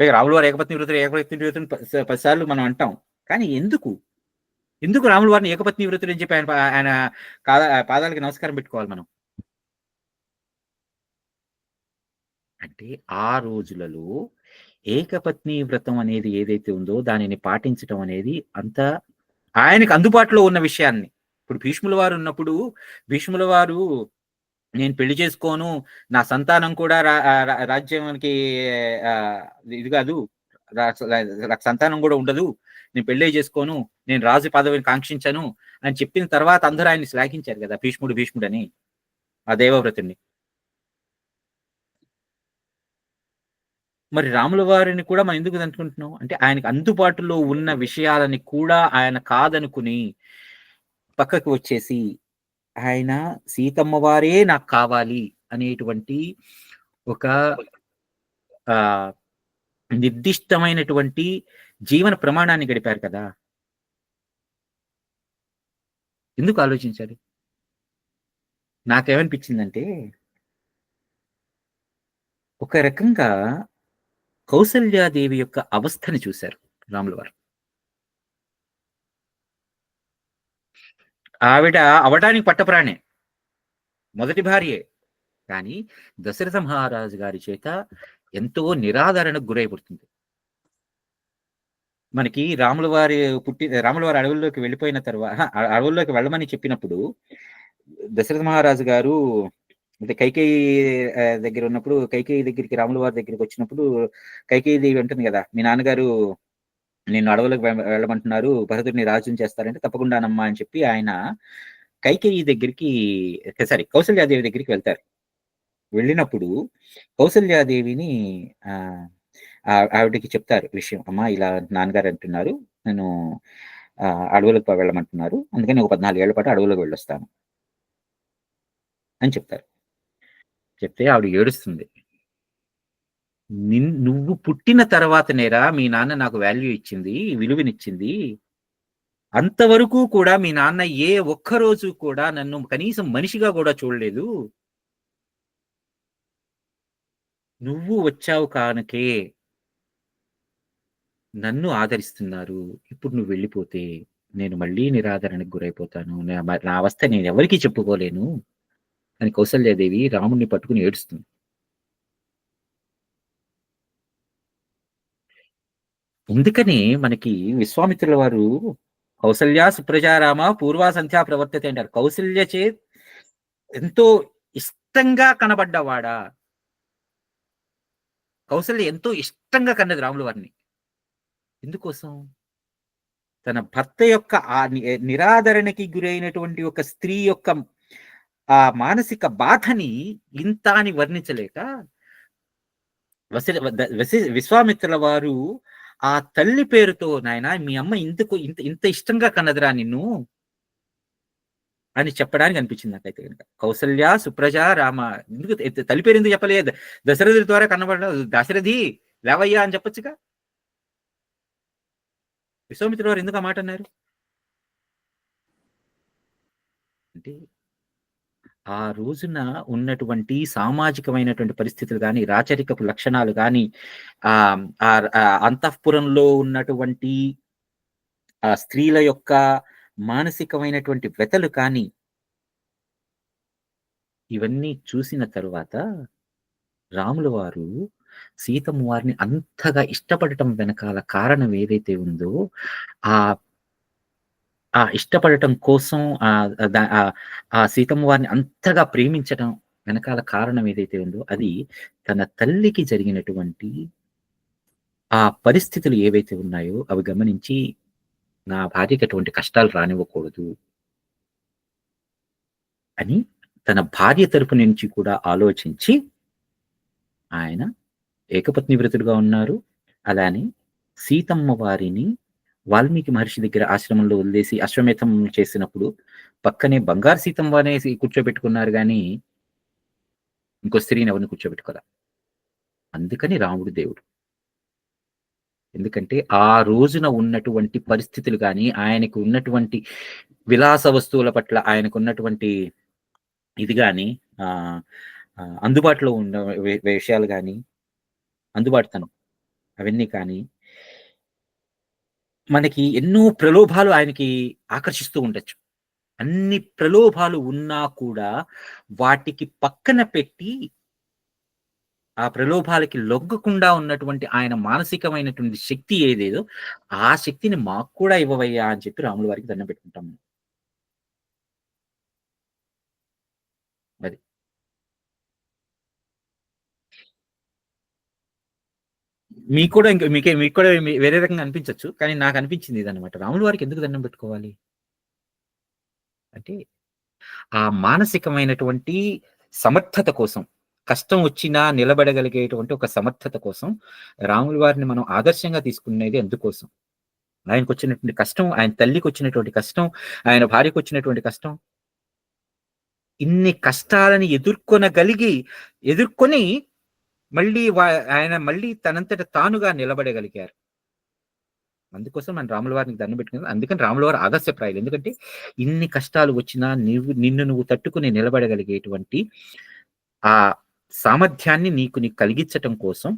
రాముల వారు ఏకపత్ని వ్రతుడు 10 సార్లు మనం అంటాం. కానీ ఎందుకు రాముల వారిని ఏకపత్ని వ్రతుడు అని చెప్పి ఆయన పాదాలకి నమస్కారం పెట్టుకోవాలి మనం? అంటే ఆ రోజులలో ఏకపత్ని వ్రతం అనేది ఏదైతే ఉందో దానిని పాటించడం అనేది అంత ఆయనకు అందుబాటులో ఉన్న విషయాన్ని. ఇప్పుడు భీష్ముల వారు ఉన్నప్పుడు భీష్ముల వారు నేను పెళ్లి చేసుకోను, నా సంతానం కూడా రాజ్యానికి ఇది కాదు, సంతానం కూడా ఉండదు, నేను పెళ్ళే చేసుకోను, నేను రాజు పదవిని కాంక్షించను అని చెప్పిన తర్వాత అందరూ ఆయన్ని శ్లాఘించారు కదా, భీష్ముడని, ఆ దేవవ్రతుడిని. మరి రాముల వారిని కూడా మనం ఎందుకు అనుకుంటున్నాం అంటే ఆయనకు అందుబాటులో ఉన్న విషయాలని కూడా ఆయన కాదనుకుని పక్కకు వచ్చేసి ఆయన సీతమ్మ వారే నాకు కావాలి అనేటువంటి ఒక నిర్దిష్టమైనటువంటి జీవన ప్రమాణాన్ని గడిపారు కదా. ఎందుకు ఆలోచించాలి? నాకేమనిపించిందంటే ఒక రకంగా కౌసల్యాదేవి యొక్క అవస్థని చూశారు రాముల వారు. ఆవిడ అవడానికి పట్టప్రాణే, మొదటి భార్యే. కానీ దశరథ మహారాజు గారి చేత ఎంతో నిరాదరణకు గురైపడుతుంది. మనకి రాముల వారి అడవుల్లోకి వెళ్ళిపోయిన తర్వాత, అడవుల్లోకి వెళ్ళమని చెప్పినప్పుడు దశరథ మహారాజు గారు అంటే కైకేయి దగ్గర ఉన్నప్పుడు, కైకేయి దగ్గరికి రాముల వారి దగ్గరికి వచ్చినప్పుడు కైకేయి దేవి ఉంటుంది కదా, మీ నాన్నగారు నేను అడవులకు వెళ్ళమంటున్నారు, భరతుడిని రాజుని చేస్తారంటే తప్పకుండానమ్మా అని చెప్పి ఆయన కైకేయి దగ్గరికి కౌసల్యాదేవి దగ్గరికి వెళ్తారు. వెళ్ళినప్పుడు కౌసల్యాదేవిని ఆవిడకి చెప్తారు విషయం, అమ్మా ఇలా నాన్నగారు అంటున్నారు, నేను అడవులకు వెళ్ళమంటున్నారు, అందుకని ఒక 14 ఏళ్ల పాటు అడవులకు వెళ్ళొస్తాను అని చెప్తారు. చెప్తే ఆవిడ ఏడుస్తుంది. నువ్వు పుట్టిన తర్వాతనేరా మీ నాన్న నాకు వాల్యూ ఇచ్చింది, విలువనిచ్చింది, అంతవరకు కూడా మీ నాన్న ఏ ఒక్కరోజు కూడా నన్ను కనీసం మనిషిగా కూడా చూడలేదు, నువ్వు వచ్చావు కానుకే నన్ను ఆదరిస్తున్నారు, ఇప్పుడు నువ్వు వెళ్ళిపోతే నేను మళ్ళీ నిరాదరణకు గురైపోతాను, నా అవస్థ నేను ఎవరికీ చెప్పుకోలేను అని కౌసల్యాదేవి రాముడిని పట్టుకుని ఏడుస్తుంది. అందుకని మనకి విశ్వామిత్రుల వారు కౌసల్య సుప్రజారామ పూర్వ సంధ్యా ప్రవర్తతే అంటారు. కౌసల్య చే ఎంతో ఇష్టంగా కనబడ్డవాడా. కౌసల్య ఎంతో ఇష్టంగా కన్నది రాముల వారిని. ఎందుకోసం? తన భర్త యొక్క ఆ నిరాదరణకి గురైనటువంటి ఒక స్త్రీ యొక్క ఆ మానసిక బాధని ఇంత అని వర్ణించలేక విశ్వామిత్రుల వారు ఆ తల్లి పేరుతో, నాయన మీ అమ్మ ఇంత ఇంత ఇష్టంగా కన్నదిరా నిన్ను అని చెప్పడానికి అనిపించింది నాకైతే కనుక. కౌసల్య సుప్రజ రామ, ఎందుకు తల్లి పేరు ఎందుకు చెప్పలేదు? దశరథుడి ద్వారా కనబడ, దశరథి లేవయ్యా అని చెప్పొచ్చుగా. విశ్వామిత్రుల వారు ఎందుకు ఆ మాట అన్నారు అంటే, ఆ రోజున ఉన్నటువంటి సామాజికమైనటువంటి పరిస్థితులు కానీ, రాచరికపు లక్షణాలు కానీ, అంతఃపురంలో ఉన్నటువంటి ఆ స్త్రీల యొక్క మానసికమైనటువంటి వ్యతలు కానీ, ఇవన్నీ చూసిన తరువాత రాముల వారు సీతమ్మ వారిని అంతగా ఇష్టపడటం వెనకాల కారణం ఏదైతే ఉందో, ఆ ఇష్టపడటం కోసం ఆ సీతమ్మ వారిని అంతగా ప్రేమించటం వెనకాల కారణం ఏదైతే ఉందో, అది తన తల్లికి జరిగినటువంటి ఆ పరిస్థితులు ఏవైతే ఉన్నాయో అవి గమనించి, నా భార్యకి అటువంటి కష్టాలు రానివ్వకూడదు అని తన భార్య తరపు నుంచి కూడా ఆలోచించి ఆయన ఏకపత్ని వ్రతుడుగా ఉన్నారు. అలానే సీతమ్మ వారిని వాల్మీకి మహర్షి దగ్గర ఆశ్రమంలో వదిలేసి అశ్వమేధం చేసినప్పుడు పక్కనే బంగారు సీతమ్మ వారిని కూర్చోబెట్టుకున్నారు, కానీ ఇంకో స్త్రీని ఎవరిని కూర్చోబెట్టుకోరా. అందుకని రాముడు దేవుడు. ఎందుకంటే ఆ రోజున ఉన్నటువంటి పరిస్థితులు కానీ, ఆయనకు ఉన్నటువంటి విలాస వస్తువుల పట్ల ఆయనకు ఉన్నటువంటి ఇది కానీ, అందుబాటులో ఉన్న విషయాలు కానీ, అందుబాటుతనం అవన్నీ కానీ, మనకి ఎన్నో ప్రలోభాలు ఆయనకి ఆకర్షిస్తూ ఉండొచ్చు. అన్ని ప్రలోభాలు ఉన్నా కూడా వాటికి పక్కన పెట్టి ఆ ప్రలోభాలకి లొగ్గకుండా ఉన్నటువంటి ఆయన మానసికమైనటువంటి శక్తి ఏదేదో, ఆ శక్తిని మాకు కూడా ఇవ్వవయ్యా అని చెప్పి రాముల వారికి దండం పెట్టుకుంటాం. అది మీకు కూడా మీకు కూడా వేరే రకంగా అనిపించవచ్చు, కానీ నాకు అనిపించింది ఇదన్నమాట. రాముల వారికి ఎందుకు దండం పెట్టుకోవాలి అంటే, ఆ మానసికమైనటువంటి సమర్థత కోసం, కష్టం వచ్చినా నిలబడగలిగేటువంటి ఒక సమర్థత కోసం రాముల వారిని మనం ఆదర్శంగా తీసుకునేది ఎందుకోసం. ఆయనకు వచ్చినటువంటి కష్టం, ఆయన తల్లికి వచ్చినటువంటి కష్టం, ఆయన భార్యకు వచ్చినటువంటి కష్టం, ఇన్ని కష్టాలని ఎదుర్కొని మళ్ళీ ఆయన మళ్ళీ తనంతట తానుగా నిలబడగలిగారు. అందుకోసం మనం రాముల వారిని దండం పెట్టుకున్నాం. అందుకని రాముల వారు ఆదర్శప్రాయాలు. ఎందుకంటే ఇన్ని కష్టాలు వచ్చినా నిన్ను నువ్వు తట్టుకుని నిలబడగలిగేటువంటి ఆ సామర్థ్యాన్ని నీకు కలిగించటం కోసం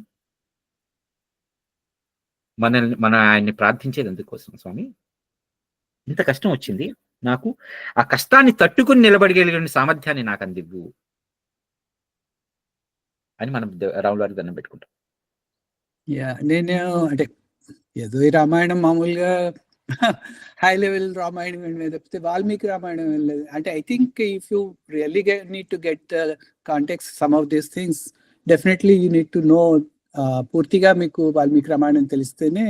మన ఆయన్ని ప్రార్థించేది అందుకోసం. స్వామి, ఇంత కష్టం వచ్చింది, నాకు ఆ కష్టాన్ని తట్టుకుని నిలబడగలిగిన సామర్థ్యాన్ని నాకు అందివ్వు అని మనం రాముల వారికి దండం పెట్టుకుంటాం. నేను అంటే ఏదో ఈ రామాయణం మామూలుగా హై లెవెల్ రామాయణం తప్పితే వాల్మీకి రామాయణం ఏం లేదు. అంటే I think if you really need to get the context some of these things, definitely you need to know. పూర్తిగా మీకు వాల్మీకి రామాయణం తెలిస్తేనే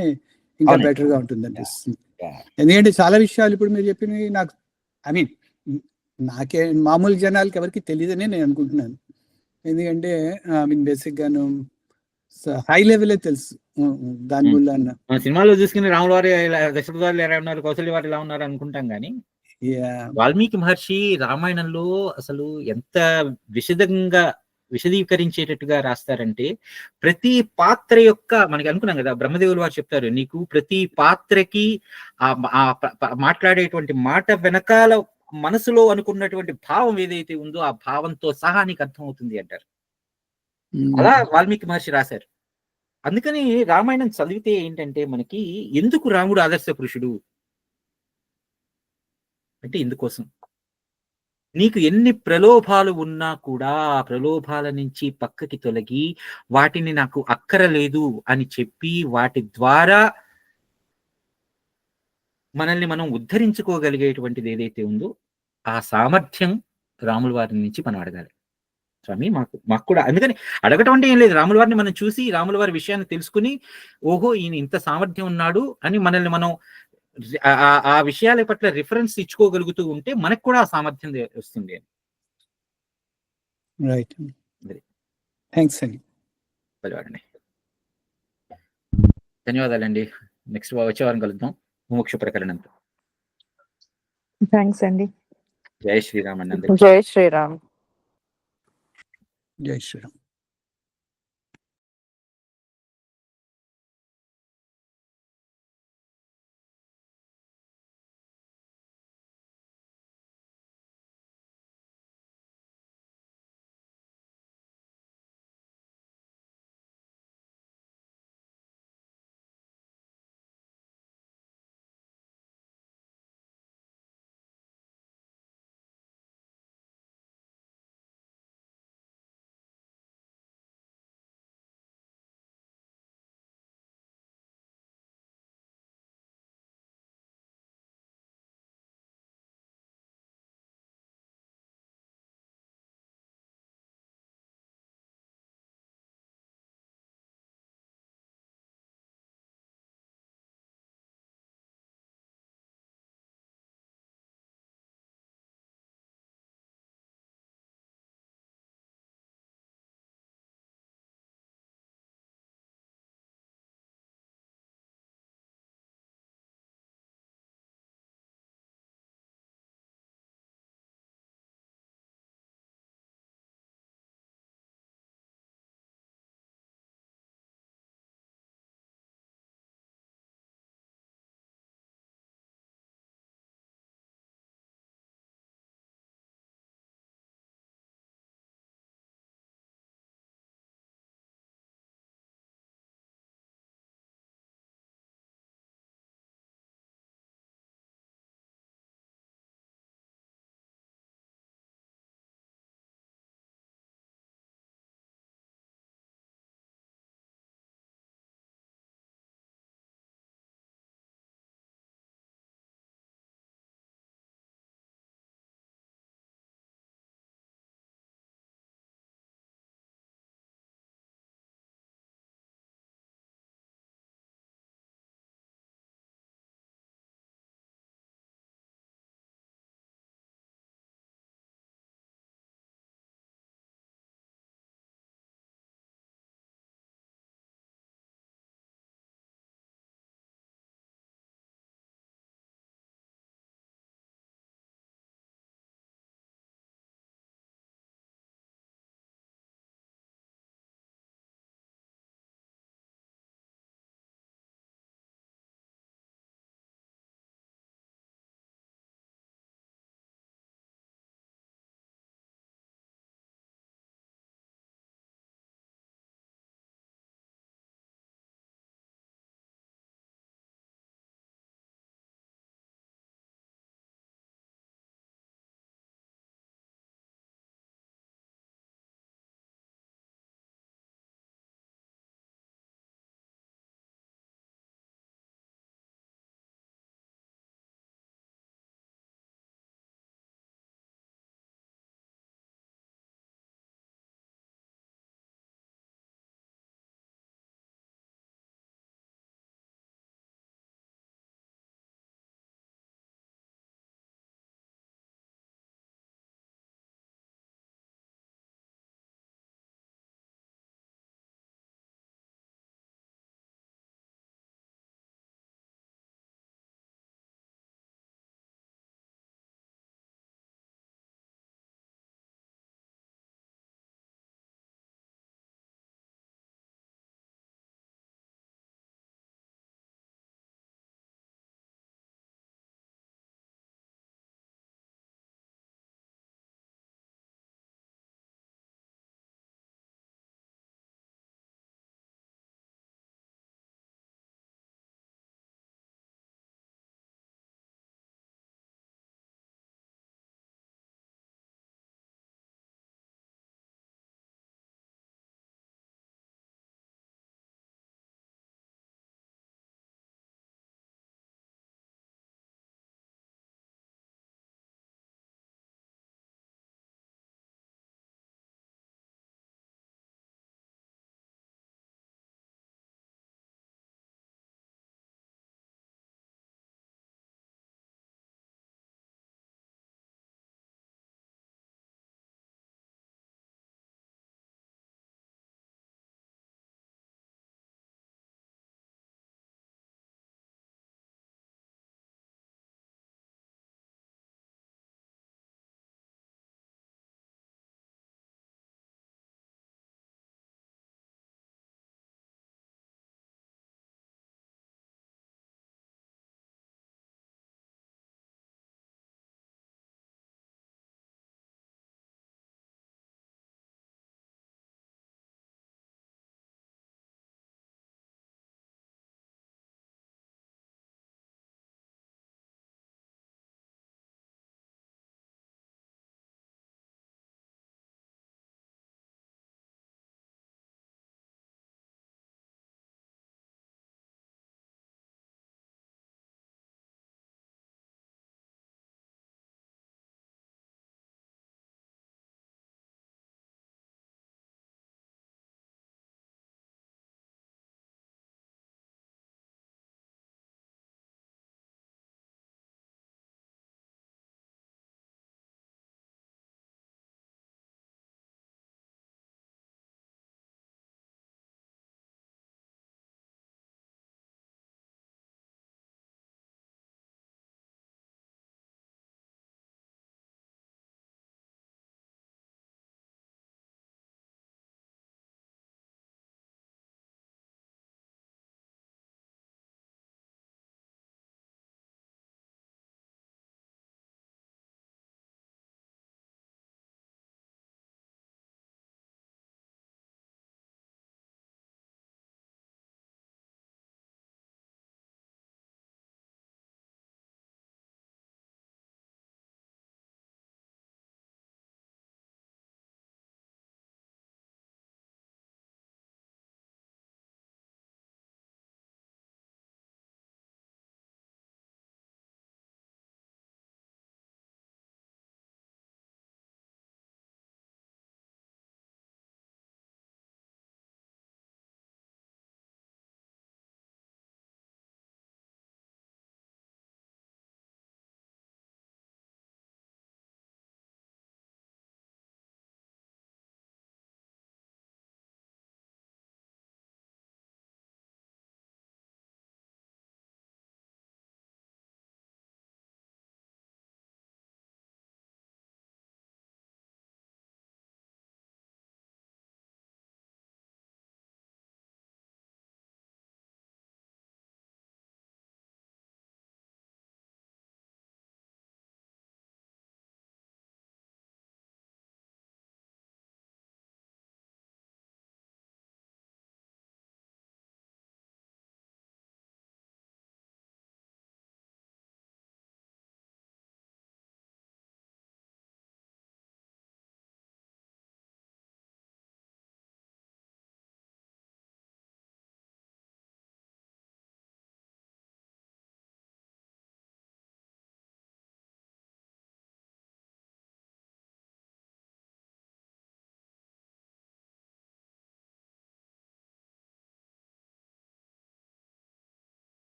ఇంకా బెటర్ గా ఉంటుంది అనిపిస్తుంది. ఎందుకంటే చాలా విషయాలు ఇప్పుడు మీరు చెప్పినవి నాకు, ఐ మీన్ నాకే మామూలు జనాలకి ఎవరికి తెలియదని నేను అనుకుంటున్నాను. ఎందుకంటే ఐ మీన్ బేసిక్ గాను హై లెవెలే తెలుసు దాని వల్ల. సినిమాలో చూసుకుని రాముల వారి దశరథ వారు ఎలా ఉన్నారు, కౌసల్య వారు ఎలా ఉన్నారు అనుకుంటాం, కానీ వాల్మీకి మహర్షి రామాయణంలో అసలు ఎంత విశదీకరించేటట్టుగా రాస్తారంటే, ప్రతి పాత్ర యొక్క, మనకి అనుకున్నాం కదా, బ్రహ్మదేవులు వారు చెప్తారు, నీకు ప్రతి పాత్రకి మాట్లాడేటువంటి మాట వెనకాల మనసులో అనుకున్నటువంటి భావం ఏదైతే ఉందో ఆ భావంతో సహా నీకు అర్థం అవుతుంది అంటారు. అలా వాల్మీకి మహర్షి రాశారు. అందుకని రామాయణం చదివితే ఏంటంటే మనకి ఎందుకు రాముడు ఆదర్శ పురుషుడు అంటే ఇందుకోసం. నీకు ఎన్ని ప్రలోభాలు ఉన్నా కూడా ఆ ప్రలోభాల నుంచి పక్కకి తొలగి వాటిని నాకు అక్కరలేదు అని చెప్పి వాటి ద్వారా మనల్ని మనం ఉద్ధరించుకోగలిగేటువంటిది ఏదైతే ఉందో ఆ సామర్థ్యం రాముల వారి నుంచి మనం అడగాలి. స్వామి మాకు కూడా అందుకని అడగటం అంటే ఏం లేదు, రాముల వారిని మనం చూసి రాముల వారి విషయాన్ని తెలుసుకుని ఓహో ఈయన ఇంత సామర్థ్యం ఉన్నాడు అని మనల్ని మనం ఆ విషయాల పట్ల రిఫరెన్స్ ఇచ్చుకోగలుగుతూ ఉంటే మనకు కూడా ఆ సామర్థ్యం వస్తుంది. రైట్, థ్యాంక్స్ అండి. ధన్యవాదాలండి. నెక్స్ట్ వచ్చే వారం కలుద్దాం ముముక్షు ప్రకరణంతో. థ్యాంక్స్ అండి. జై శ్రీరామ్ అండి. జై శ్రీరామ్. జై శ్రీరామ్.